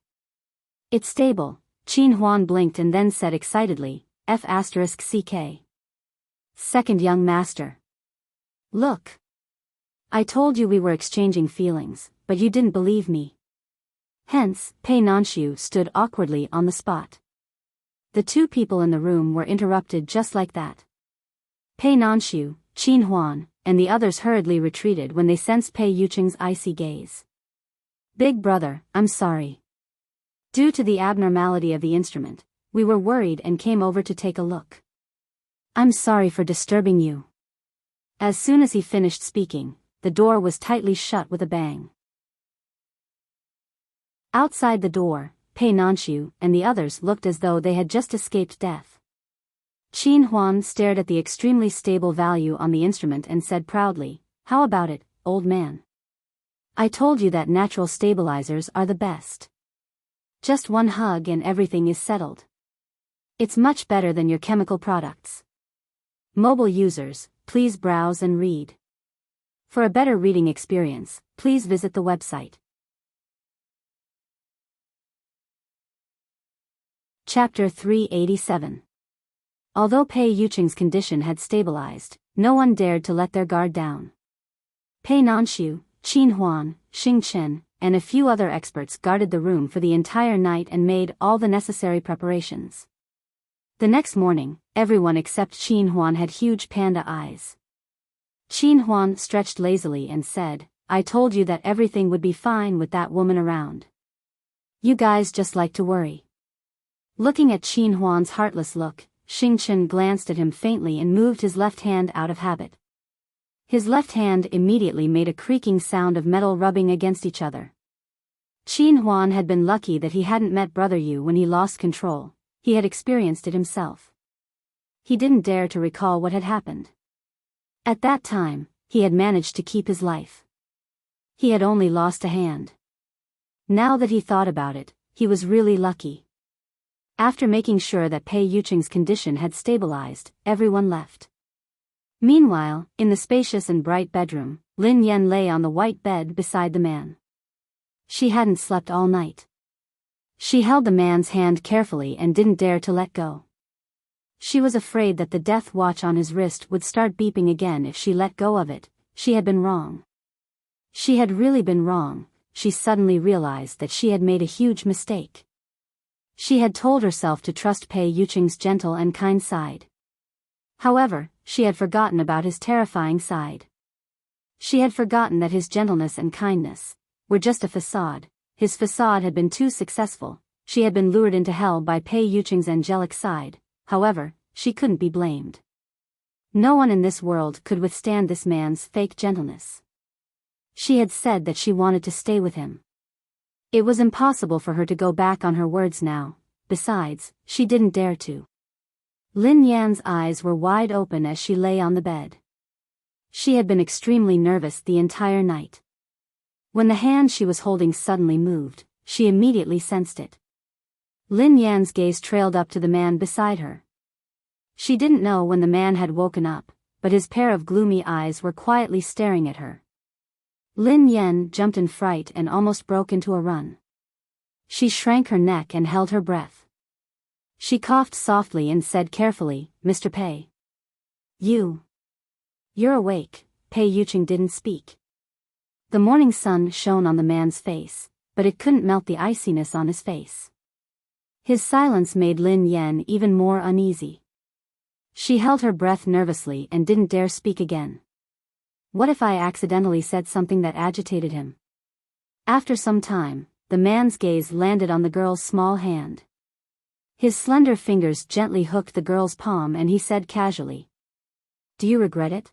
It's stable," Qin Huan blinked and then said excitedly, F***ck. Second young master. "Look. I told you we were exchanging feelings, but you didn't believe me." Hence, Pei Nanxiu stood awkwardly on the spot. The two people in the room were interrupted just like that. Pei Nanxiu, Qin Huan, and the others hurriedly retreated when they sensed Pei Yuqing's icy gaze. "Big brother, I'm sorry. Due to the abnormality of the instrument, we were worried and came over to take a look. I'm sorry for disturbing you." As soon as he finished speaking, the door was tightly shut with a bang. Outside the door, Pei Nanxiu and the others looked as though they had just escaped death. Qin Huan stared at the extremely stable value on the instrument and said proudly, "How about it, old man? I told you that natural stabilizers are the best. Just one hug and everything is settled. It's much better than your chemical products." Mobile users, please browse and read. For a better reading experience, please visit the website. Chapter 387. Although Pei Yuqing's condition had stabilized, no one dared to let their guard down. Pei Nanxiu, Qin Huan, Xing Chen, and a few other experts guarded the room for the entire night and made all the necessary preparations. The next morning, everyone except Qin Huan had huge panda eyes. Qin Huan stretched lazily and said, "I told you that everything would be fine with that woman around. You guys just like to worry." Looking at Qin Huan's heartless look, Xing Chen glanced at him faintly and moved his left hand out of habit. His left hand immediately made a creaking sound of metal rubbing against each other. Qin Huan had been lucky that he hadn't met Brother Yu when he lost control. He had experienced it himself. He didn't dare to recall what had happened. At that time, he had managed to keep his life. He had only lost a hand. Now that he thought about it, he was really lucky. After making sure that Pei Yuqing's condition had stabilized, everyone left. Meanwhile, in the spacious and bright bedroom, Lin Yan lay on the white bed beside the man. She hadn't slept all night. She held the man's hand carefully and didn't dare to let go. She was afraid that the death watch on his wrist would start beeping again if she let go of it. She had been wrong. She had really been wrong. She suddenly realized that she had made a huge mistake. She had told herself to trust Pei Yuqing's gentle and kind side. However, she had forgotten about his terrifying side. She had forgotten that his gentleness and kindness were just a facade. His facade had been too successful. She had been lured into hell by Pei Yuqing's angelic side. However, she couldn't be blamed. No one in this world could withstand this man's fake gentleness. She had said that she wanted to stay with him. It was impossible for her to go back on her words now. Besides, she didn't dare to. Lin Yan's eyes were wide open as she lay on the bed. She had been extremely nervous the entire night. When the hand she was holding suddenly moved, she immediately sensed it. Lin Yan's gaze trailed up to the man beside her. She didn't know when the man had woken up, but his pair of gloomy eyes were quietly staring at her. Lin Yan jumped in fright and almost broke into a run. She shrank her neck and held her breath. She coughed softly and said carefully, "Mr. Pei. You're awake." Pei Yuqing didn't speak. The morning sun shone on the man's face, but it couldn't melt the iciness on his face. His silence made Lin Yan even more uneasy. She held her breath nervously and didn't dare speak again. What if I accidentally said something that agitated him? After some time, the man's gaze landed on the girl's small hand. His slender fingers gently hooked the girl's palm and he said casually, "Do you regret it?"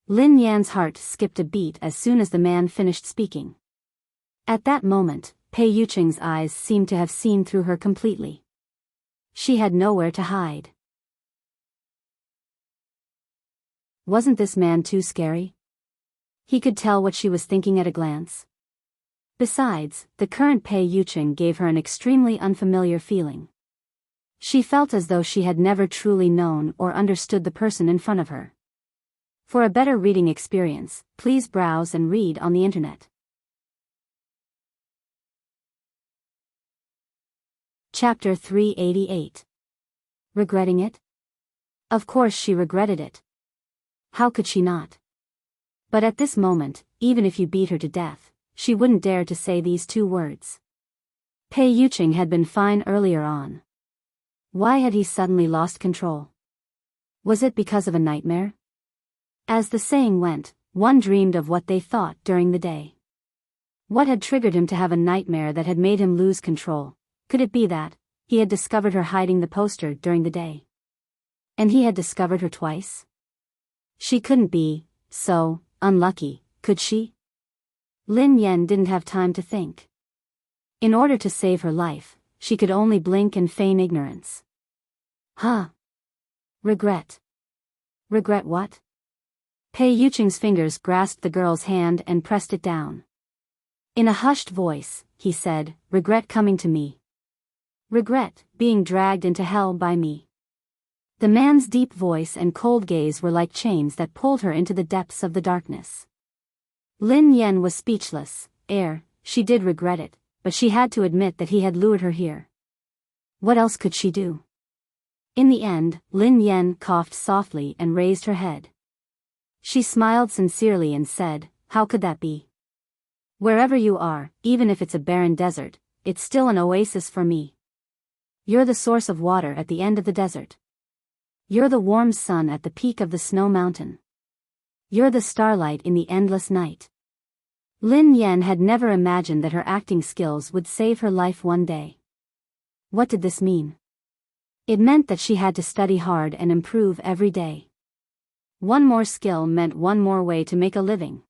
Lin Yan's heart skipped a beat as soon as the man finished speaking. At that moment, Pei Yuqing's eyes seemed to have seen through her completely. She had nowhere to hide. Wasn't this man too scary? He could tell what she was thinking at a glance. Besides, the current Pei Yuqing gave her an extremely unfamiliar feeling. She felt as though she had never truly known or understood the person in front of her. For a better reading experience, please browse and read on the internet. Chapter 388. Regretting it? Of course she regretted it. How could she not? But at this moment, even if you beat her to death, she wouldn't dare to say these two words. Pei Yuqing had been fine earlier on. Why had he suddenly lost control? Was it because of a nightmare? As the saying went, one dreamed of what they thought during the day. What had triggered him to have a nightmare that had made him lose control? Could it be that he had discovered her hiding the poster during the day? And he had discovered her twice? She couldn't be so unlucky, could she? Lin Yan didn't have time to think. In order to save her life, she could only blink and feign ignorance. Regret. Regret what? Pei Yuqing's fingers grasped the girl's hand and pressed it down. In a hushed voice, he said, "Regret coming to me. Regret being dragged into hell by me." The man's deep voice and cold gaze were like chains that pulled her into the depths of the darkness. Lin Yan was speechless. She did regret it, but she had to admit that he had lured her here. What else could she do? In the end, Lin Yan coughed softly and raised her head. She smiled sincerely and said, "How could that be? Wherever you are, even if it's a barren desert, it's still an oasis for me. You're the source of water at the end of the desert. You're the warm sun at the peak of the snow mountain. You're the starlight in the endless night." Lin Yan had never imagined that her acting skills would save her life one day. What did this mean? It meant that she had to study hard and improve every day. One more skill meant one more way to make a living.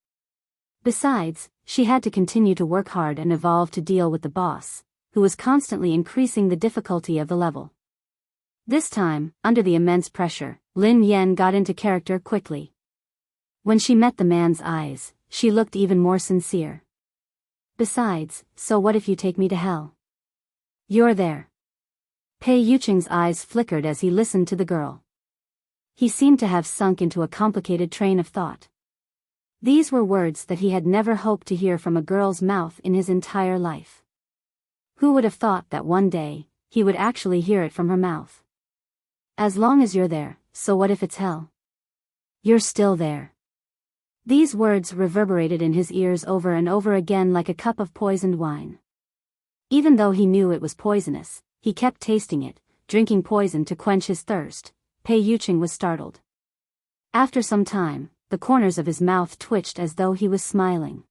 Besides, she had to continue to work hard and evolve to deal with the boss, who was constantly increasing the difficulty of the level. This time, under the immense pressure, Lin Yan got into character quickly. When she met the man's eyes, she looked even more sincere. "Besides, so what if you take me to hell? You're there." Pei Yuqing's eyes flickered as he listened to the girl. He seemed to have sunk into a complicated train of thought. These were words that he had never hoped to hear from a girl's mouth in his entire life. Who would have thought that one day, he would actually hear it from her mouth? "As long as you're there, so what if it's hell? You're still there." These words reverberated in his ears over and over again like a cup of poisoned wine. Even though he knew it was poisonous, he kept tasting it, drinking poison to quench his thirst. Pei Yuqing was startled. After some time, the corners of his mouth twitched as though he was smiling.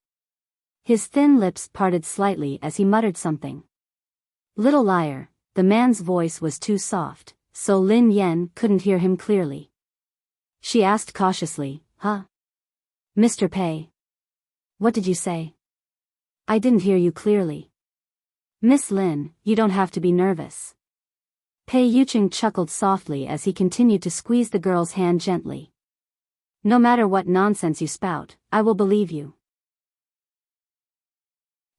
His thin lips parted slightly as he muttered something. Little liar, the man's voice was too soft, so Lin Yan couldn't hear him clearly. She asked cautiously, Mr. Pei? What did you say? I didn't hear you clearly. Miss Lin, you don't have to be nervous. Pei Yuqing chuckled softly as he continued to squeeze the girl's hand gently. No matter what nonsense you spout, I will believe you.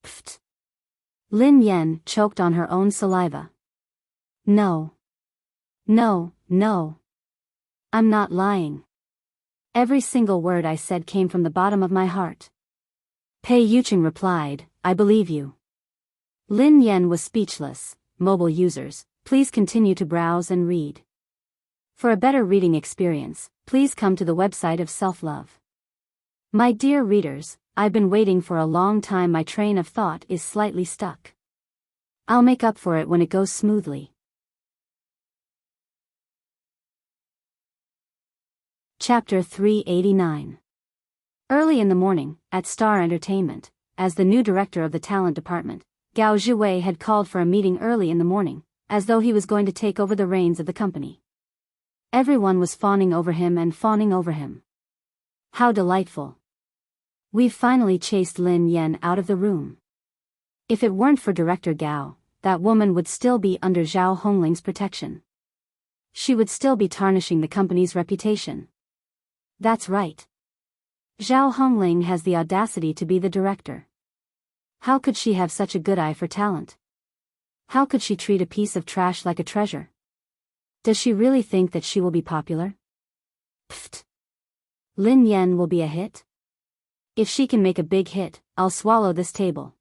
Pfft. Lin Yan choked on her own saliva. No. No, no. I'm not lying. Every single word I said came from the bottom of my heart. Pei Yucheng replied, I believe you. Lin Yan was speechless. Mobile users, please continue to browse and read. For a better reading experience, please come to the website of self-love. My dear readers, I've been waiting for a long time. My train of thought is slightly stuck. I'll make up for it when it goes smoothly. Chapter 389. Early in the morning, at Star Entertainment, as the new director of the talent department, Gao Zhiwei had called for a meeting early in the morning, as though he was going to take over the reins of the company. Everyone was fawning over him and fawning over him. How delightful. We've finally chased Lin Yan out of the room. If it weren't for Director Gao, that woman would still be under Zhao Hongling's protection. She would still be tarnishing the company's reputation. That's right. Zhao Hongling has the audacity to be the director. How could she have such a good eye for talent? How could she treat a piece of trash like a treasure? Does she really think that she will be popular? Pfft. Lin Yan will be a hit? If she can make a big hit, I'll swallow this table.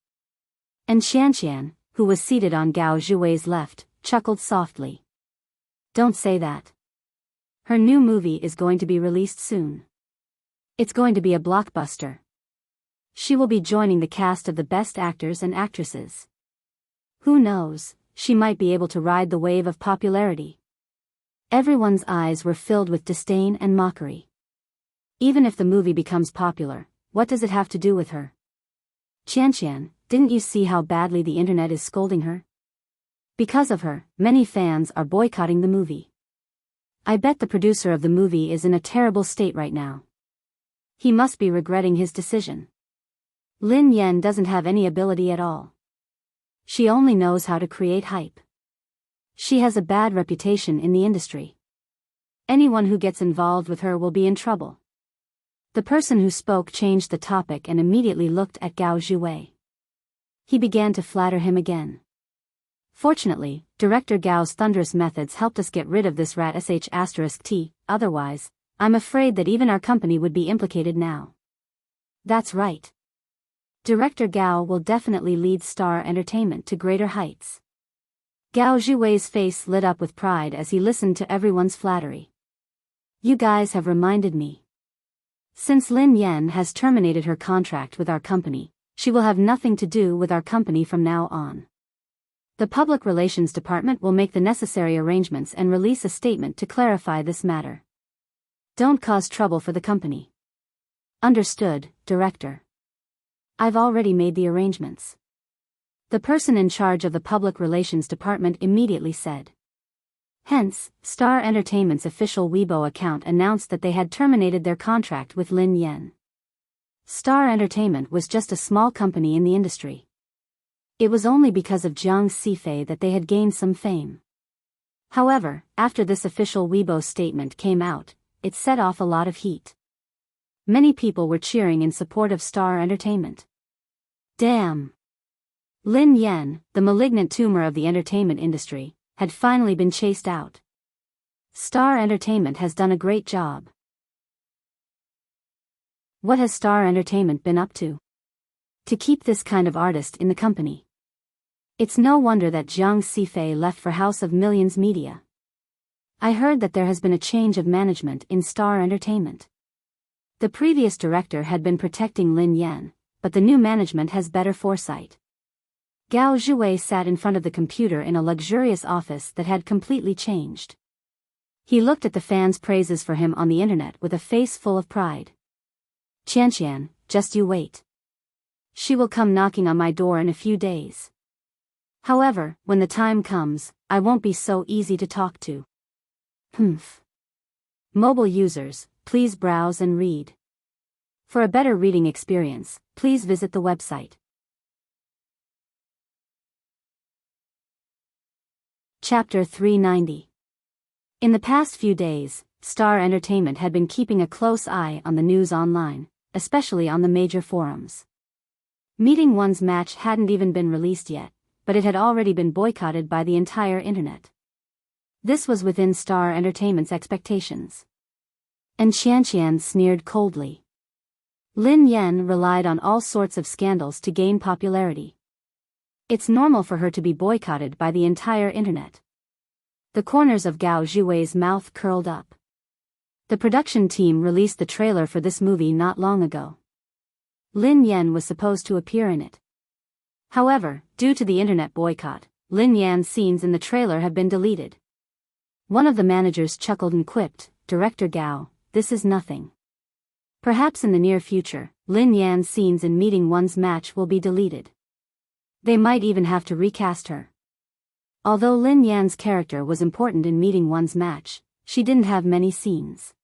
And Xianxian, who was seated on Gao Zhiwei's left, chuckled softly. Don't say that. Her new movie is going to be released soon. It's going to be a blockbuster. She will be joining the cast of the best actors and actresses. Who knows, she might be able to ride the wave of popularity. Everyone's eyes were filled with disdain and mockery. Even if the movie becomes popular, what does it have to do with her? Qianqian, didn't you see how badly the internet is scolding her? Because of her, many fans are boycotting the movie. I bet the producer of the movie is in a terrible state right now. He must be regretting his decision. Lin Yan doesn't have any ability at all. She only knows how to create hype. She has a bad reputation in the industry. Anyone who gets involved with her will be in trouble. The person who spoke changed the topic and immediately looked at Gao Zhiwei. He began to flatter him again. Fortunately, Director Gao's thunderous methods helped us get rid of this rat *T, otherwise, I'm afraid that even our company would be implicated now. That's right. Director Gao will definitely lead Star Entertainment to greater heights. Gao Zhiwei's face lit up with pride as he listened to everyone's flattery. You guys have reminded me. Since Lin Yan has terminated her contract with our company, she will have nothing to do with our company from now on. The Public Relations Department will make the necessary arrangements and release a statement to clarify this matter. Don't cause trouble for the company. Understood, Director. I've already made the arrangements. The person in charge of the Public Relations Department immediately said. Hence, Star Entertainment's official Weibo account announced that they had terminated their contract with Lin Yan. Star Entertainment was just a small company in the industry. It was only because of Jiang Sifei that they had gained some fame. However, after this official Weibo statement came out, it set off a lot of heat. Many people were cheering in support of Star Entertainment. Damn! Lin Yan, the malignant tumor of the entertainment industry, had finally been chased out. Star Entertainment has done a great job. What has Star Entertainment been up to? To keep this kind of artist in the company. It's no wonder that Jiang Sifei left for House of Millions Media. I heard that there has been a change of management in Star Entertainment. The previous director had been protecting Lin Yan, but the new management has better foresight. Gao Zhiwei sat in front of the computer in a luxurious office that had completely changed. He looked at the fans' praises for him on the internet with a face full of pride. Qianqian, just you wait. She will come knocking on my door in a few days. However, when the time comes, I won't be so easy to talk to. Humph. Mobile users, please browse and read. For a better reading experience, please visit the website. Chapter 390. In the past few days, Star Entertainment had been keeping a close eye on the news online, especially on the major forums. Meeting One's match hadn't even been released yet, but it had already been boycotted by the entire internet. This was within Star Entertainment's expectations. And Qianqian sneered coldly. Lin Yan relied on all sorts of scandals to gain popularity. It's normal for her to be boycotted by the entire internet. The corners of Gao Zhiwei's mouth curled up. The production team released the trailer for this movie not long ago. Lin Yan was supposed to appear in it. However, due to the internet boycott, Lin Yan's scenes in the trailer have been deleted. One of the managers chuckled and quipped, "Director Gao, this is nothing. Perhaps in the near future, Lin Yan's scenes in Meeting One's match will be deleted. They might even have to recast her." Although Lin Yan's character was important in Meeting One's match, she didn't have many scenes.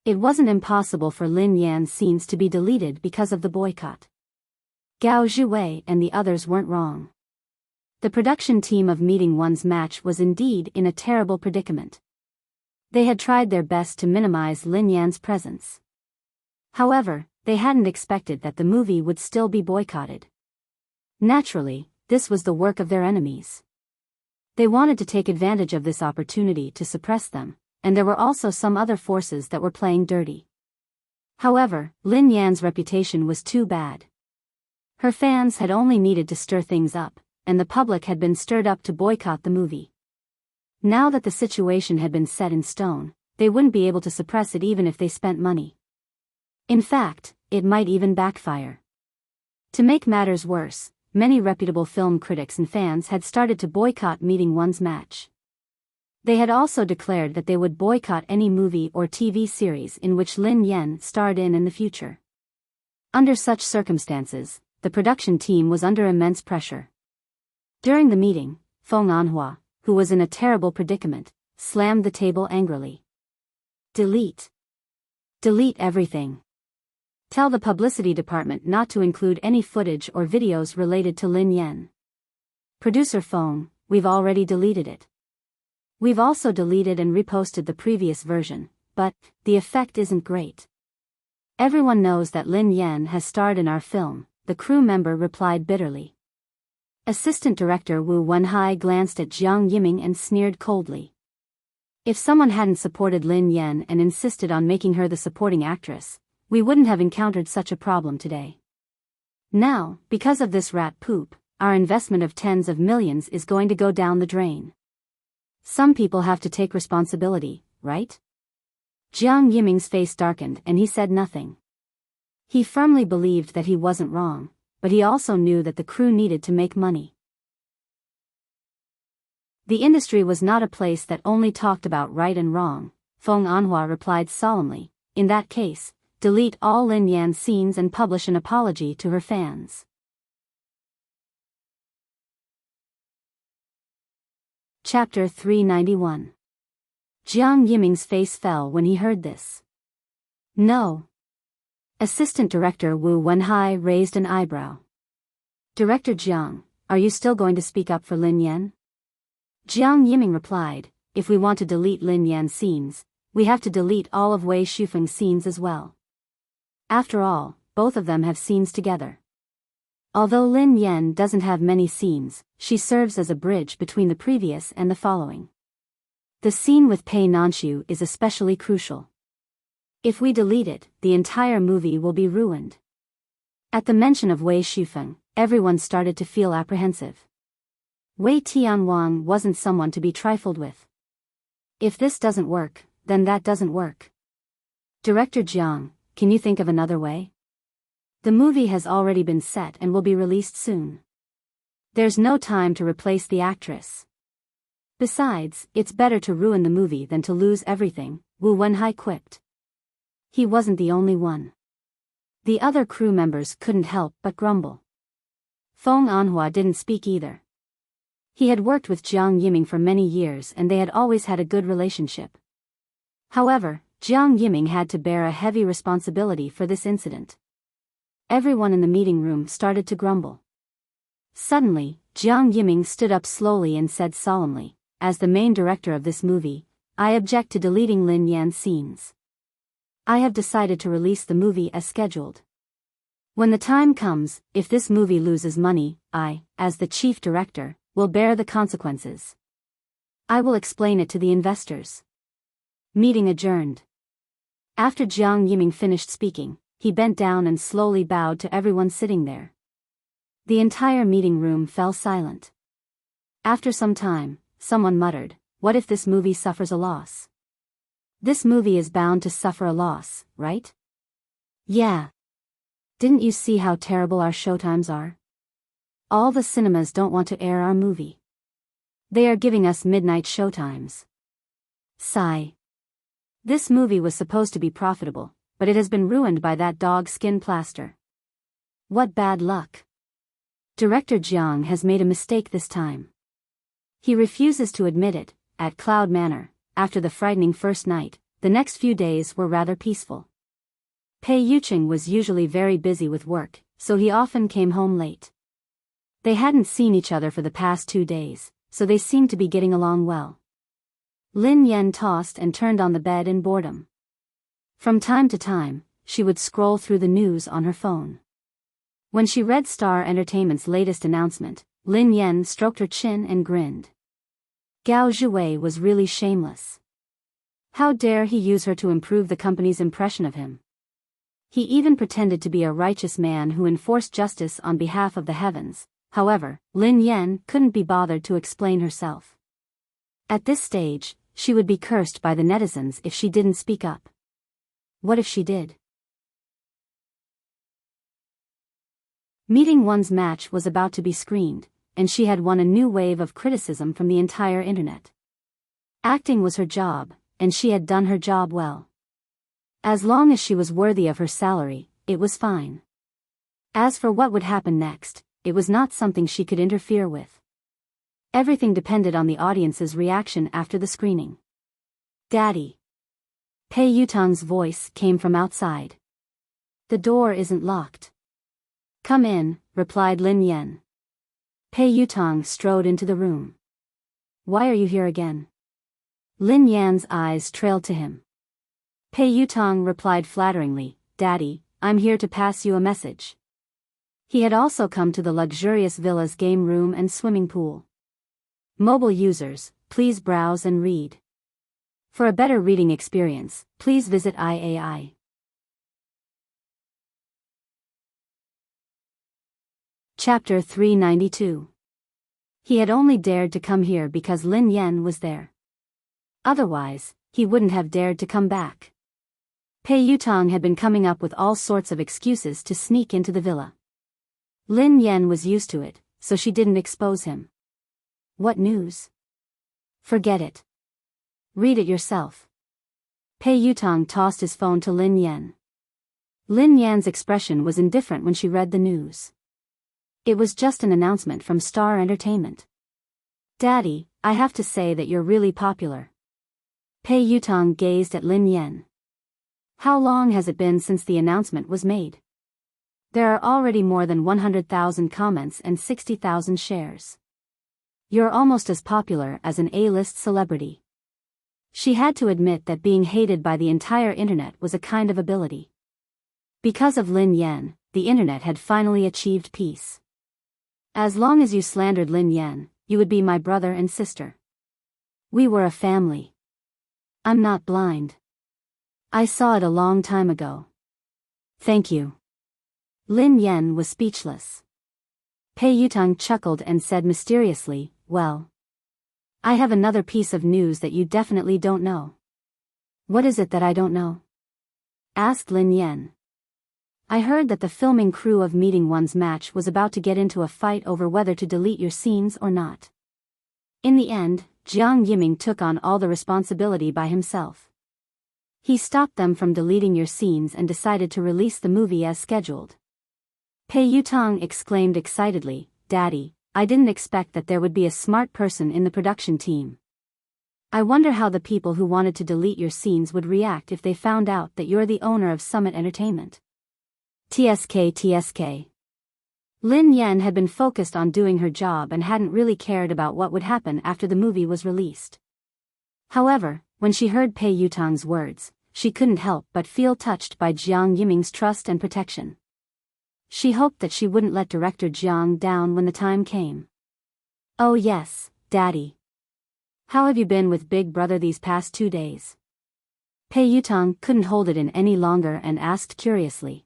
It wasn't impossible for Lin Yan's scenes to be deleted because of the boycott. Gao Zhiwei and the others weren't wrong. The production team of Meeting One's match was indeed in a terrible predicament. They had tried their best to minimize Lin Yan's presence. However, they hadn't expected that the movie would still be boycotted. Naturally, this was the work of their enemies. They wanted to take advantage of this opportunity to suppress them, and there were also some other forces that were playing dirty. However, Lin Yan's reputation was too bad. Her fans had only needed to stir things up, and the public had been stirred up to boycott the movie. Now that the situation had been set in stone, they wouldn't be able to suppress it even if they spent money. In fact, it might even backfire. To make matters worse, many reputable film critics and fans had started to boycott Meeting One's match. They had also declared that they would boycott any movie or TV series in which Lin Yan starred in the future. Under such circumstances, the production team was under immense pressure. During the meeting, Feng Anhua, who was in a terrible predicament, slammed the table angrily. "Delete. Delete everything. Tell the publicity department not to include any footage or videos related to Lin Yan. Producer Feng, we've already deleted it. We've also deleted and reposted the previous version, but the effect isn't great. Everyone knows that Lin Yan has starred in our film," the crew member replied bitterly. Assistant Director Wu Wenhai glanced at Jiang Yiming and sneered coldly. If someone hadn't supported Lin Yan and insisted on making her the supporting actress, we wouldn't have encountered such a problem today. Now, because of this rat poop, our investment of tens of millions is going to go down the drain. Some people have to take responsibility, right? Jiang Yiming's face darkened and he said nothing. He firmly believed that he wasn't wrong, but he also knew that the crew needed to make money. The industry was not a place that only talked about right and wrong, Feng Anhua replied solemnly. In that case, delete all Lin Yan's scenes and publish an apology to her fans. Chapter 391. Jiang Yiming's face fell when he heard this. No. Assistant Director Wu Wenhai raised an eyebrow. Director Jiang, are you still going to speak up for Lin Yan? Jiang Yiming replied, if we want to delete Lin Yan's scenes, we have to delete all of Wei Shufeng's scenes as well. After all, both of them have scenes together. Although Lin Yan doesn't have many scenes, she serves as a bridge between the previous and the following. The scene with Pei Nanshu is especially crucial. If we delete it, the entire movie will be ruined. At the mention of Wei Shufeng, everyone started to feel apprehensive. Wei Tianwang wasn't someone to be trifled with. If this doesn't work, then that doesn't work. Director Jiang, can you think of another way? The movie has already been set and will be released soon. There's no time to replace the actress. Besides, it's better to ruin the movie than to lose everything, Wu Wenhai quipped. He wasn't the only one. The other crew members couldn't help but grumble. Feng Anhua didn't speak either. He had worked with Jiang Yiming for many years and they had always had a good relationship. However, Jiang Yiming had to bear a heavy responsibility for this incident. Everyone in the meeting room started to grumble. Suddenly, Jiang Yiming stood up slowly and said solemnly, as the main director of this movie, I object to deleting Lin Yan's scenes. I have decided to release the movie as scheduled. When the time comes, if this movie loses money, I, as the chief director, will bear the consequences. I will explain it to the investors. Meeting adjourned. After Jiang Yiming finished speaking, he bent down and slowly bowed to everyone sitting there. The entire meeting room fell silent. After some time, someone muttered, "What if this movie suffers a loss?" "This movie is bound to suffer a loss, right?" "Yeah. Didn't you see how terrible our showtimes are? All the cinemas don't want to air our movie. They are giving us midnight showtimes." Sigh. This movie was supposed to be profitable, but it has been ruined by that dog skin plaster. What bad luck. Director Jiang has made a mistake this time. He refuses to admit it. At Cloud Manor, after the frightening first night, the next few days were rather peaceful. Pei Yuqing was usually very busy with work, so he often came home late. They hadn't seen each other for the past 2 days, so they seemed to be getting along well. Lin Yan tossed and turned on the bed in boredom. From time to time, she would scroll through the news on her phone. When she read Star Entertainment's latest announcement, Lin Yan stroked her chin and grinned. Gao Zhuwei was really shameless. How dare he use her to improve the company's impression of him? He even pretended to be a righteous man who enforced justice on behalf of the heavens. However, Lin Yan couldn't be bothered to explain herself. At this stage, she would be cursed by the netizens if she didn't speak up. What if she did? Meeting One's match was about to be screened, and she had won a new wave of criticism from the entire internet. Acting was her job, and she had done her job well. As long as she was worthy of her salary, it was fine. As for what would happen next, it was not something she could interfere with. Everything depended on the audience's reaction after the screening. "Daddy." Pei Yutang's voice came from outside. "The door isn't locked." "Come in," replied Lin Yan. Pei Yutang strode into the room. "Why are you here again?" Lin Yan's eyes trailed to him. Pei Yutang replied flatteringly, "Daddy, I'm here to pass you a message." He had also come to the luxurious villa's game room and swimming pool. Mobile users, please browse and read. For a better reading experience, please visit IAI. Chapter 392. He had only dared to come here because Lin Yan was there. Otherwise, he wouldn't have dared to come back. Pei Yutang had been coming up with all sorts of excuses to sneak into the villa. Lin Yan was used to it, so she didn't expose him. "What news?" "Forget it. Read it yourself." Pei Yutang tossed his phone to Lin Yan. Lin Yan's expression was indifferent when she read the news. It was just an announcement from Star Entertainment. "Daddy, I have to say that you're really popular." Pei Yutang gazed at Lin Yan. "How long has it been since the announcement was made?" "There are already more than 100,000 comments and 60,000 shares. You're almost as popular as an A-list celebrity." She had to admit that being hated by the entire internet was a kind of ability. Because of Lin Yan, the internet had finally achieved peace. "As long as you slandered Lin Yan, you would be my brother and sister. We were a family. I'm not blind. I saw it a long time ago." "Thank you." Lin Yan was speechless. Pei Yutang chuckled and said mysteriously, "Well, I have another piece of news that you definitely don't know." "What is it that I don't know?" asked Lin Yan. "I heard that the filming crew of Meeting One's match was about to get into a fight over whether to delete your scenes or not. In the end, Jiang Yiming took on all the responsibility by himself. He stopped them from deleting your scenes and decided to release the movie as scheduled." Pei Yutang exclaimed excitedly, "Daddy, I didn't expect that there would be a smart person in the production team. I wonder how the people who wanted to delete your scenes would react if they found out that you're the owner of Summit Entertainment." TSK. Lin Yan had been focused on doing her job and hadn't really cared about what would happen after the movie was released. However, when she heard Pei Yutang's words, she couldn't help but feel touched by Jiang Yiming's trust and protection. She hoped that she wouldn't let Director Jiang down when the time came. "Oh yes, Daddy. How have you been with Big Brother these past 2 days?" Pei Yutong couldn't hold it in any longer and asked curiously.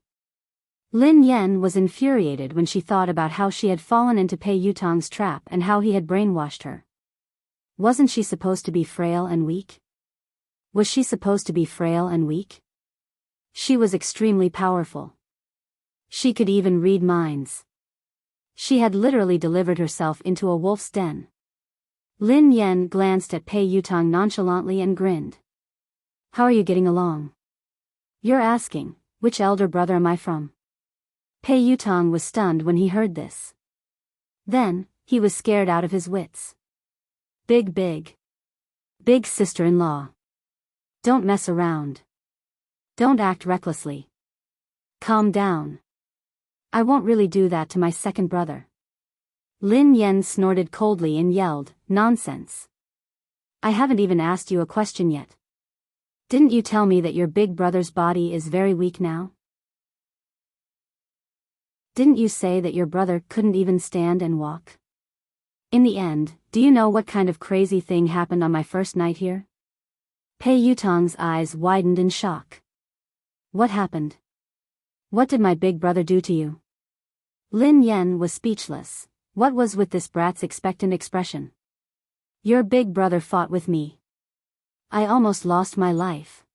Lin Yan was infuriated when she thought about how she had fallen into Pei Yutong's trap and how he had brainwashed her. Wasn't she supposed to be frail and weak? Was she supposed to be frail and weak? She was extremely powerful. She could even read minds. She had literally delivered herself into a wolf's den. Lin Yan glanced at Pei Yutong nonchalantly and grinned. "How are you getting along?" "You're asking, which elder brother am I from?" Pei Yutong was stunned when he heard this. Then, he was scared out of his wits. Big sister-in-law. Don't mess around. Don't act recklessly. Calm down. I won't really do that to my second brother." Lin Yan snorted coldly and yelled, "Nonsense. I haven't even asked you a question yet. Didn't you tell me that your big brother's body is very weak now? Didn't you say that your brother couldn't even stand and walk? In the end, do you know what kind of crazy thing happened on my first night here?" Pei Yutong's eyes widened in shock. "What happened? What did my big brother do to you?" Lin Yan was speechless. What was with this brat's expectant expression? "Your big brother fought with me. I almost lost my life."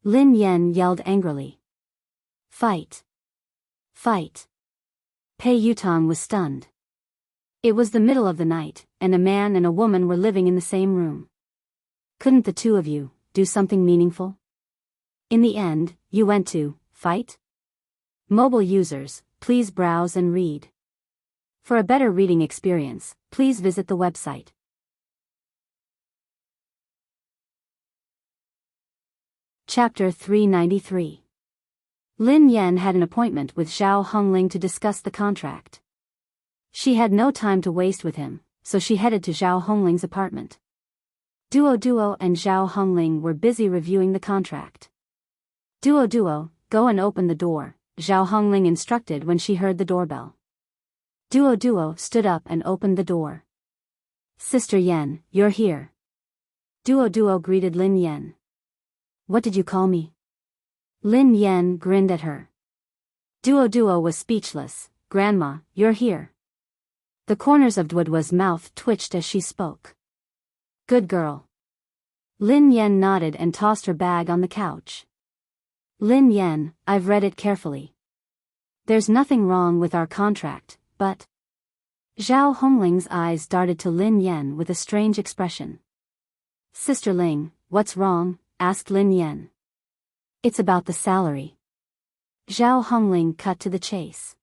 Lin Yan yelled angrily. Fight. Fight." Pei Yutong was stunned. It was the middle of the night, and a man and a woman were living in the same room. Couldn't the two of you do something meaningful? In the end, you went to fight? Mobile users, please browse and read. For a better reading experience, please visit the website. Chapter 393. Lin Yan had an appointment with Zhao Hongling to discuss the contract. She had no time to waste with him, so she headed to Zhao Hongling's apartment. Duo and Zhao Hongling were busy reviewing the contract. Duo, go and open the door, Zhao Hongling instructed when she heard the doorbell. Duo stood up and opened the door. "Sister Yan, you're here." Duo greeted Lin Yan. "What did you call me?" Lin Yan grinned at her. Duo was speechless. "Grandma, you're here." The corners of Duo's mouth twitched as she spoke. "Good girl." Lin Yan nodded and tossed her bag on the couch. "Lin Yan, I've read it carefully. There's nothing wrong with our contract, but..." Zhao Hongling's eyes darted to Lin Yan with a strange expression. "Sister Ling, what's wrong?" asked Lin Yan. "It's about the salary." Zhao Hongling cut to the chase.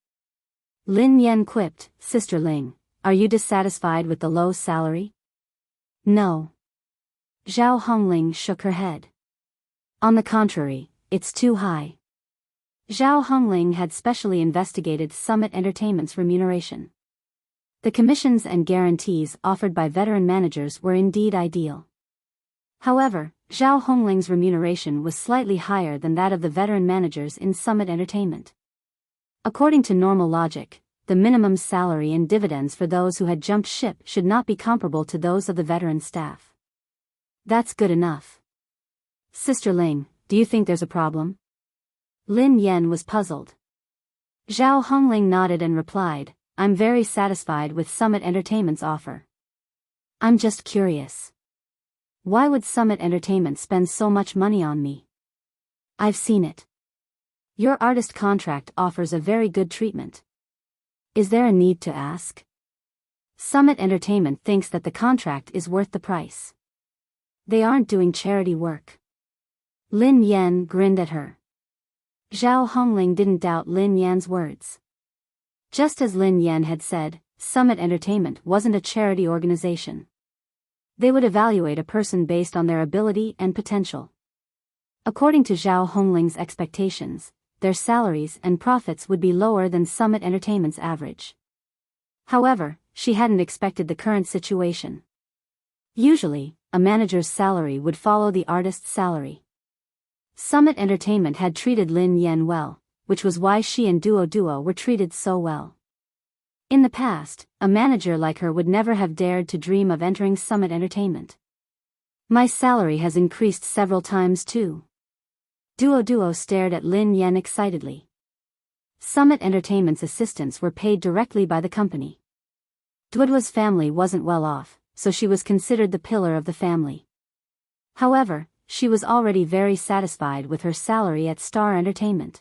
Lin Yan quipped, "Sister Ling, are you dissatisfied with the low salary?" "No." Zhao Hongling shook her head. "On the contrary, it's too high." Zhao Hongling had specially investigated Summit Entertainment's remuneration. The commissions and guarantees offered by veteran managers were indeed ideal. However, Zhao Hongling's remuneration was slightly higher than that of the veteran managers in Summit Entertainment. According to normal logic, the minimum salary and dividends for those who had jumped ship should not be comparable to those of the veteran staff. That's good enough. Sister Ling, do you think there's a problem? Lin Yan was puzzled. Zhao Hongling nodded and replied, "I'm very satisfied with Summit Entertainment's offer. I'm just curious. Why would Summit Entertainment spend so much money on me? I've seen it. Your artist contract offers a very good treatment. Is there a need to ask? Summit Entertainment thinks that the contract is worth the price. They aren't doing charity work." Lin Yan grinned at her. Zhao Hongling didn't doubt Lin Yan's words. Just as Lin Yan had said, Summit Entertainment wasn't a charity organization. They would evaluate a person based on their ability and potential. According to Zhao Hongling's expectations, their salaries and profits would be lower than Summit Entertainment's average. However, she hadn't expected the current situation. Usually, a manager's salary would follow the artist's salary. Summit Entertainment had treated Lin Yan well, which was why she and Duo were treated so well. In the past, a manager like her would never have dared to dream of entering Summit Entertainment. My salary has increased several times too. Duo stared at Lin Yan excitedly. Summit Entertainment's assistants were paid directly by the company. Duo's family wasn't well off, so she was considered the pillar of the family. However, she was already very satisfied with her salary at Star Entertainment.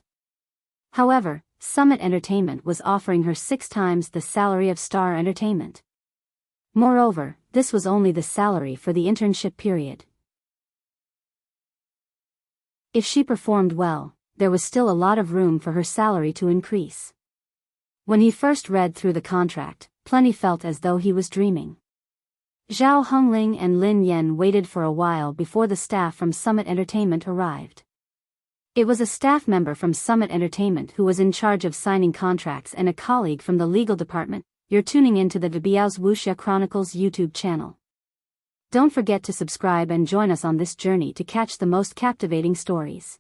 However, Summit Entertainment was offering her 6 times the salary of Star Entertainment. Moreover, this was only the salary for the internship period. If she performed well, there was still a lot of room for her salary to increase. When he first read through the contract, Plenty felt as though he was dreaming. Zhao Hongling and Lin Yan waited for a while before the staff from Summit Entertainment arrived. It was a staff member from Summit Entertainment who was in charge of signing contracts and a colleague from the legal department. You're tuning into the Biyao's Wuxia Chronicles YouTube channel. Don't forget to subscribe and join us on this journey to catch the most captivating stories.